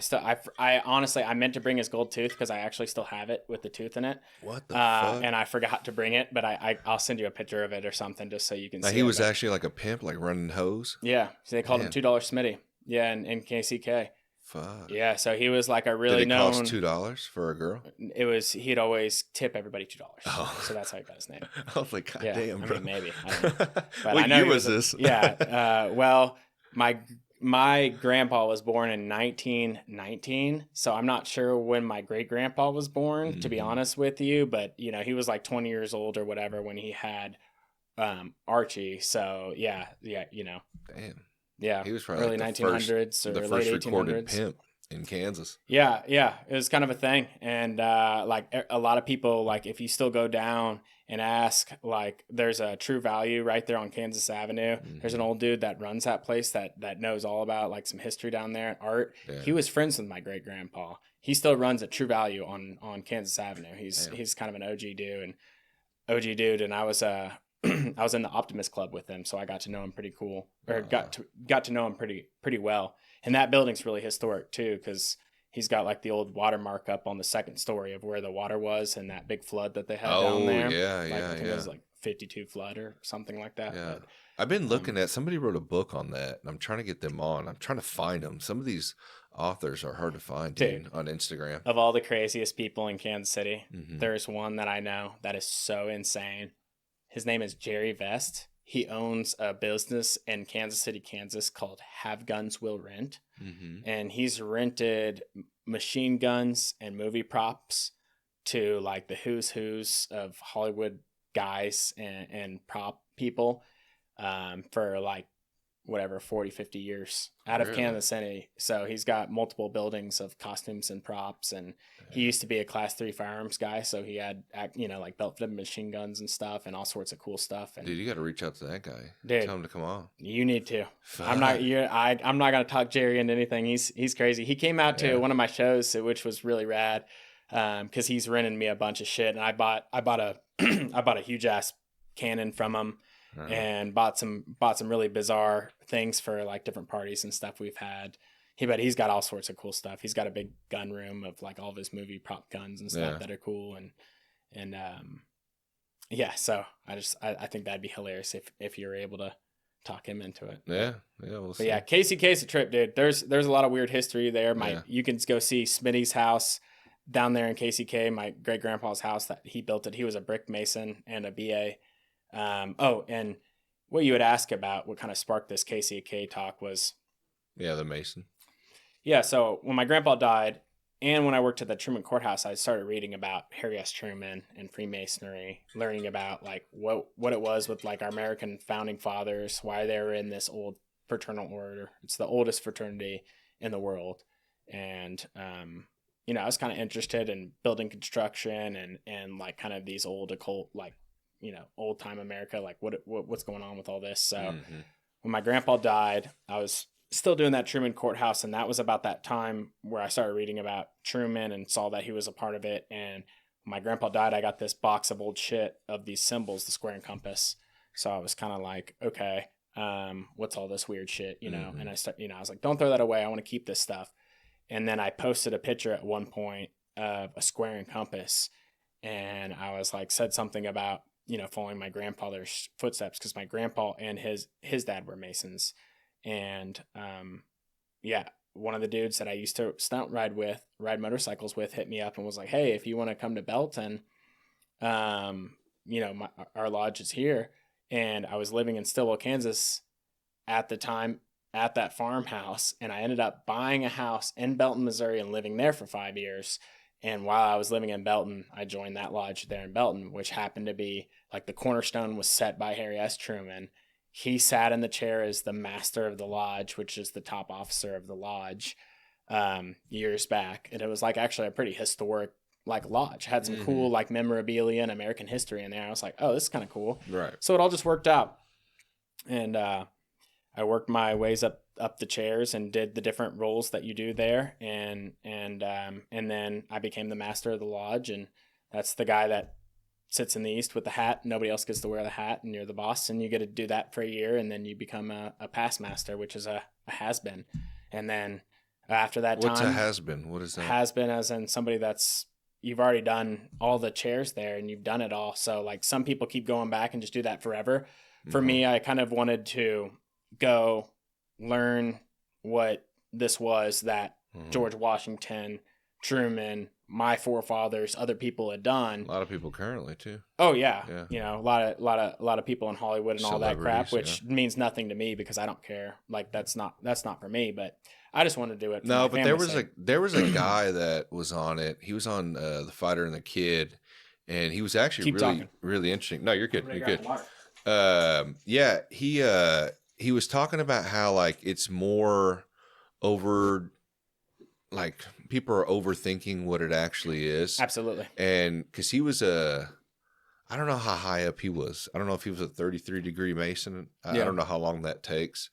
I honestly, I meant to bring his gold tooth because I actually still have it with the tooth in it. What the fuck? And I forgot to bring it, but I'll send you a picture of it or something just so you can see. He was actually like a pimp, like running hose. Yeah, so they called him $2 Smitty. Yeah, in KCK. Fuck. Yeah, so he was like a really Did it known. cost $2 for a girl? It was. He'd always tip everybody $2. Oh. So that's how he got his name. I was like, God Yeah, damn, bro. I mean, maybe. I don't know. But What I know year he was this? Well, my grandpa was born in 1919, so I'm not sure when my great grandpa was born, to be honest with you. But he was like 20 years old or whatever when he had Archie. So yeah, Damn. yeah, He was probably early like 1900s or the late first recorded 1800s. pimp in Kansas. Yeah, it was kind of a thing, and like a lot of people, like if you still go down and ask, like there's a True Value right there on Kansas Avenue. There's an old dude that runs that place that knows all about like some history down there and art. Yeah. He was friends with my great grandpa. He still runs a True Value on Kansas Avenue. He's kind of an OG dude, and I was I was in the Optimist Club with him, so I got to know him pretty cool, or got to know him pretty well. And that building's really historic too, because he's got like the old watermark up on the second story of where the water was and that big flood that they had down there. I think it was like 52 flood or something like that. Yeah. But, I've been looking at, somebody wrote a book on that, and I'm trying to get them on. I'm trying to find them. Some of these authors are hard to find, dude, on Instagram. Of all the craziest people in Kansas City, there's one that I know that is so insane. His name is Jerry Vest. He owns a business in Kansas City, Kansas called Have Guns Will Rent. And he's rented machine guns and movie props to like the who's of Hollywood guys and prop people for like whatever 40-50 years out of Kansas City. So he's got multiple buildings of costumes and props, and he used to be a class 3 firearms guy, so he had like belt fitted machine guns and stuff and all sorts of cool stuff. And dude, you got to reach out to that guy. Dude, tell him to come on. You need to. Fuck. I'm not gonna talk Jerry into anything. He's crazy. He came out to one of my shows, which was really rad, because he's renting me a bunch of shit, and I bought a I bought a huge ass cannon from him. And bought some really bizarre things for like different parties and stuff we've had. He's got all sorts of cool stuff. He's got a big gun room of like all of his movie prop guns and stuff that are cool. And so I think that'd be hilarious if you're able to talk him into it. Yeah, we'll see. But yeah, KCK's a trip, dude. There's a lot of weird history there. You can go see Smitty's house down there in KCK. My great grandpa's house that he built it. He was a brick mason and a BA. And what you would ask about what kind of sparked this KCK talk was... Yeah, the Mason. Yeah, so when my grandpa died and when I worked at the Truman Courthouse, I started reading about Harry S. Truman and Freemasonry, learning about like what it was with like our American founding fathers, why they were in this old fraternal order. It's the oldest fraternity in the world. And, I was kind of interested in building construction and like kind of these old occult, like, old time America, like what's going on with all this. So when my grandpa died, I was still doing that Truman Courthouse. And that was about that time where I started reading about Truman and saw that he was a part of it. And when my grandpa died, I got this box of old shit of these symbols, the square and compass. So I was kind of like, okay, what's all this weird shit, And I was like, don't throw that away. I want to keep this stuff. And then I posted a picture at one point of a square and compass. And I was like, said something about, following my grandfather's footsteps, because my grandpa and his dad were Masons. And one of the dudes that I used to ride motorcycles with hit me up and was like, hey, if you want to come to Belton, our lodge is here. And I was living in Stillwell, Kansas at the time at that farmhouse. And I ended up buying a house in Belton, Missouri and living there for 5 years. And while I was living in Belton, I joined that lodge there in Belton, which happened to be like the cornerstone was set by Harry S. Truman. He sat in the chair as the master of the lodge, which is the top officer of the lodge. years back, and it was like actually a pretty historic like lodge. Had some cool like memorabilia and American history in there. I was like, oh, this is kind of cool. Right. So it all just worked out, and I worked my ways up the chairs and did the different roles that you do there, and then I became the master of the lodge, and that's the guy that sits in the east with the hat. Nobody else gets to wear the hat, and you're the boss, and you get to do that for a year, and then you become a past master, which is a has-been. And then after that What's time, a has-been? What is that? Has-been as in somebody that's, you've already done all the chairs there and you've done it all. So like some people keep going back and just do that forever. For me, I kind of wanted to go learn what this was that George Washington, Truman, my forefathers, other people had done. A lot of people currently too. Oh yeah. Yeah. You know, a lot of people in Hollywood and all that crap, which means nothing to me because I don't care. Like that's not for me, but I just want to do it. No, but there was a guy that was on it. He was on The Fighter and the Kid, and he was actually really interesting. No, you're good. You're good. Yeah, he was talking about how like it's more over, like people are overthinking what it actually is. Absolutely. And because he was I don't know how high up he was. I don't know if he was a 33-degree Mason. I don't know how long that takes.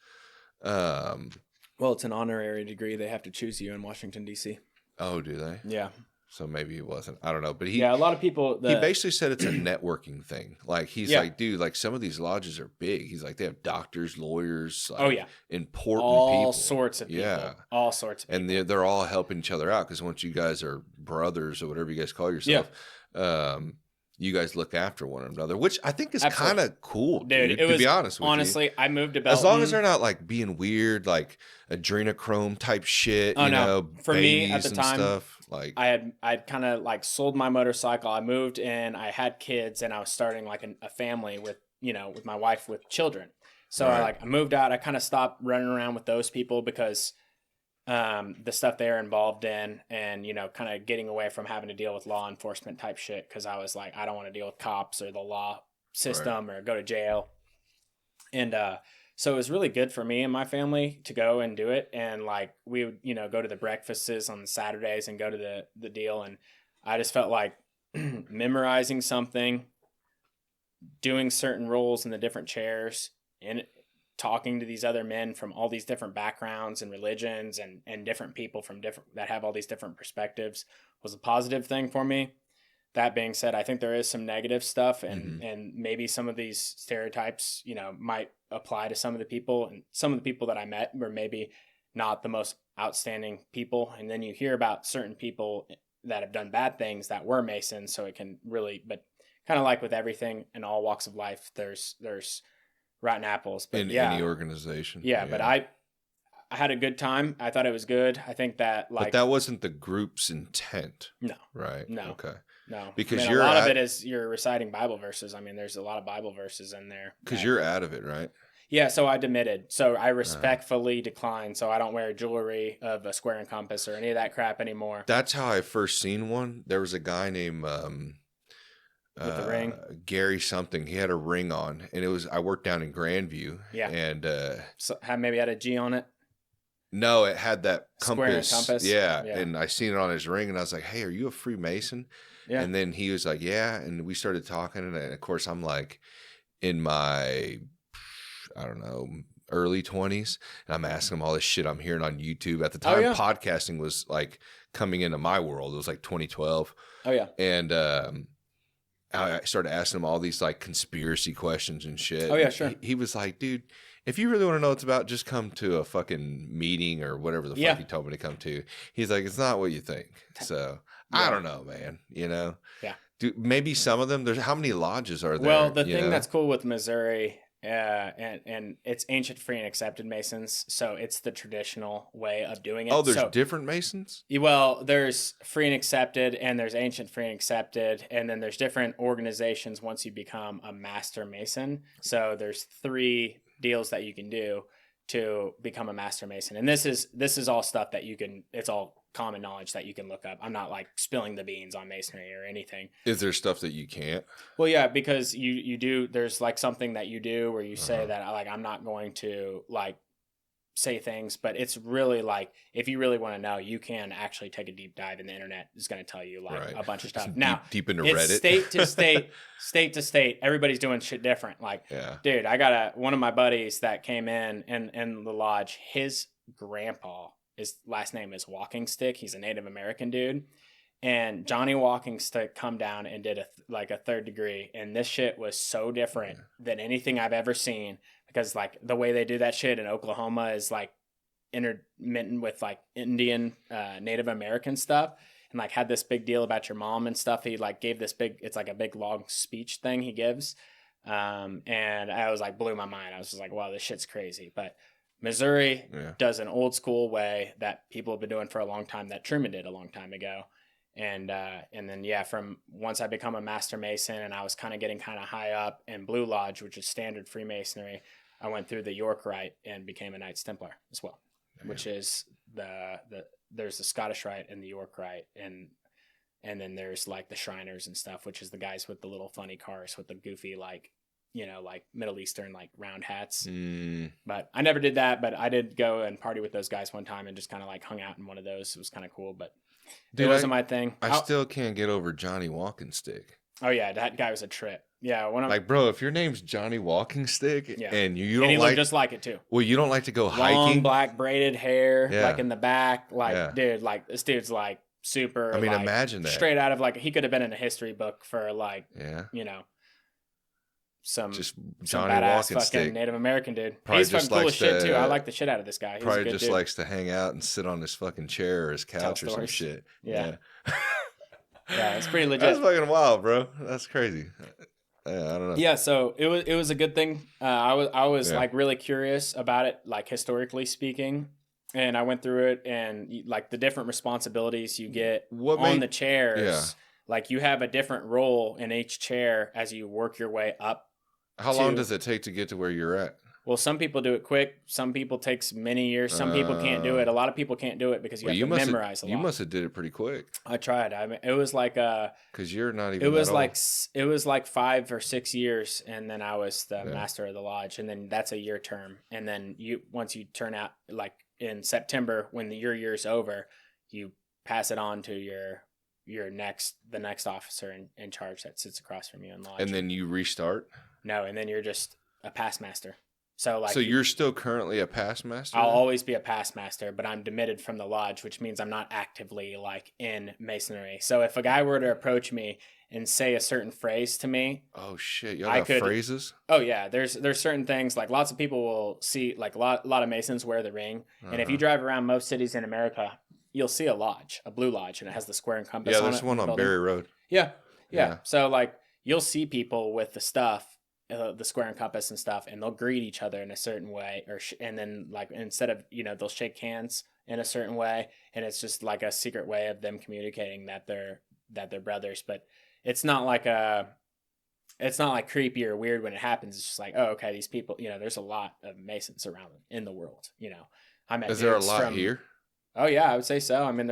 Well, it's an honorary degree. They have to choose you in Washington, D.C. Oh, do they? Yeah. So maybe he wasn't. I don't know. But a lot of people. He basically said it's a networking thing. Like he's like, dude, like some of these lodges are big. He's like, they have doctors, lawyers. Like, important people. All sorts of people. Yeah. All sorts of people. And they're all helping each other out because once you guys are brothers or whatever you guys call yourself, you guys look after one another, which I think is kind of cool, dude. To be honest with you. Honestly, I moved to Belton. As long as they're not like being weird, like adrenochrome type shit, you know, for me at the time, stuff, like I'd kind of like sold my motorcycle. I moved in, I had kids, and I was starting like a family with my wife with children. So I moved out. I kind of stopped running around with those people because the stuff they're involved in and, kind of getting away from having to deal with law enforcement type shit. Cause I was like, I don't want to deal with cops or the law system or go to jail. And, so it was really good for me and my family to go and do it. And like, we would, go to the breakfasts on Saturdays and go to the deal. And I just felt like memorizing something, doing certain roles in the different chairs and talking to these other men from all these different backgrounds and religions and different people from different that have all these different perspectives was a positive thing for me. That being said, I think there is some negative stuff and maybe some of these stereotypes, might apply to some of the people, and some of the people that I met were maybe not the most outstanding people. And then you hear about certain people that have done bad things that were Masons. So it can really, but kind of like with everything in all walks of life, there's rotten apples, but in any organization. Yeah, but I had a good time. I thought it was good. I think that but that wasn't the group's intent. No. Right. No. Okay. No. Because a lot of it is you're reciting Bible verses. I mean, there's a lot of Bible verses in there. Because you're out of it, right? Yeah. So I demitted. So I respectfully declined. So I don't wear jewelry of a square and compass or any of that crap anymore. That's how I first seen one. There was a guy named with the ring, Gary something. He had a ring on, and I worked down in Grandview. Yeah, and so maybe had a G on it. No, it had that compass. Square and compass. Yeah, and I seen it on his ring, and I was like, "Hey, are you a Freemason?" Yeah. And then he was like, "Yeah," and we started talking, and of course, I'm like in my, I don't know, early 20s, and I'm asking him all this shit I'm hearing on YouTube. At the time, podcasting was like coming into my world. It was like 2012. Oh yeah, and I started asking him all these like conspiracy questions and shit. Oh yeah, sure. He was like, dude, if you really want to know what it's about, just come to a fucking meeting or whatever the fuck he told me to come to. He's like, it's not what you think. So I don't know, man. Yeah. Maybe some of them. There's how many lodges are there? Well, the thing that's cool with Missouri, and it's ancient, free, and accepted Masons, so it's the traditional way of doing it. Oh, there's different Masons? Well, there's free and accepted, and there's ancient, free, and accepted, and then there's different organizations once you become a master Mason. So there's 3 deals that you can do to become a master Mason, and this is all stuff that you can. It's all common knowledge that you can look up. I'm not like spilling the beans on Masonry or anything. Is there stuff that you can't? Well, yeah, because you do. There's like something that you do where you say that like I'm not going to like say things, but it's really like, if you really want to know, you can actually take a deep dive, and the internet is going to tell you like a bunch of stuff. Now, deep into it's Reddit, state to state, state to state. Everybody's doing shit different. Like, dude, I got one of my buddies that came in the lodge. His grandpa, his last name is Walking Stick. He's a Native American dude. And Johnny Walking Stick come down and did a 3rd degree. And this shit was so different than anything I've ever seen, because like the way they do that shit in Oklahoma is like intermittent with like Indian, Native American stuff, and like had this big deal about your mom and stuff. He like gave this it's like a big long speech thing he gives. And I was like, blew my mind. I was just like, wow, this shit's crazy. But Missouri does an old school way that people have been doing for a long time, that Truman did a long time ago. And then, from once I become a master mason and I was kind of getting kind of high up in Blue Lodge, which is standard Freemasonry, I went through the York Rite and became a Knights Templar as well, which is there's the Scottish Rite and the York Rite. And then there's like the Shriners and stuff, which is the guys with the little funny cars with the goofy, like, like Middle Eastern, like round hats. But I never did that, but I did go and party with those guys one time and just kind of like hung out in one of those. It was kind of cool, but dude, it wasn't my thing. I still can't get over Johnny Walking Stick. Oh yeah, that guy was a trip. Yeah, bro, if your name's Johnny Walking Stick and you don't he like, looked just like it too. Well, you don't like to go hiking. Long black braided hair, like in the back, like dude, like this dude's like super. I mean, like, imagine that straight out of like he could have been in a history book for like some Johnny badass Walking fucking Stick. Native American dude. Probably He's fucking cool as shit too. I like the shit out of this guy. He's probably a good just dude. likes to hang out and sit on his fucking chair or his couch or some shit. Yeah, it's pretty legit. That's fucking wild, bro. That's crazy. I don't know. Yeah, so it was a good thing. I was like really curious about it, like historically speaking, and I went through it, and like the different responsibilities you get on the chairs. Yeah. Like you have a different role in each chair as you work your way up. How long does it take to get to where you're at? Well, some people do it quick. Some people takes many years. Some people can't do it. A lot of people can't do it because you have to memorize a lot. You must have did it pretty quick. I tried. I mean, it was like because you're not even. It was like 5 or 6 years, and then I was the master of the lodge, and then that's a year term, and then once you turn out like in September when your year's over, you pass it on to the next officer in charge that sits across from you in lodge. And then you restart. No, and then you're just a past master. So you're still currently a past master? I'll always be a past master, but I'm demitted from the lodge, which means I'm not actively like in masonry. So if a guy were to approach me and say a certain phrase to me, oh shit, y'all got phrases? Oh yeah, there's certain things, like lots of people will see, like a lot of Masons wear the ring, and if you drive around most cities in America, you'll see a lodge, a blue lodge, and it has the square and compass. Yeah, there's one on Berry Road. Yeah. So like you'll see people with the stuff. The square and compass and stuff, and they'll greet each other in a certain way, and then like instead of they'll shake hands in a certain way, and it's just like a secret way of them communicating that they're brothers. But it's not like creepy or weird when it happens. It's just like, oh, okay, these people, there's a lot of Masons around in the world. I met. Is there a lot here? Oh yeah, I would say so. I mean,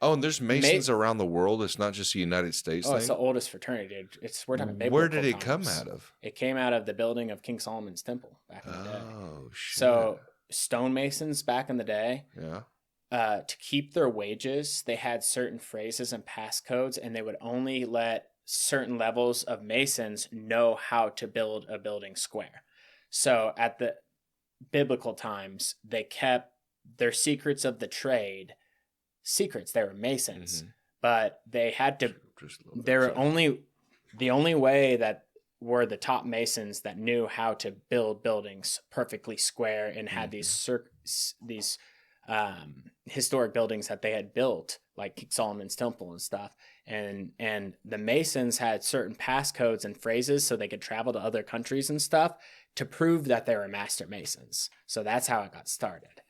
oh, and there's Masons around the world. It's not just the United States. Oh, it's the oldest fraternity, dude. We're talking biblical Where did it times. come out of? It came out of the building of King Solomon's Temple back in the day. Oh shit! So stonemasons back in the day, to keep their wages, they had certain phrases and passcodes, and they would only let certain levels of Masons know how to build a building square. So at the biblical times, they kept their secrets of the trade secrets. They were Masons, but they had to. They were the only way that were the top Masons that knew how to build buildings perfectly square and had these historic buildings that they had built, like King Solomon's Temple and stuff. And the Masons had certain passcodes and phrases so they could travel to other countries and stuff to prove that they were master Masons. So that's how it got started.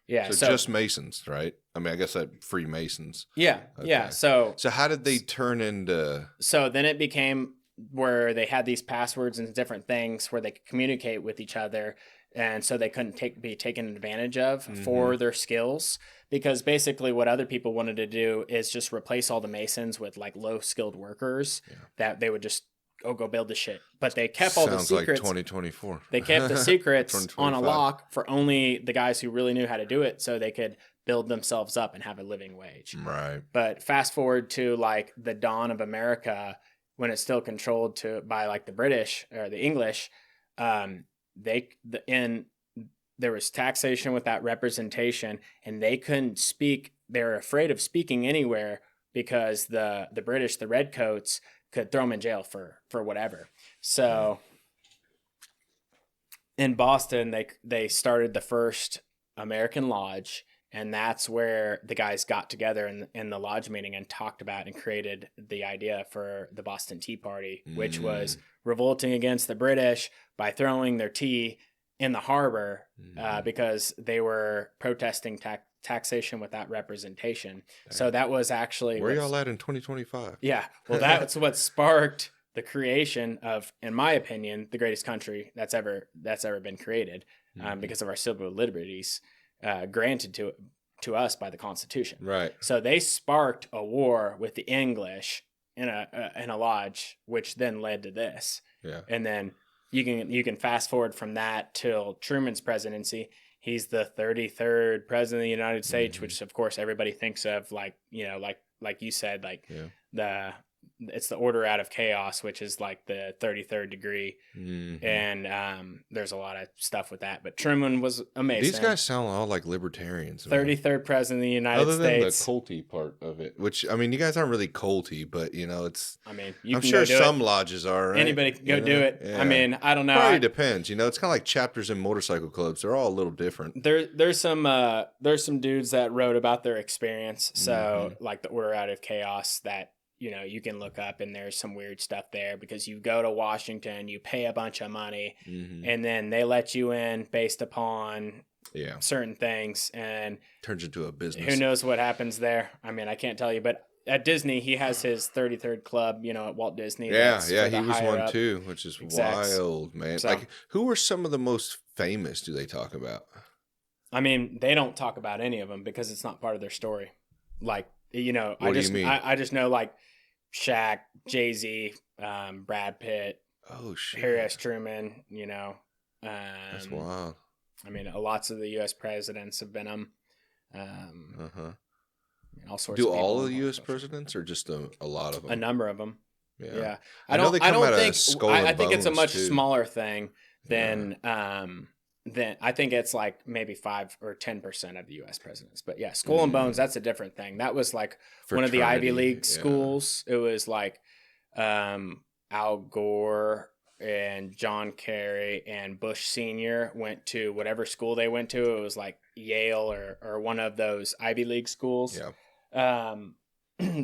Yeah. So just Masons, right? I mean, I guess that Freemasons. Yeah. Okay. Yeah. So how did they turn into? So then it became where they had these passwords and different things where they could communicate with each other. And so they couldn't be taken advantage of for their skills, because basically what other people wanted to do is just replace all the Masons with like low skilled workers that they would just go build the shit. But they kept all the Sounds secrets. like 2024. They kept the secrets on a 2025. lock for only the guys who really knew how to do it, so they could build themselves up and have a living wage. Right. But fast forward to like the dawn of America, when it's still controlled by like the British or the English, there was taxation without representation, and they couldn't speak. They were afraid of speaking anywhere because the British, the redcoats, could throw them in jail for whatever. So in Boston, they started the first American lodge, and that's where the guys got together in the lodge meeting and talked about and created the idea for the Boston Tea Party, which was revolting against the British by throwing their tea in the harbor because they were protesting taxation without representation. So that was actually where y'all at in 2025? Yeah, well, that's what sparked the creation of, in my opinion, the greatest country that's ever been created, because of our civil liberties granted to us by the Constitution. Right. So they sparked a war with the English in a lodge, which then led to this. Yeah. And then you can fast forward from that till Truman's presidency. He's the 33rd president of the United States, which of course everybody thinks of like you said, it's the order out of chaos, which is like the 33rd degree. And there's a lot of stuff with that, but Truman was amazing. These guys sound all like libertarians. 33rd president of the United States. Other than the States. culty part of it, which, I mean, you guys aren't really culty, but it's, I mean, I'm sure some lodges are, right? Anybody can go do it. Yeah. I mean, I don't know. Probably depends. It's kind of like chapters in motorcycle clubs. They're all a little different. There's some dudes that wrote about their experience. So like the order out of chaos that, you can look up, and there's some weird stuff there because you go to Washington, you pay a bunch of money, and then they let you in based upon certain things, and turns into a business. Who knows what happens there? I mean, I can't tell you, but at Disney, he has his 33rd club, at Walt Disney. Yeah, he was one too, which is wild, man. So, like, who are some of the most famous do they talk about? I mean, they don't talk about any of them because it's not part of their story. Like, what do you mean? I just know like Shaq, Jay-Z, Brad Pitt, Harry S. Truman, that's wild. I mean, lots of the U.S. presidents have been them. All sorts. Do of all of the U.S. presidents, or just a lot of them? A number of them. Yeah. I don't think. I think it's a much smaller thing than. Then I think it's like maybe 5 or 10% of the U.S. presidents. But yeah, Skull and Bones, that's a different thing. That was like one of the Ivy League schools. It was like Al Gore and John Kerry and Bush Sr. went to whatever school they went to. It was like Yale or one of those Ivy League schools. Yeah.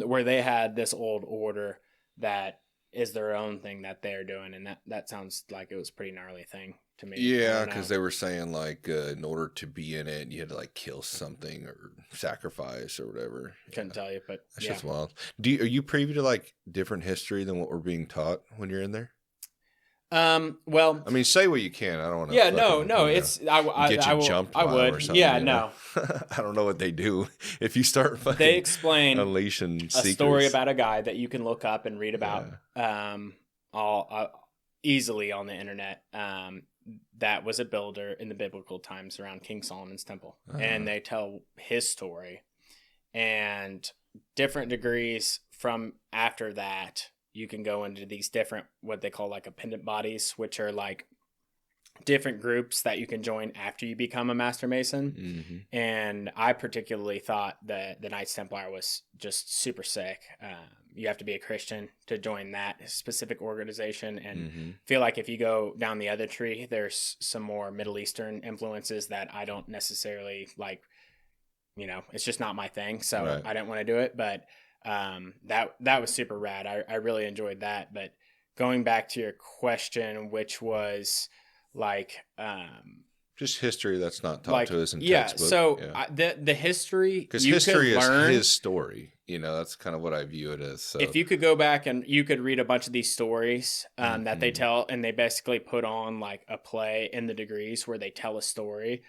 Where they had this old order that is their own thing that they're doing. And that sounds like it was a pretty gnarly thing. To me. Yeah, because they were saying like in order to be in it, you had to like kill something or sacrifice or whatever. Couldn't tell you, but that's just wild. Are you privy to like different history than what we're being taught when you're in there? Well, I mean, say what you can. I don't want to. Yeah, no. It's get you jumped. I would. Or something, yeah, no. I don't know what they do if you start. They explain unleashing a story about a guy that you can look up and read about. Easily on the internet. That was a builder in the biblical times around King Solomon's temple. And they tell his story, and different degrees from after that, you can go into these different, what they call like appendant bodies, which are like different groups that you can join after you become a Master Mason. And I particularly thought that the Knights Templar was just super sick. You have to be a Christian to join that specific organization, and feel like if you go down the other tree, there's some more Middle Eastern influences that I don't necessarily like. It's just not my thing, so right. I didn't want to do it. But that was super rad. I really enjoyed that. But going back to your question, which was like just history that's not taught to us in textbook. So the history, because history is his story. That's kind of what I view it as. So. If you could go back and you could read a bunch of these stories that they tell, and they basically put on like a play in the degrees where they tell a story,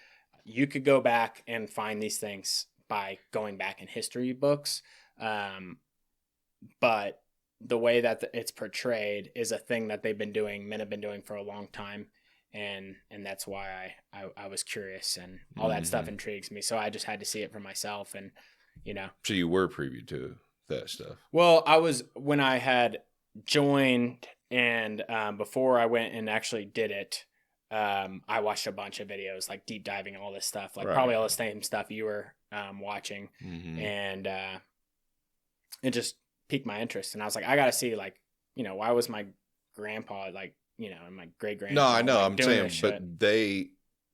you could go back and find these things by going back in history books. But the way that it's portrayed is a thing that men have been doing for a long time. And that's why I was curious, and all that stuff intrigues me. So I just had to see it for myself, and, you know. So you were privy to that stuff? Well, when I had joined, and before I went and actually did it, I watched a bunch of videos, like deep diving all this stuff, like probably all the same stuff you were watching. And it just piqued my interest. And I was like, I got to see, like, you know, why was my grandpa, like, you know, and my great grandpa. No, I know. Like, I'm saying, but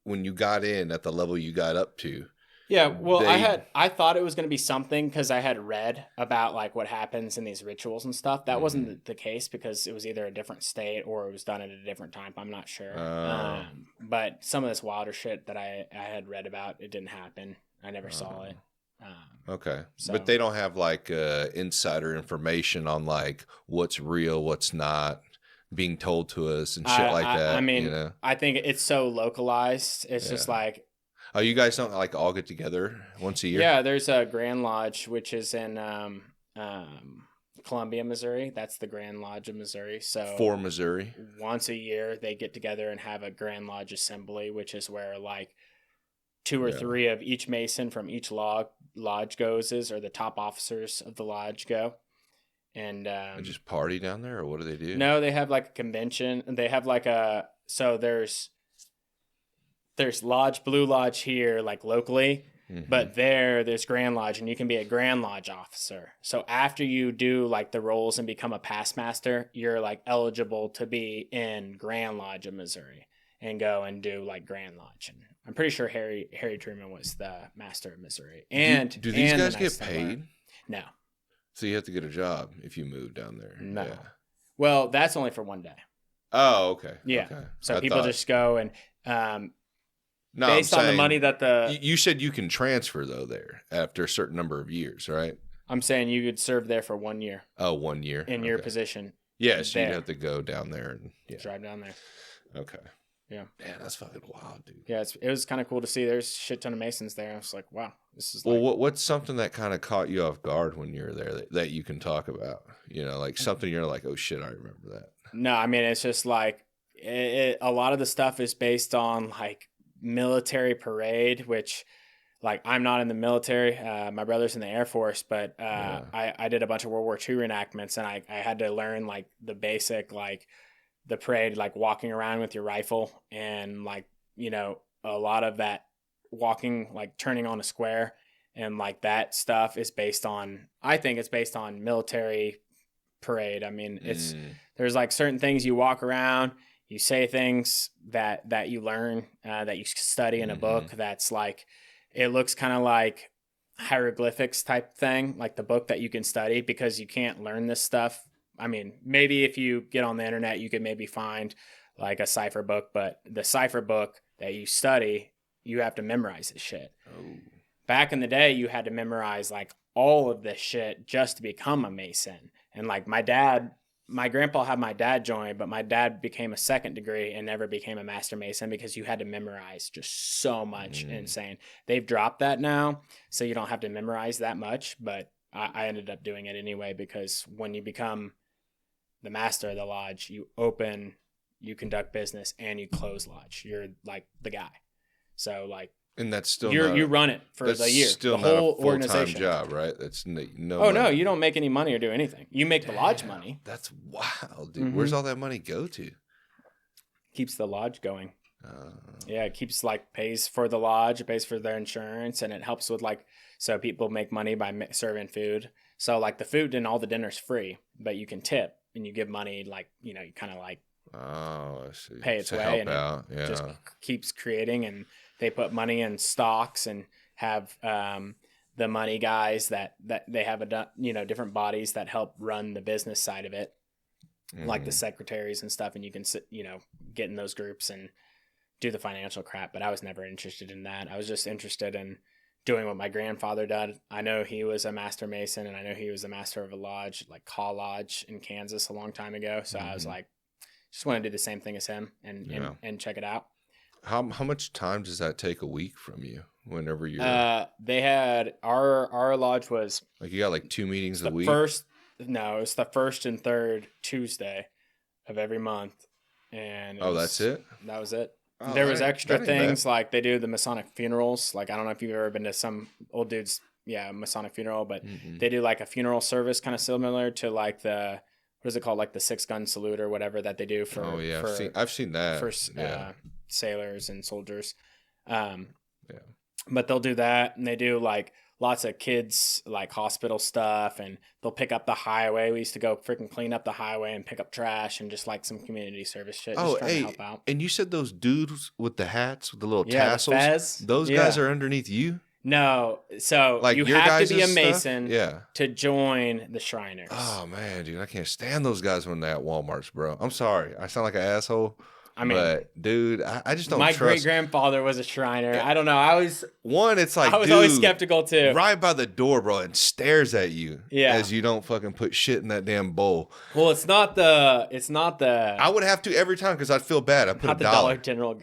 when you got in at the level you got up to. Yeah, well, I thought it was going to be something because I had read about like what happens in these rituals and stuff. That wasn't the case because it was either a different state or it was done at a different time. I'm not sure. But some of this wilder shit that I had read about, it didn't happen. I never saw it. Okay. But they don't have like insider information on like what's real, what's not being told to us and shit like that. I mean, you know? I think it's so localized. It's just like, oh, you guys don't like all get together once a year? Yeah, there's a Grand Lodge, which is in Columbia, Missouri. That's the Grand Lodge of Missouri. So for Missouri, once a year they get together and have a Grand Lodge assembly, which is where like 2 or 3 of each Mason from each lodge goes, or the top officers of the lodge go. And they just party down there, or what do they do? No, they have like a convention. They have like there's Lodge, Blue Lodge here, like locally, but there's Grand Lodge, and you can be a Grand Lodge officer. So after you do like the roles and become a past master, you're like eligible to be in Grand Lodge of Missouri and go and do like Grand Lodge. And I'm pretty sure Harry Truman was the master of Missouri. And do these guys get paid? No. So you have to get a job if you move down there. No. Yeah. Well, that's only for one day. Oh, okay. Yeah. Okay. So people just go and no, based on the money that you said you can transfer though there after a certain number of years, right? I'm saying you could serve there for 1 year. Oh, 1 year in your position. Yeah, so you'd have to go down there and drive down there. Okay. Yeah. Man, that's fucking wild, dude. Yeah, it was kind of cool to see. There's a shit ton of Masons there. I was like, wow, this is. Well, what's something that kind of caught you off guard when you were there that you can talk about? You know, like something you're like, oh shit, I remember that. No, I mean, it's just like a lot of the stuff is based on like military parade, which like I'm not in the military. My brother's in the Air Force, but I did a bunch of World War II reenactments, and I had to learn like the basic like the parade, like walking around with your rifle, and like, you know, a lot of that walking, like turning on a square, and like that stuff is based on, I think it's based on military parade. I mean, there's like certain things you walk around, you say things that you learn, that you study in a book. That's like, it looks kind of like hieroglyphics type thing, like the book that you can study, because you can't learn this stuff. I mean, maybe if you get on the internet, you could maybe find like a cipher book, but the cipher book that you study, you have to memorize this shit. Oh. Back in the day, you had to memorize like all of this shit just to become a Mason. And like my grandpa had my dad join, but my dad became a second degree and never became a master Mason because you had to memorize just so much. Insane. They've dropped that now, so you don't have to memorize that much, but I ended up doing it anyway, because when you become the master of the lodge, you open, you conduct business, and you close lodge. You're like the guy. So like, and that's still you run it for the year. Still the not whole a full-time organization. job, right? That's no. Oh no, you don't make any money or do anything. You make the lodge money. That's wild, dude. Where's all that money go to? Keeps the lodge going. Yeah, it keeps like pays for the lodge, it pays for their insurance, and it helps with like, so people make money by serving food. So like the food and all the dinner's free, but you can tip and you give money, like, you know, you kind of like I see. Pay its to way, help and out. it just keeps creating. And they put money in stocks and have the money guys that they have different bodies that help run the business side of it, like the secretaries and stuff. And you can get in those groups and do the financial crap. But I was never interested in that. I was just interested in doing what my grandfather did. I know he was a master Mason, and I know he was a master of a lodge, like Caw Lodge in Kansas a long time ago. So I was like, just want to do the same thing as him and check it out. How much time does that take a week from you whenever you're they had our lodge was like, you got like 2 meetings a week? it's the first and third Tuesday of every month. And that's it? That was it. Oh, there was extra that ain't things bad. like they do the Masonic funerals. Like, I don't know if you've ever been to some old dude's, Masonic funeral, but they do like a funeral service kind of similar to like what is it called? Like the 6-gun salute or whatever that they do for, I've seen that for sailors and soldiers. But they'll do that, and they do like lots of kids like hospital stuff, and they'll pick up the highway. We used to go freaking clean up the highway and pick up trash and just like some community service shit. Just trying to help out. And you said those dudes with the hats with the little The tassels, fez? those guys are underneath you? No, so Like you your have to guys' be a stuff? Mason Yeah. to join the Shriners. Oh man, dude, I can't stand those guys when they're at Walmart's, bro. I'm sorry, I sound like an asshole. I mean, but dude, I just don't my trust. great grandfather was a Shriner. I don't know. It's like I was dude, always skeptical too. Right by the door, bro, and stares at you. Yeah. As you don't fucking put shit in that damn bowl. Well, it's not the. I would have to every time because I'd feel bad. I put not a the dollar. Dollar General.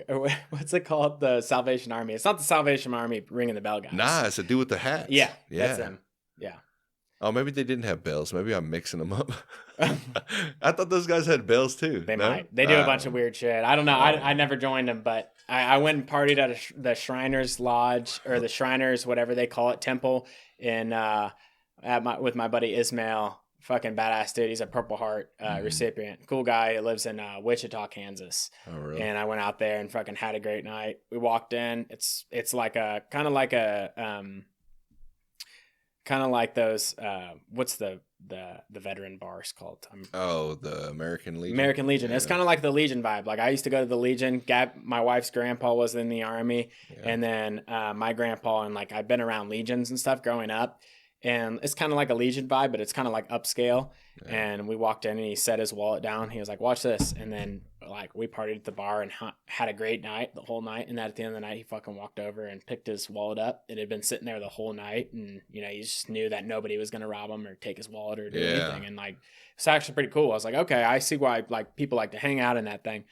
What's it called? The Salvation Army. It's not the Salvation Army ringing the bell guys. Nah, it's a dude with the hats. Yeah, that's them. Yeah. Oh, maybe they didn't have bells. Maybe I'm mixing them up. I thought those guys had bells too. They might. They do a bunch of weird shit. I don't know. I never joined them, but I went and partied at the Shriners Lodge or the Shriners, whatever they call it, temple in with my buddy Ismail. Fucking badass dude. He's a Purple Heart recipient. Cool guy. He lives in Wichita, Kansas. Oh, really? And I went out there and fucking had a great night. We walked in. It's like a kind of like those what's the veteran bars called? The American Legion. American Legion. Yeah. It's kind of like the Legion vibe. Like I used to go to the Legion. My wife's grandpa was in the Army, and then my grandpa, and like I've been around legions and stuff growing up, and it's kind of like a Legion vibe, but it's kind of like upscale. Yeah. And we walked in and he set his wallet down. He was like, "Watch this," and then like we partied at the bar and had a great night the whole night. And then at the end of the night, he fucking walked over and picked his wallet up. It had been sitting there the whole night, and you just knew that nobody was gonna rob him or take his wallet or do anything. And like it's actually pretty cool. I was like, okay, I see why like people like to hang out in that thing.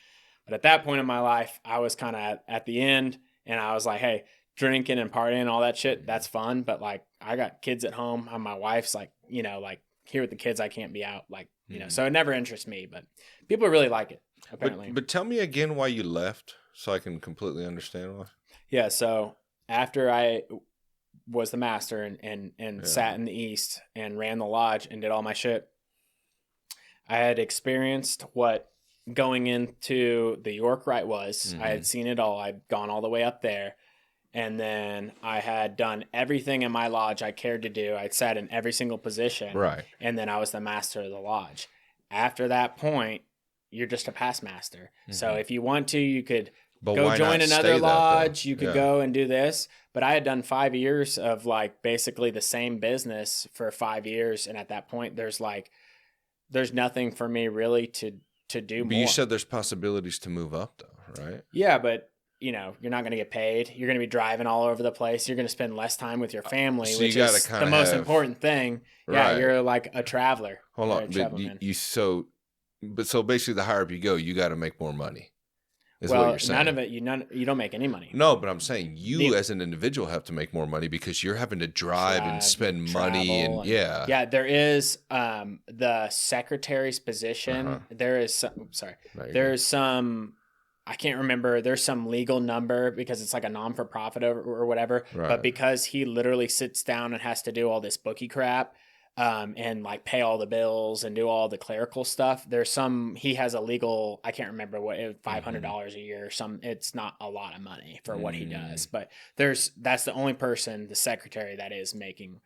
But at that point in my life, I was kind of at the end, and I was like, hey, drinking and partying and all that shit, that's fun. But like I got kids at home, and my wife's like, like here with the kids, I can't be out, like so it never interests me. But people really like it. Apparently. But tell me again why you left so I can completely understand why. Yeah, so after I was the master and sat in the East and ran the lodge and did all my shit, I had experienced what going into the York Rite was. I had seen it all. I'd gone all the way up there. And then I had done everything in my lodge I cared to do. I'd sat in every single position. Right. And then I was the master of the lodge. After that point, you're just a past master. So if you want to, you could go join another lodge. You could go and do this. But I had done 5 years of like basically the same business for 5 years. And at that point, there's nothing for me really to do more. But you said there's possibilities to move up though, right? Yeah, but you're not going to get paid. You're going to be driving all over the place. You're going to spend less time with your family, so which is the most important thing. Right. Yeah, you're like a traveler. Hold on. But so basically, the higher up you go, you got to make more money. Is what you're saying. None of it. You don't make any money. No, but I'm saying you as an individual have to make more money because you're having to drive and spend money and yeah. There is the secretary's position. There is some. Sorry, there's some. I can't remember. There's some legal number because it's like a non-for-profit or whatever. Right. But because he literally sits down and has to do all this bookie crap. And like pay all the bills and do all the clerical stuff. He has a legal, I can't remember what, $500 a year or some. It's not a lot of money for what he does, but that's the only person, the secretary, that is making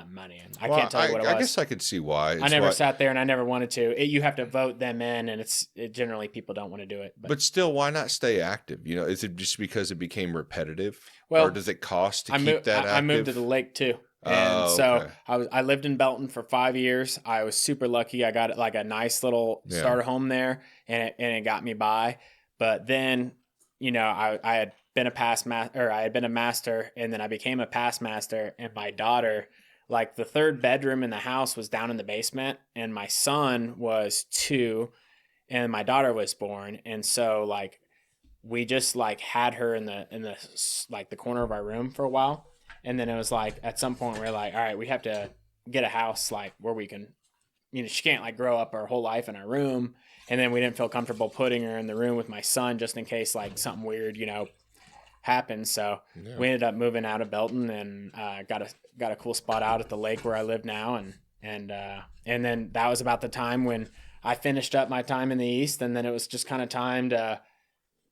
money. And I can't tell you what it was. I guess I could see why. I never sat there and I never wanted to. You have to vote them in, and generally people don't want to do it. But still, why not stay active? Is it just because it became repetitive? Well, or does it cost to keep that active? I moved to the lake too. And I lived in Belton for 5 years. I was super lucky. I got like a nice little starter home there, and it got me by. But then, I had been I had been a master, and then I became a past master. And my daughter, like the third bedroom in the house, was down in the basement, and my son was 2, and my daughter was born, and so like we just like had her in the like the corner of our room for a while. And then it was like, at some point we're like, all right, we have to get a house like where we can she can't like grow up her whole life in our room. And then we didn't feel comfortable putting her in the room with my son just in case like something weird, happens. So we ended up moving out of Belton and got a cool spot out at the lake where I live now. And then that was about the time when I finished up my time in the East, and then it was just kind of time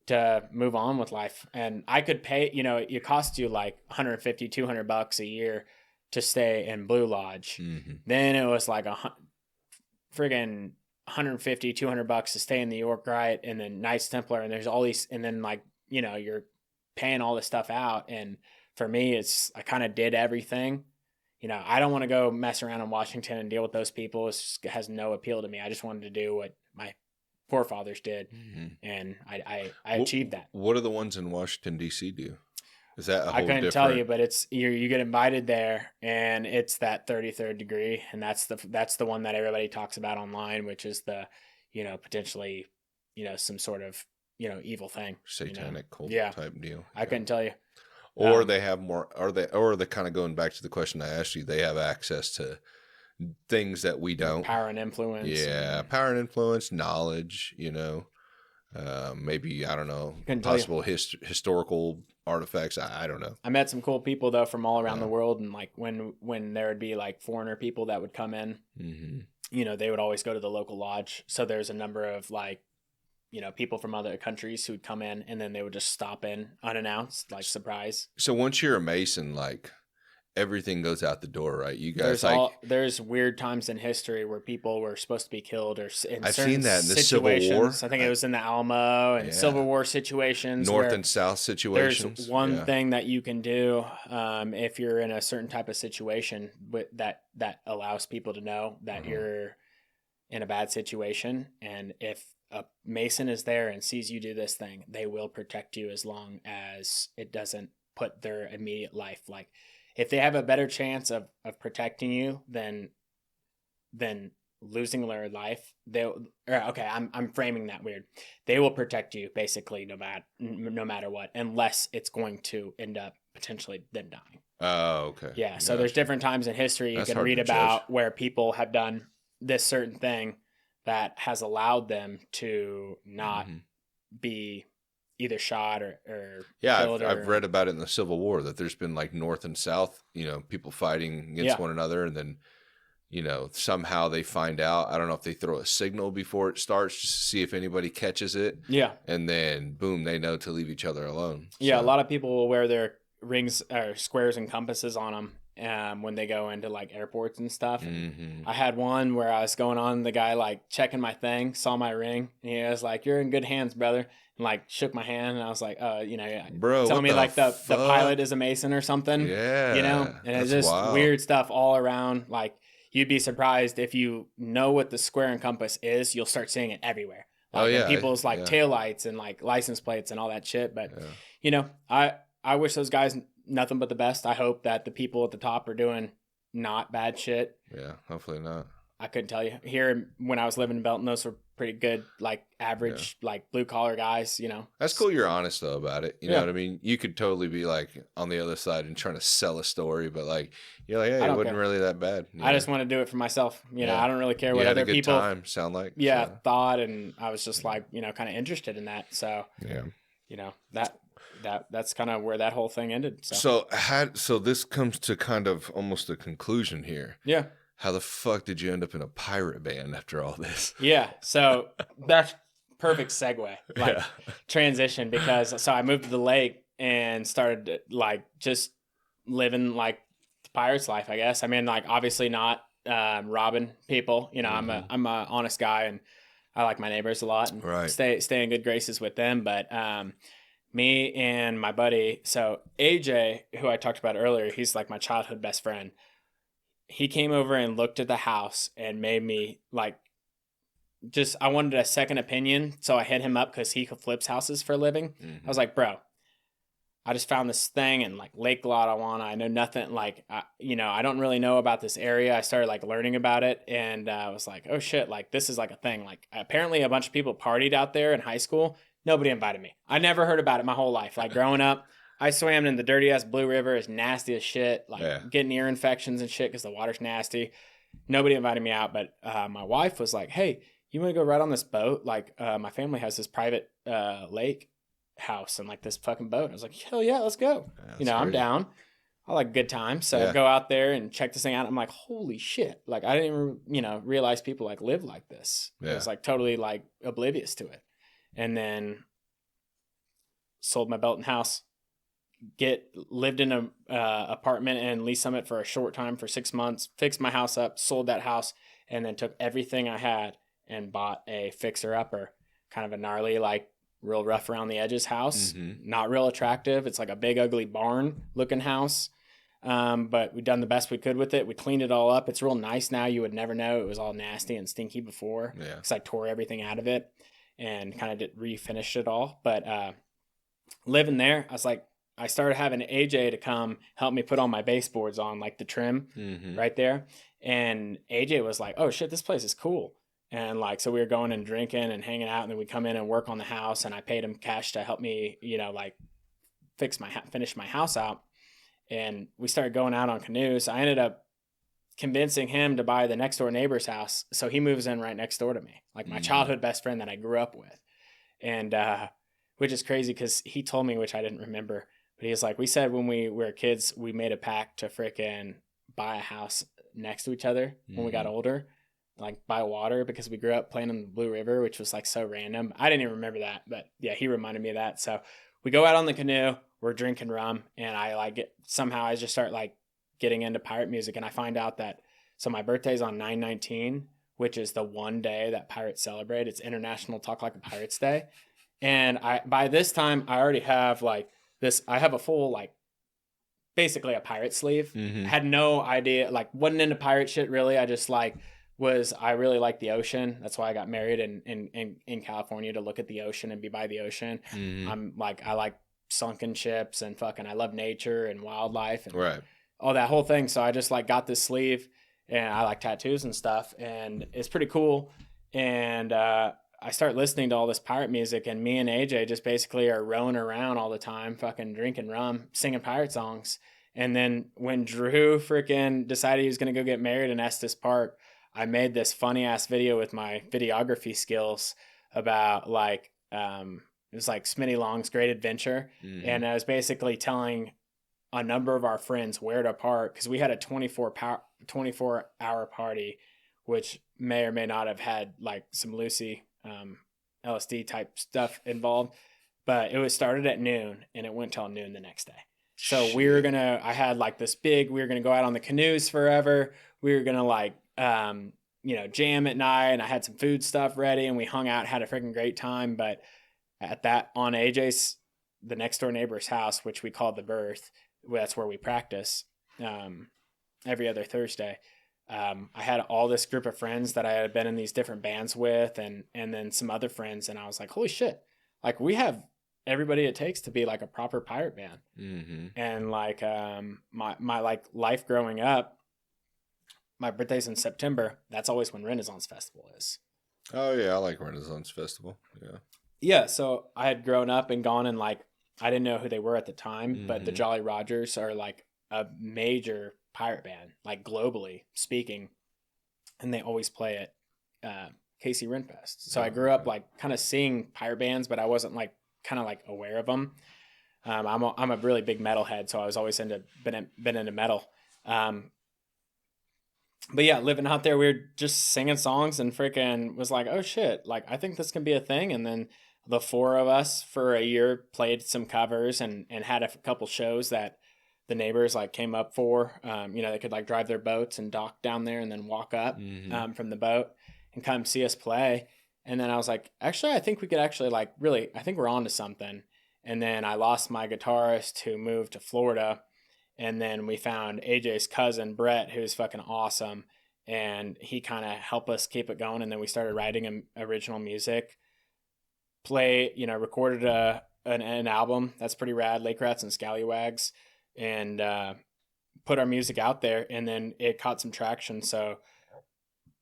to move on with life. And I could pay, it costs you like $150, $200 a year to stay in Blue Lodge. Mm-hmm. Then it was like friggin' $150, $200 to stay in the York Rite, and then Knights Templar, and there's all these, and then like, you're paying all this stuff out. And for me, I kind of did everything. I don't want to go mess around in Washington and deal with those people. It has no appeal to me. I just wanted to do what my forefathers did. Mm-hmm. And I achieved that. What do the ones in Washington, D.C. do? Is that a whole I couldn't different... tell you, but it's you get invited there, and it's that 33rd degree, and that's the one that everybody talks about online, which is the, potentially, some sort of, evil thing, satanic cult type deal. I couldn't tell you. Or they have more, or they kind of going back to the question I asked you, they have access to things that we don't. Power and influence. Yeah, power and influence, knowledge, maybe, I don't know, possible historical artifacts. I don't know. I met some cool people though from all around the world, and like when there would be like foreigner people that would come in, mm-hmm. They would always go to the local lodge. So there's a number of like, people from other countries who would come in, and then they would just stop in unannounced, like surprise. So once you're a Mason, like everything goes out the door, right? You guys there's weird times in history where people were supposed to be killed, or in I've certain seen that in the situations. Civil War. I think it was in the Alamo and Civil War situations, North and South situations. There's one thing that you can do if you're in a certain type of situation that allows people to know that you're in a bad situation, and if a Mason is there and sees you do this thing, they will protect you as long as it doesn't put their immediate life. Like if they have a better chance of protecting you than losing their life, I'm framing that weird. They will protect you basically no matter what, unless it's going to end up potentially them dying. Oh, okay. Yeah. So there's different times in history you can read about where people have done this certain thing that has allowed them to not be either shot or killed. I've read about it in the Civil War that there's been like North and South, people fighting against one another, and then somehow they find out. I don't know if they throw a signal before it starts just to see if anybody catches it. Yeah, and then boom, they know to leave each other alone. Yeah, a lot of people will wear their rings or squares and compasses on them when they go into like airports and stuff. Mm-hmm. I had one where I was going on, the guy like checking my thing, saw my ring, and he was like, "You're in good hands, brother," and like shook my hand, and I was like, bro, telling me like the pilot is a Mason or something. Yeah, and it's just wild. Weird stuff all around. Like you'd be surprised if you know what the square and compass is, you'll start seeing it everywhere. Like, people's like taillights and like license plates and all that shit. But I wish those guys nothing but the best. I hope that the people at the top are doing not bad shit. Yeah, hopefully not. I couldn't tell you. Here, when I was living in Belton, those were pretty good, like average, like blue collar guys, That's cool. You're honest though about it. You know what I mean? You could totally be like on the other side and trying to sell a story, but like, you're like, hey, it wasn't really that bad. I just want to do it for myself. I don't really care what other people sound like. Yeah, thought. And I was just like, kind of interested in that. So, that's kind of where that whole thing ended. So this comes to kind of almost a conclusion here. Yeah. How the fuck did you end up in a pirate band after all this? Yeah. So that's perfect segue, transition, because so I moved to the lake and started like just living like the pirate's life, I guess. I mean, like obviously not robbing people. I'm a honest guy, and I like my neighbors a lot and stay in good graces with them. But me and my buddy, so AJ, who I talked about earlier, he's like my childhood best friend. He came over and looked at the house and made me like, I wanted a second opinion. So I hit him up because he flips houses for a living. I was like, bro, I just found this thing in like Lake Lotawana. I know nothing, like, I don't really know about this area. I started like learning about it, and I was like, oh shit, like this is like a thing. Like apparently a bunch of people partied out there in high school. Nobody invited me. I never heard about it my whole life. Like growing up, I swam in the dirty ass Blue River. It's nasty as shit. Like getting ear infections and shit because the water's nasty. nobody invited me out, but my wife was like, hey, you want to go ride on this boat? Like, my family has this private lake house and like this fucking boat. I was like, hell yeah, let's go. Yeah, I'm crazy. down. I like a good time. So Yeah. go out there and check this thing out. I'm like, holy shit. Like, I didn't even, realize people like live like this. Yeah. I was like totally like oblivious to it. And then sold my Belton house, lived in a apartment in Lee Summit for a short time for 6 months, fixed my house up, sold that house, and then took everything I had and bought a fixer-upper, kind of a gnarly, like real rough around the edges house. Not real attractive. It's like a big ugly barn looking house. But we've done the best we could with it. We cleaned it all up. It's real nice now. You would never know it was all nasty and stinky before. Yeah. Because I tore everything out of it and kind of refinished it all. But living there, I started having AJ to come help me put all my baseboards on, like the trim right there. And AJ was like, oh shit, this place is cool. And like, so we were going and drinking and hanging out, and then we come in and work on the house, and I paid him cash to help me, like finish my house out. And we started going out on canoes. I ended up convincing him to buy the next door neighbor's house. So he moves in right next door to me, like my childhood best friend that I grew up with. And, which is crazy because he told me, which I didn't remember, but he was like, we said when we were kids, we made a pact to frickin' buy a house next to each other when we got older, like by water, because we grew up playing in the Blue River, which was like so random. I didn't even remember that, but yeah, he reminded me of that. So we go out on the canoe, we're drinking rum, and I just start like getting into pirate music. And I find out that, so my birthday's on 9/19, which is the one day that pirates celebrate. It's International Talk Like a Pirates Day. And by this time I already have like this, I have a full, like basically a pirate sleeve. Had no idea, like wasn't into pirate shit really. I just I really like the ocean. That's why I got married in California, to look at the ocean and be by the ocean. I like sunken ships and fucking, I love nature and wildlife and all that whole thing. So I just like got this sleeve, and I like tattoos and stuff, and it's pretty cool. And I start listening to all this pirate music, and me and AJ just basically are rowing around all the time, fucking drinking rum, singing pirate songs. And then when Drew freaking decided he was going to go get married in Estes Park, I made this funny ass video with my videography skills about like, it was like Smitty Long's Great Adventure. And I was basically telling a number of our friends where to park, because we had a 24-hour party, which may or may not have had like some Lucy LSD type stuff involved, but it was started at noon and it went till noon the next day. So I had like this we were going to go out on the canoes forever. We were going to like, jam at night, and I had some food stuff ready, and we hung out, had a freaking great time. But on AJ's, the next door neighbor's house, which we called the Berth, that's where we practice every other Thursday. I had all this group of friends that I had been in these different bands with, and then some other friends, and I was like, holy shit, like we have everybody it takes to be like a proper pirate band. And like my like life growing up, my birthday's in September. That's always when Renaissance Festival is. Oh yeah, I like Renaissance Festival. Yeah, so I had grown up and gone, and like I didn't know who they were at the time, but the Jolly Rogers are like a major pirate band, like globally speaking, and they always play at KC Renfest. So I grew up like kind of seeing pirate bands, but I wasn't like kind of like aware of them. I'm a really big metalhead, so I was always been into metal. But yeah, living out there, we were just singing songs, and freaking was like, oh shit, like I think this can be a thing. And then the four of us for a year played some covers and had a couple shows that the neighbors like came up for. They could like drive their boats and dock down there and then walk up from the boat and come see us play. And then I was like, actually, I think we could actually like really, I think we're on to something. And then I lost my guitarist who moved to Florida. And then we found AJ's cousin, Rhett, who's fucking awesome. And he kind of helped us keep it going. And then we started writing original music, recorded an album that's pretty rad, Lake Rats and Scallywags, and put our music out there. And then it caught some traction. So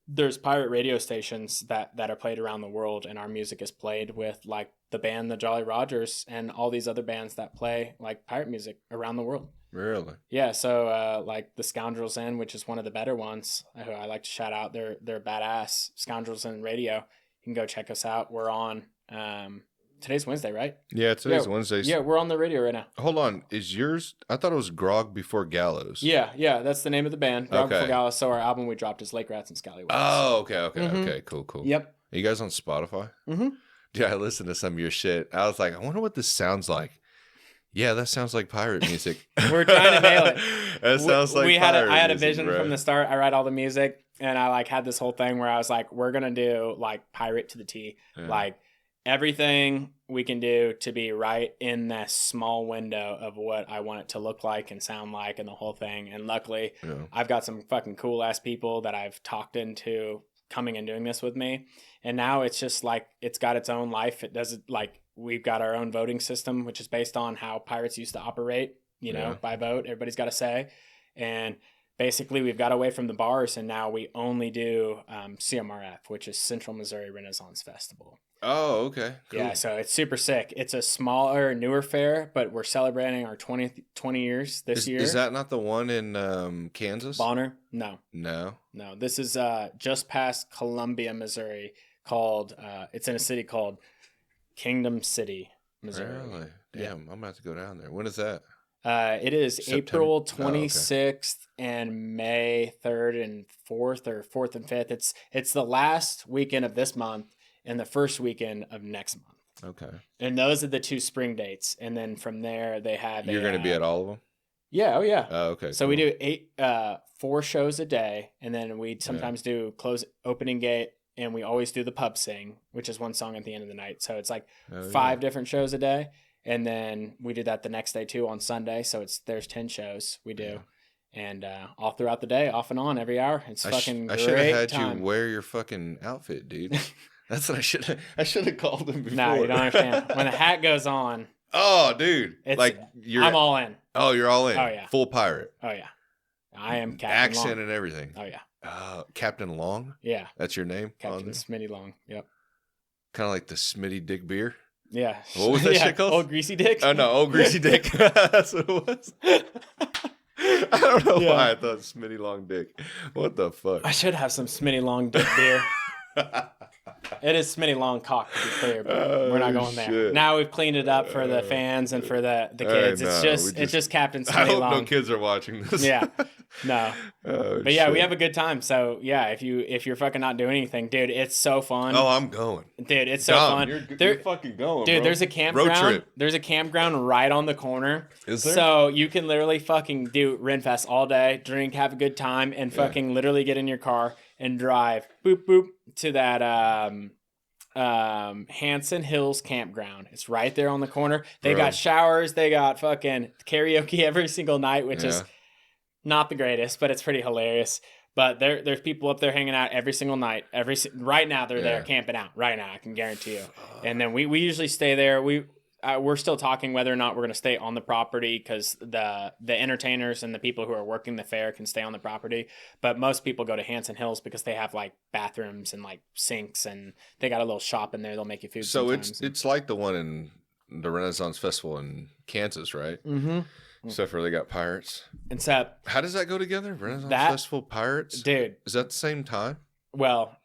there's pirate radio stations that are played around the world, and our music is played with like the band, the Jolly Rogers, and all these other bands that play like pirate music around the world. Really? Yeah, so like the Scoundrels Inn, which is one of the better ones, who I like to shout out. They're badass. Scoundrels Inn Radio. You can go check us out. We're on. Today's Wednesday, right? Yeah, today's Wednesday. Yeah, we're on the radio right now. Hold on. Is yours? I thought it was Grog Before Gallows. Yeah, that's the name of the band. Grog Okay. Before Gallows. So our album we dropped is Lake Rats and Scallywags. Oh, okay. Mhm. Okay. Cool. Yep. Are you guys on Spotify? Mm-hmm. Yeah, I listened to some of your shit. I was like, I wonder what this sounds like. Yeah, that sounds like pirate music. We're trying to nail it. That sounds like pirate I had a music, vision bro. from the start. I write all the music, and I like had this whole thing where I was like, we're gonna do like pirate to the T, Yeah. like everything we can do to be right in that small window of what I want it to look like and sound like, and the whole thing. And luckily, Yeah. I've got some fucking cool ass people that I've talked into coming and doing this with me. And now it's just like, it's got its own life. It doesn't like, we've got our own voting system, which is based on how pirates used to operate, you know, Yeah. by vote. Everybody's got a say. And basically we've got away from the bars, and now we only do CMRF, which is Central Missouri Renaissance Festival. Oh, okay. Cool. Yeah, so it's super sick. It's a smaller, newer fair, but we're celebrating our 20 years this year. Is that not the one in Kansas? Bonner? No. No. This is just past Columbia, Missouri, called, it's in a city called Kingdom City, Missouri. Really? Damn, I'm gonna have to go down there. When is that? It is September. April Oh, okay. 26th and May 3rd and 4th, or 4th and 5th. It's the last weekend of this month and the first weekend of next month. Okay. And those are the two spring dates. And then from there they have You're gonna be at all of them? Yeah, oh yeah. Oh, okay. So we do 4 shows a day, and then we sometimes do opening gate, and we always do the pub sing, which is one song at the end of the night. So it's like 5 different shows a day. And then we do that the next day too on Sunday. So there's 10 shows we do. And all throughout the day, off and on, every hour. It's fucking I great should have had time. you wear your fucking outfit, dude. That's what I should have called him before. No, you don't understand. When the hat goes on, Oh, dude. It's- I'm all in. Oh, you're all in. Oh, yeah. Full pirate. Oh yeah, I am Captain Accent Long. and everything. Oh yeah, Captain Long? yeah, That's your name? Captain Smitty Long. Yep. Kind of like the Smitty Dick Beer. Yeah. What was that yeah. shit called? Old Greasy Dick. Oh, no. Old Greasy Dick. That's what it was. I don't know Yeah. why I thought Smitty Long Dick. What the fuck? I should have some Smitty Long Dick beer. It is Smitty Long Cock, to be clear, but we're not going there. shit. Now we've cleaned it up for the fans and for the kids. no, It's just Captain I Smitty hope Long. no kids are watching this. Yeah. No. Oh, But yeah, we shit. have a good time. So yeah, if you're fucking not doing anything, dude, it's so fun. Oh, I'm going. Dude, it's so Dom, fun. You're fucking going, Dude, bro. there's a campground. Road trip. There's a campground right on the corner. Is there? So you can literally fucking do Renfest all day, drink, have a good time, and fucking literally get in your car and drive boop boop to that Hanson Hills campground. It's right there on the corner. They Bro. got showers. They got fucking karaoke every single night, which is not the greatest, but it's pretty hilarious. But there's people up there hanging out every single night. Right now they're there camping out. Right now, I can guarantee you. And then we usually stay there. We're still talking whether or not we're going to stay on the property, because the entertainers and the people who are working the fair can stay on the property. But most people go to Hanson Hills because they have like bathrooms and like sinks, and they got a little shop in there. They'll make you food. So sometimes. it's like the one in the Renaissance Festival in Kansas, right? Mm-hmm. Except for they got pirates. Except, How does that go together? Renaissance That- Festival, pirates? dude, Is that the same time? well,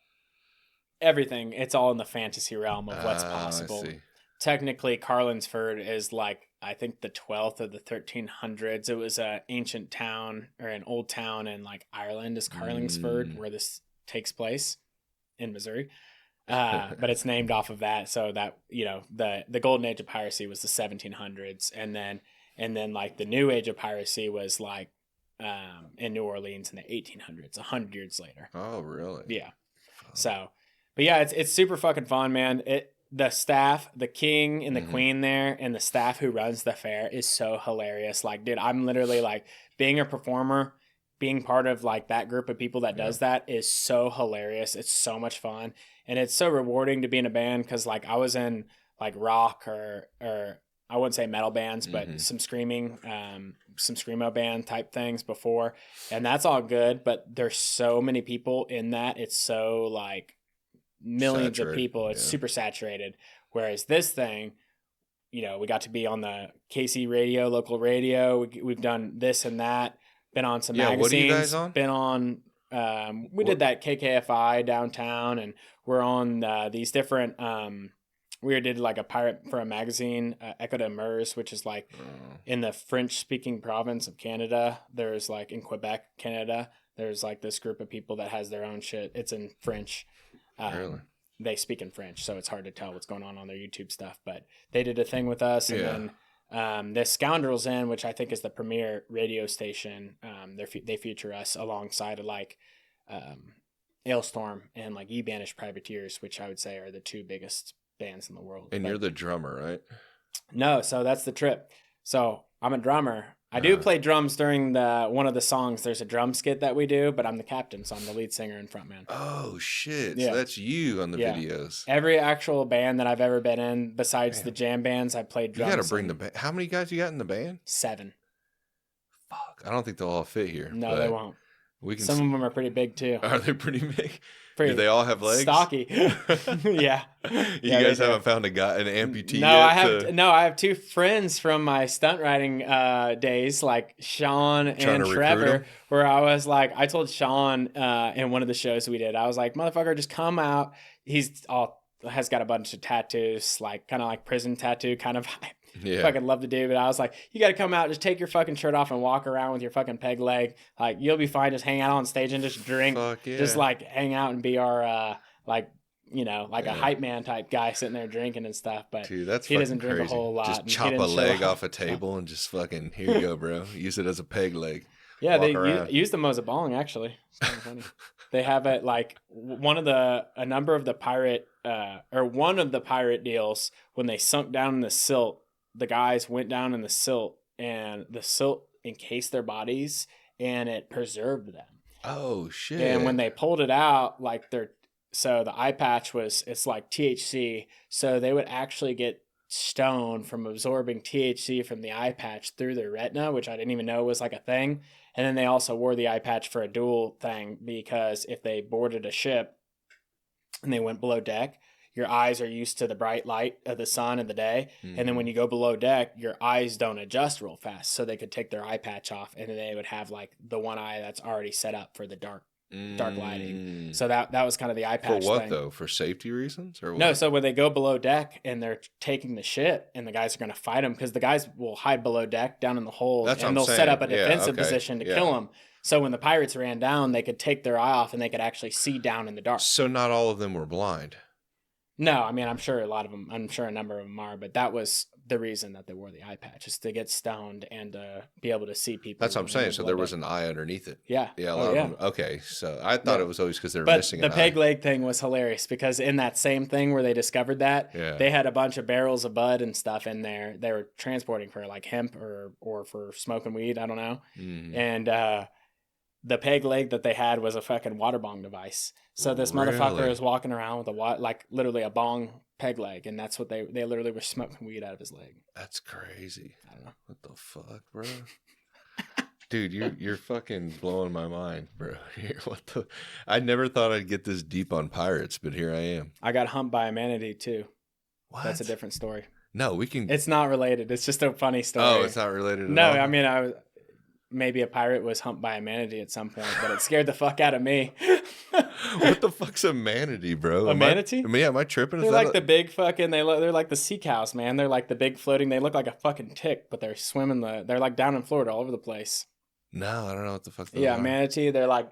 everything. It's all in the fantasy realm of what's Ah, possible. I see. Technically, Carlinsford is like, I think, the 12th of the 1300s. It was an ancient town, or an old town in like Ireland is Carlingsford, where this takes place in Missouri. But it's named off of that. So that, the golden age of piracy was the 1700s. And then like the new age of piracy was like in New Orleans in the 1800s, 100 years later. Oh, really? Yeah. So, but yeah, it's super fucking fun, man. The staff, the king and the queen there, and the staff who runs the fair is so hilarious. Like, dude, I'm literally like, being a performer, being part of like that group of people that does that is so hilarious. It's so much fun, and it's so rewarding to be in a band, because like I was in like rock or I wouldn't say metal bands, but some screaming, some screamo band type things before, and that's all good. But there's so many people in that. It's so like millions Saturated, of people. It's yeah. super saturated. Whereas this thing, we got to be on the KC radio, local radio. We've done this and that. Been on some magazines. What are you guys on? Been on. We did that KKFI downtown, and we're on these different. We did like a pirate for a magazine, Echo de Mers, which is like in the French-speaking province of Canada. There's like in Quebec, Canada. There's like this group of people that has their own shit. It's in French. Really? They speak in French, so it's hard to tell what's going on their YouTube stuff. But they did a thing with us, and then the Scoundrels Inn, which I think is the premier radio station, they feature us alongside of like Ailstorm and like E-Banish Privateers, which I would say are the two biggest bands in the world. And you're the drummer, right? No, so that's the trip. So I'm a drummer. I do play drums during one of the songs. There's a drum skit that we do, but I'm the captain, so I'm the lead singer and frontman. Oh shit! Yeah. So that's you on the videos. Every actual band that I've ever been in, besides the jam bands, I played drums. You got to bring the band. How many guys you got in the band? 7. Fuck! I don't think they'll all fit here. No, they won't. We can. Some of them are pretty big too. Are they pretty big? Pretty do they all have legs? Stocky. Yeah. You guys haven't found an amputee no, yet? I have 2 friends from my stunt riding days, like Sean and Trevor, where I was like, I told Sean in one of the shows we did, I was like, motherfucker, just come out. Has got a bunch of tattoos, like kind of like prison tattoo kind of vibe. Yeah. Fucking love to do, but I was like, you got to come out, just take your fucking shirt off and walk around with your fucking peg leg. Like, you'll be fine. Just hang out on stage and just drink. Fuck yeah. Just like hang out and be our, like a hype man type guy sitting there drinking and stuff. But dude, that's he doesn't drink crazy. a whole lot. Just chop a leg off a table and just fucking, here you go, bro. Use it as a peg leg. Yeah, they use them as a bong, actually. It's kind of funny. They have it like one of the pirate deals when they sunk down in the silt. The guys went down in the silt, and the silt encased their bodies, and it preserved them. Oh shit! And when they pulled it out, so the eye patch it's like THC, so they would actually get stoned from absorbing THC from the eye patch through their retina, which I didn't even know was like a thing. And then they also wore the eye patch for a dual thing, because if they boarded a ship and they went below deck, your eyes are used to the bright light of the sun in the day. Mm-hmm. And then when you go below deck, your eyes don't adjust real fast. So they could take their eye patch off, and then they would have like the one eye that's already set up for the dark lighting. So that was kind of the eye patch for what thing. Though? For safety reasons or what? No, so when they go below deck and they're taking the ship, and the guys are going to fight them, because the guys will hide below deck down in the hold, and they'll set up a defensive position to kill them. So when the pirates ran down, they could take their eye off and they could actually see down in the dark. So not all of them were blind. No, I mean, I'm sure a number of them are, but that was the reason that they wore the eye patch, is to get stoned and be able to see people. That's what I'm saying. So there was an eye underneath it. Yeah. Yeah. A lot of them. Okay. So I thought it was always because they were missing an eye. The peg leg thing was hilarious, because in that same thing where they discovered that, they had a bunch of barrels of bud and stuff in there. They were transporting for like hemp or for smoking weed. I don't know. Mm. And, the peg leg that they had was a fucking water bong device. So this motherfucker is walking around with literally a bong peg leg, and that's what they literally were smoking weed out of his leg. That's crazy. I don't know. What the fuck, bro? Dude, you're fucking blowing my mind, bro. I never thought I'd get this deep on pirates, but here I am. I got humped by a manatee too. What? That's a different story. No, we can. It's not related. It's just a funny story. Oh, it's not related at all? No, I mean, maybe a pirate was humped by a manatee at some point, but it scared the fuck out of me. What the fuck's a manatee, bro? Manatee? Am I tripping? They're like the big fucking. They're like the sea cows, man. They're like the big floating. They look like a fucking tick, but they're swimming. They're like down in Florida, all over the place. No, I don't know what the fuck. Yeah, manatee. They're like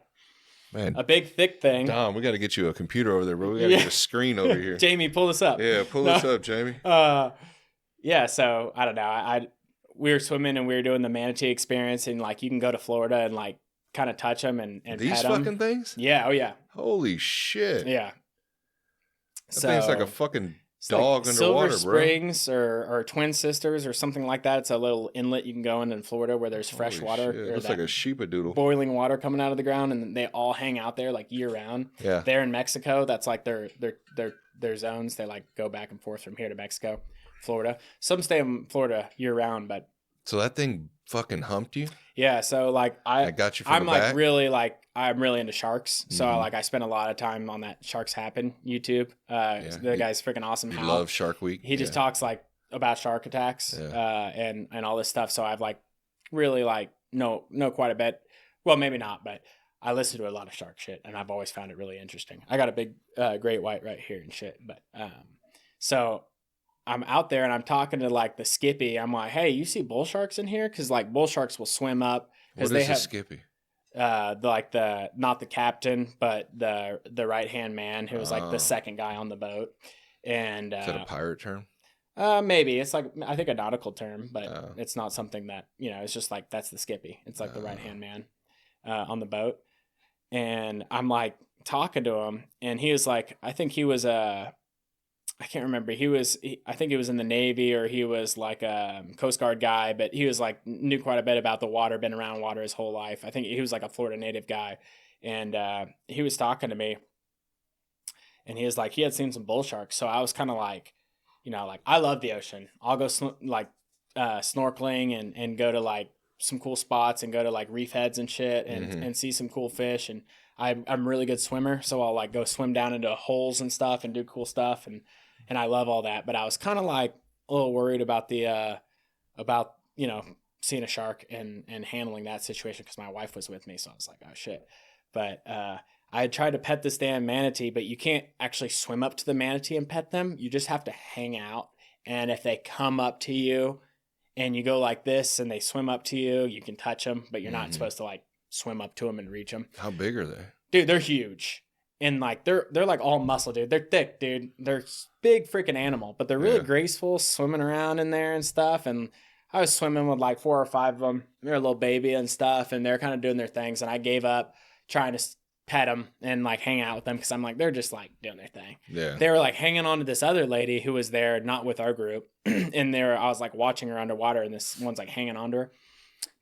a big thick thing. Dom, we got to get you a computer over there, bro. We got to get a screen over here. Jamie, pull this up. Yeah, pull this up, Jamie. Yeah. So I don't know. We were swimming and we were doing the manatee experience, and like you can go to Florida and like kind of touch them and these pet fucking them. Things. Yeah. Oh yeah. Holy shit. Yeah. That thing's like a fucking dog like underwater, Silver Springs or Twin Sisters or something like that. It's a little inlet you can go in Florida where there's fresh water. It looks like a sheepadoodle. Boiling water coming out of the ground, and they all hang out there like year round. Yeah. There in Mexico, that's like their zones. They like go back and forth from here to Mexico, Florida. Some stay in Florida year round, but. So that thing fucking humped you? Yeah. So like I got you from I'm the like back? really like I'm really into sharks. So I spend a lot of time on that Sharks Happen YouTube. The guy's freaking awesome. You love Shark Week. He just talks like about shark attacks and all this stuff. So I've like really like know quite a bit. Well, maybe not, but I listen to a lot of shark shit, and I've always found it really interesting. I got a big great white right here and shit. But so I'm out there and I'm talking to like the Skippy. I'm like, hey, you see bull sharks in here? Because like bull sharks will swim up. What is a Skippy? Like not the captain, but the right hand man who was like the second guy on the boat. And is that a pirate term? Maybe it's like I think a nautical term, but it's not something that it's just like that's the Skippy. It's like the right hand man on the boat. And I'm like talking to him, and he was like, I think he was I can't remember. I think he was in the Navy, or he was like a Coast Guard guy, but he was like knew quite a bit about the water, been around water his whole life. I think he was like a Florida native guy, and he was talking to me, and he was like he had seen some bull sharks. So I was kind of like, like I love the ocean. I'll go snorkeling and go to like some cool spots and go to like reef heads and shit and see some cool fish. And I'm a really good swimmer, so I'll like go swim down into holes and stuff and do cool stuff. And I love all that, but I was kind of like a little worried about seeing a shark and handling that situation because my wife was with me. So I was like, oh shit. But I had tried to pet this damn manatee, but you can't actually swim up to the manatee and pet them. You just have to hang out. And if they come up to you and you go like this and they swim up to you, you can touch them, but you're not supposed to like swim up to them and reach them. How big are they? Dude, they're huge. And like they're like all muscle, dude. They're thick, dude. They're big freaking animal, but they're really graceful, swimming around in there and stuff. And I was swimming with like 4 or 5 of them. They're a little baby and stuff, and they're kind of doing their things. And I gave up trying to pet them and like hang out with them because I'm like they're just like doing their thing. Yeah. They were like hanging on to this other lady who was there, not with our group, and I was like watching her underwater, and this one's like hanging on to her.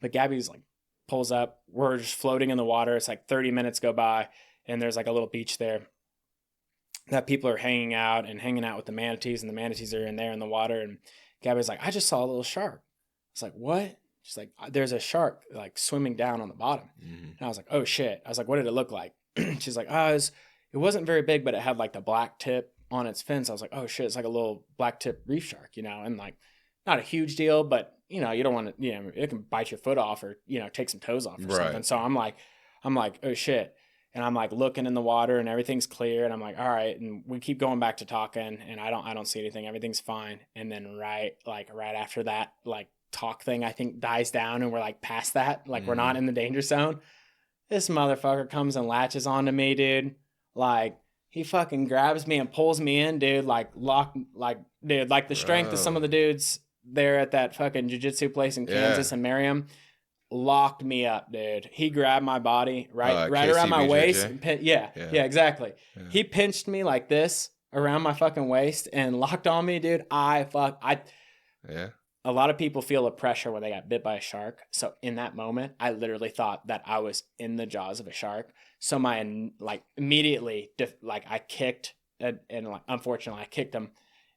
But Gabby's like pulls up. We're just floating in the water. It's like 30 minutes go by. And there's like a little beach there that people are hanging out with the manatees, and the manatees are in there in the water. And Gabby's like, I just saw a little shark. It's like, what? She's like, there's a shark like swimming down on the bottom. And I was like, oh shit. I was like, what did it look like? She's like, it wasn't very big, but it had like the black tip on its fins. I was like, oh shit, it's like a little black tip reef shark, and like not a huge deal, but you don't want to, it can bite your foot off or, take some toes off or something. So I'm like, oh shit. And I'm like looking in the water and everything's clear. And I'm like, all right. And we keep going back to talking and I don't see anything. Everything's fine. And then right after that, like talk thing, I think dies down and we're like past that. Like we're not in the danger zone. This motherfucker comes and latches onto me, dude. Like he fucking grabs me and pulls me in, dude. Like the strength of some of the dudes there at that fucking jiu-jitsu place in Kansas and Merriam. Locked me up, dude. He grabbed my body right around my waist. Yeah, exactly. Yeah. He pinched me like this around my fucking waist and locked on me, dude. A lot of people feel a pressure when they got bit by a shark. So in that moment, I literally thought that I was in the jaws of a shark. So my immediately I kicked and like unfortunately I kicked him.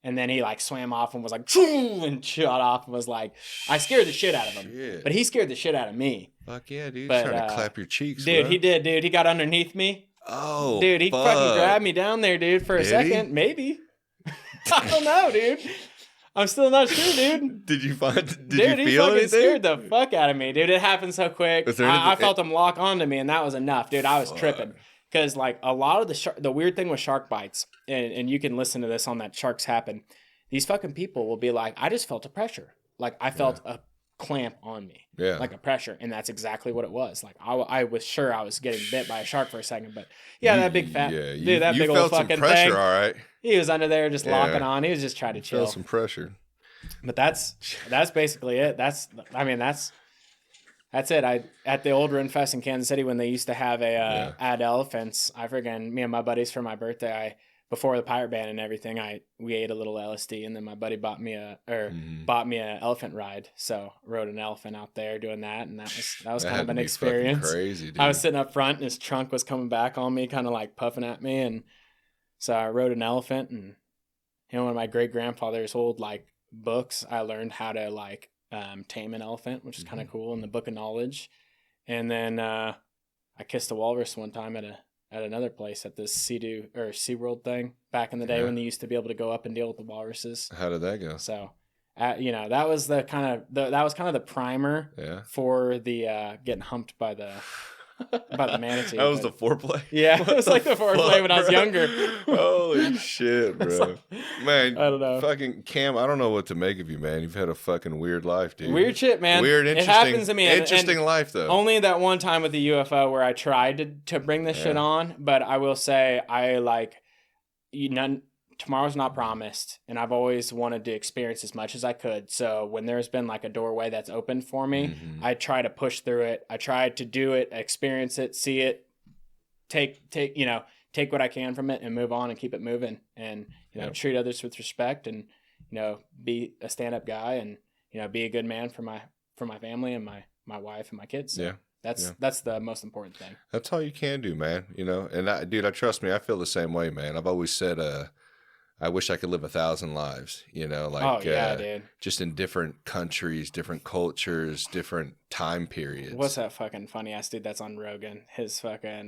And then he like swam off and was like, and shot off and was like, I scared the shit out of him. But he scared the shit out of me. Fuck yeah, dude. He's trying to clap your cheeks, dude. Bro. He did, dude. He got underneath me. Oh, dude, he fucking grabbed me down there, dude, for a second. Maybe. I don't know, dude. I'm still not sure, dude. Did you feel he anything? Fucking scared the fuck out of me, dude. It happened so quick. I felt him lock onto me, and that was enough, dude. I was tripping. Because like a lot of the weird thing with shark bites, and you can listen to this on that Sharks Happen. These fucking people will be like, I just felt a pressure. Like I felt a clamp on me. Yeah. Like a pressure. And that's exactly what it was. Like I was sure I was getting bit by a shark for a second, but that big fat dude, that big old fucking pressure, thing. All right. He was under there just locking on. He was just trying to chill. Felt some pressure. But that's basically it. That's it. At the old Run Fest in Kansas City when they used to have add elephants, me and my buddies for my birthday, before the pirate ban and everything, we ate a little LSD, and then my buddy bought me a elephant ride. So rode an elephant out there doing that, and that was kind of an experience. Crazy, dude. I was sitting up front, and his trunk was coming back on me, kind of like puffing at me, and so I rode an elephant. And one of my great grandfather's old like books, I learned how to tame an elephant, which is kind of cool in the Book of Knowledge. And then I kissed a walrus one time at another place at this SeaWorld thing back in the day when they used to be able to go up and deal with the walruses. How did that go? So that was the kind of the primer Yeah. for the getting humped by the manatee. That was the foreplay. Yeah, it was like the foreplay when I was younger. Holy shit, bro. Man, I don't know. Fucking Cam, I don't know what to make of you, man. You've had a fucking weird life, dude. Weird shit, man. Weird, It interesting. happens to me. Interesting life, though. Only that one time with the UFO where I tried to bring this shit on, but I will say tomorrow's not promised, and I've always wanted to experience as much as I could. So when there's been like a doorway that's open for me, I try to push through it. I try to do it, experience it, see it, take what I can from it and move on and keep it moving, and treat others with respect, and be a stand-up guy, and be a good man for my family and my wife and my kids. So that's the most important thing. That's all you can do, man. And dude, trust me, I feel the same way, man. I've always said, I wish I could live 1,000 lives, dude. Just in different countries, different cultures, different time periods. What's that fucking funny ass dude that's on Rogan? His fucking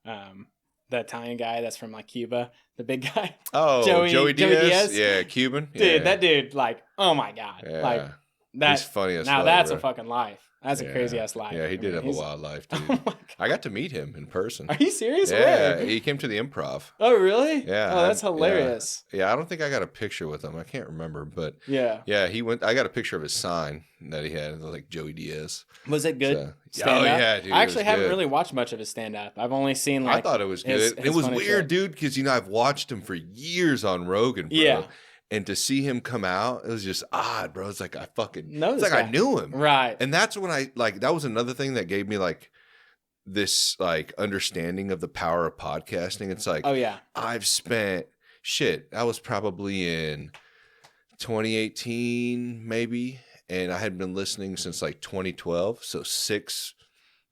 the Italian guy that's from like Cuba, the big guy. Oh, Joey Diaz? Yeah, Cuban. Dude, that dude, like, oh my God. Yeah. Like that's funny as now fuck, that's bro. a fucking life. That's a crazy ass life. Yeah, he did have a wild life, dude. Oh my God. I got to meet him in person. Are you serious? Yeah, Where? he came to the Improv. Oh, really? Yeah. Oh, that's hilarious. Yeah, I don't think I got a picture with him. I can't remember, but yeah, he went. I got a picture of his sign that he had, like Joey Diaz. Was it good? So, Stand up? Yeah, dude. I actually haven't really watched much of his stand up. I've only seen like. I thought it was good. It was weird, dude, because I've watched him for years on Rogan, bro. Yeah. And to see him come out, it was just odd, bro. It's like I knew him. Right. And that's when that was another thing that gave me like this like understanding of the power of podcasting. It's like, oh yeah, I've spent I was probably in 2018 maybe, and I had been listening since like 2012, so 6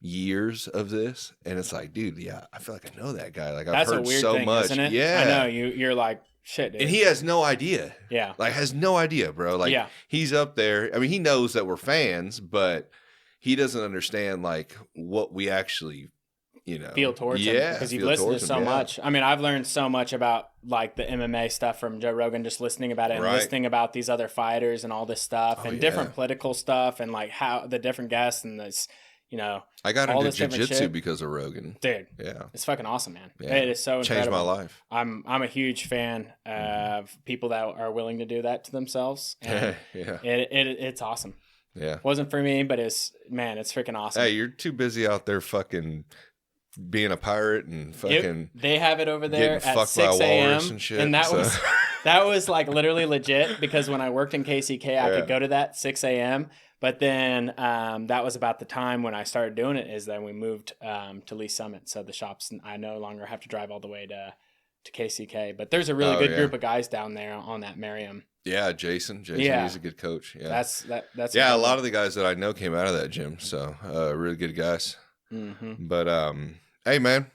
years of this, and it's like, dude, yeah, I feel like I know that guy. Like I've heard so much. Isn't it? Yeah, I know you're like shit, dude. And he has no idea. Yeah, like has no idea, bro. Like he's up there. I mean, he knows that we're fans, but he doesn't understand like what we actually feel towards him, because you've listened to so much. I mean, I've learned so much about like the MMA stuff from Joe Rogan, just listening about it and listening about these other fighters and all this stuff and different political stuff and like how the different guests and this, I got into jiu-jitsu because of Rogan. Dude. Yeah. It's fucking awesome, man. Yeah. It is so incredible. Changed my life. I'm a huge fan of people that are willing to do that to themselves. And it's awesome. Yeah. Wasn't for me, but it's freaking awesome. Hey, you're too busy out there fucking being a pirate and fucking they have it over there at 6 a.m. And that was like literally legit, because when I worked in KCK, I could go to that 6 a.m. But then that was about the time when I started doing it, is then we moved to Lee Summit. So the shops, I no longer have to drive all the way to KCK. But there's a really good group of guys down there on that Merriam. Yeah, Jason, he's a good coach. Yeah, that's a lot of the guys that I know came out of that gym. So really good guys. Mm-hmm. But hey, man,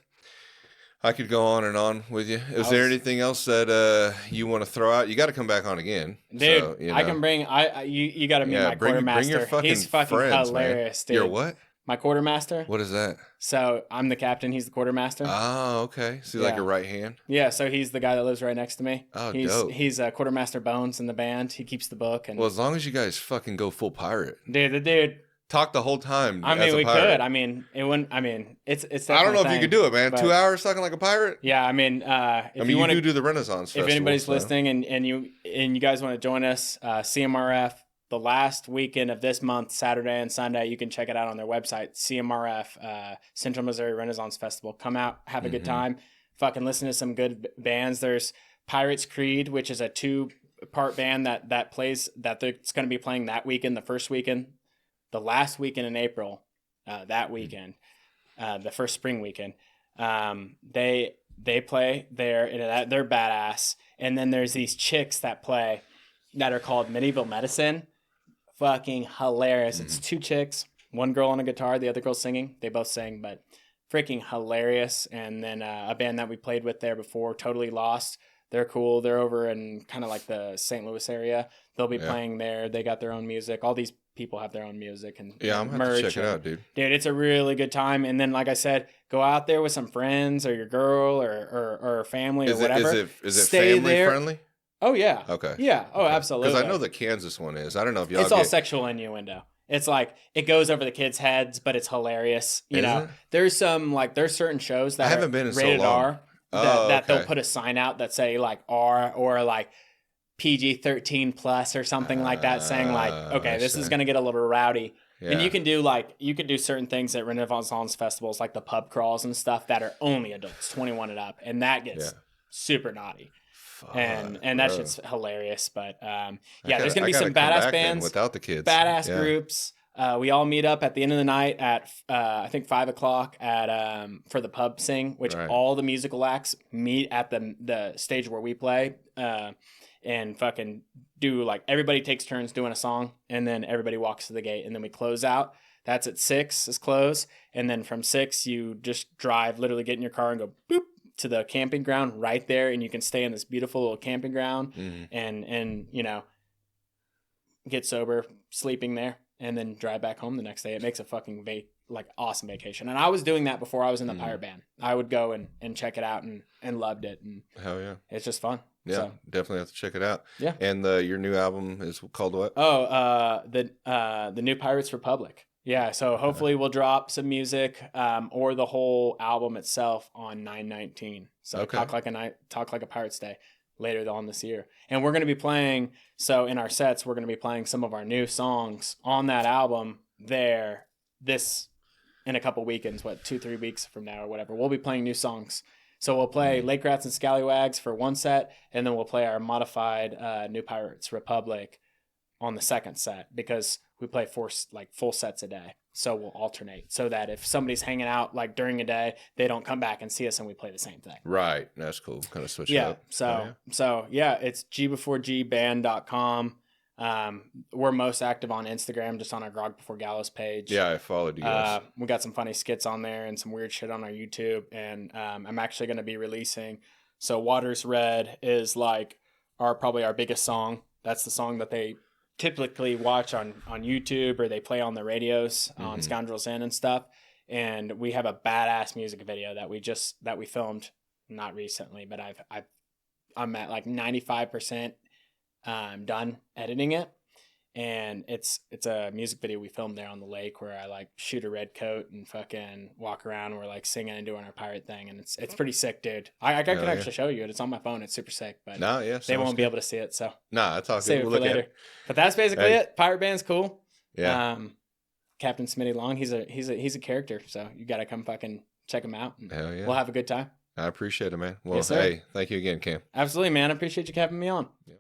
I could go on and on with you. Is there anything else that you want to throw out? You got to come back on again, dude. So, I can bring. You got to meet my quartermaster. Bring your fucking He's fucking friends, hilarious, man. dude. Your what? My quartermaster. What is that? So I'm the captain. He's the quartermaster. Oh, okay. So like a right hand? Yeah. So he's the guy that lives right next to me. Oh, dope. He's quartermaster Bones in the band. He keeps the book. And well, as long as you guys fucking go full pirate, dude. The dude. Talk the whole time. I mean, we could. I mean, it wouldn't. I mean, it's. I don't know if you could do it, man. 2 hours talking like a pirate. Yeah, I mean, if you want to do the Renaissance Festival. If anybody's listening and you guys want to join us, CMRF, the last weekend of this month, Saturday and Sunday, you can check it out on their website. CMRF, Central Missouri Renaissance Festival. Come out, have a good time. Fucking listen to some good bands. There's Pirates Creed, which is a 2-part band that's going to be playing that weekend, the first weekend. The last weekend in April, that weekend, the first spring weekend, they play there, and they're badass. And then there's these chicks that play that are called Medieval Medicine. Fucking hilarious. It's 2 chicks, 1 girl on a guitar, the other girl singing. They both sing, but freaking hilarious. And then a band that we played with there before, Totally Lost. They're cool. They're over in kind of like the St. Louis area. They'll be playing there. They got their own music. All these people have their own music and I'm gonna have to check it out, dude. Dude, it's a really good time. And then, like I said, go out there with some friends or your girl or family or whatever. Is it family friendly? Oh yeah. Okay. Yeah. Oh, Okay. absolutely. Because I know the Kansas one is. I don't know if y'all. It's all sexual innuendo. It's like it goes over the kids' heads, but it's hilarious. You know, it? there's certain shows that I haven't been in so rated long. R that okay. they'll put a sign out that say like R or like PG-13 plus or something like that, saying like, okay, this is gonna get a little rowdy. Yeah. And you can do certain things at Renaissance festivals like the pub crawls and stuff that are only adults, 21 and up, and that gets super naughty. Fuck, and that shit's hilarious. But there's gonna I be some gotta come badass back then bands without the kids, badass groups. We all meet up at the end of the night at I think 5:00 at for the pub sing, which all the musical acts meet at the stage where we play and fucking do like everybody takes turns doing a song, and then everybody walks to the gate, and then we close out. That's at 6 is close, and then from 6 you just drive, literally get in your car and go boop to the camping ground right there, and you can stay in this beautiful little camping ground and you know, get sober sleeping there, and then drive back home the next day. It makes a fucking awesome vacation. And I was doing that before I was in the pirate band. I would go and check it out and loved it, and hell yeah, it's just fun. Yeah, so, definitely have to check it out. Yeah. And your new album is called what? The New Pirates Republic. Yeah, so hopefully we'll drop some music or the whole album itself on 9/19. So Talk Like a Pirate's Day later on this year. And we're going to be playing, so in our sets, we're going to be playing some of our new songs on that album there in a couple weekends, 2-3 weeks from now or whatever. We'll be playing new songs. So we'll play Lake Rats and Scallywags for one set, and then we'll play our modified New Pirates Republic on the second set, because we play full sets a day. So we'll alternate so that if somebody's hanging out like during a day, they don't come back and see us and we play the same thing. Right. That's cool. Kind of switch it up. So it's gbeforegBand.com. We're most active on Instagram, just on our Grog Before Gallows page. Yeah, I followed you guys. We got some funny skits on there and some weird shit on our YouTube. And I'm actually going to be releasing. So Water's Red is probably our biggest song. That's the song that they typically watch on YouTube, or they play on the radios on Scoundrels Inn and stuff. And we have a badass music video that we filmed not recently, but I'm at like 95% done editing it. And it's a music video we filmed there on the lake, where I like shoot a red coat and fucking walk around, and we're like singing and doing our pirate thing, and it's pretty sick, dude. I can actually show you it. It's on my phone. It's super sick, but they won't be able to see it. So that's all save good. it We'll for later. But that's basically it. Pirate band's cool. Yeah. Captain Smitty Long, he's a character, so you gotta come fucking check him out. And hell yeah. We'll have a good time. I appreciate it, man. Well, yes, sir. hey, thank you again, Cam. Absolutely, man. I appreciate you having me on.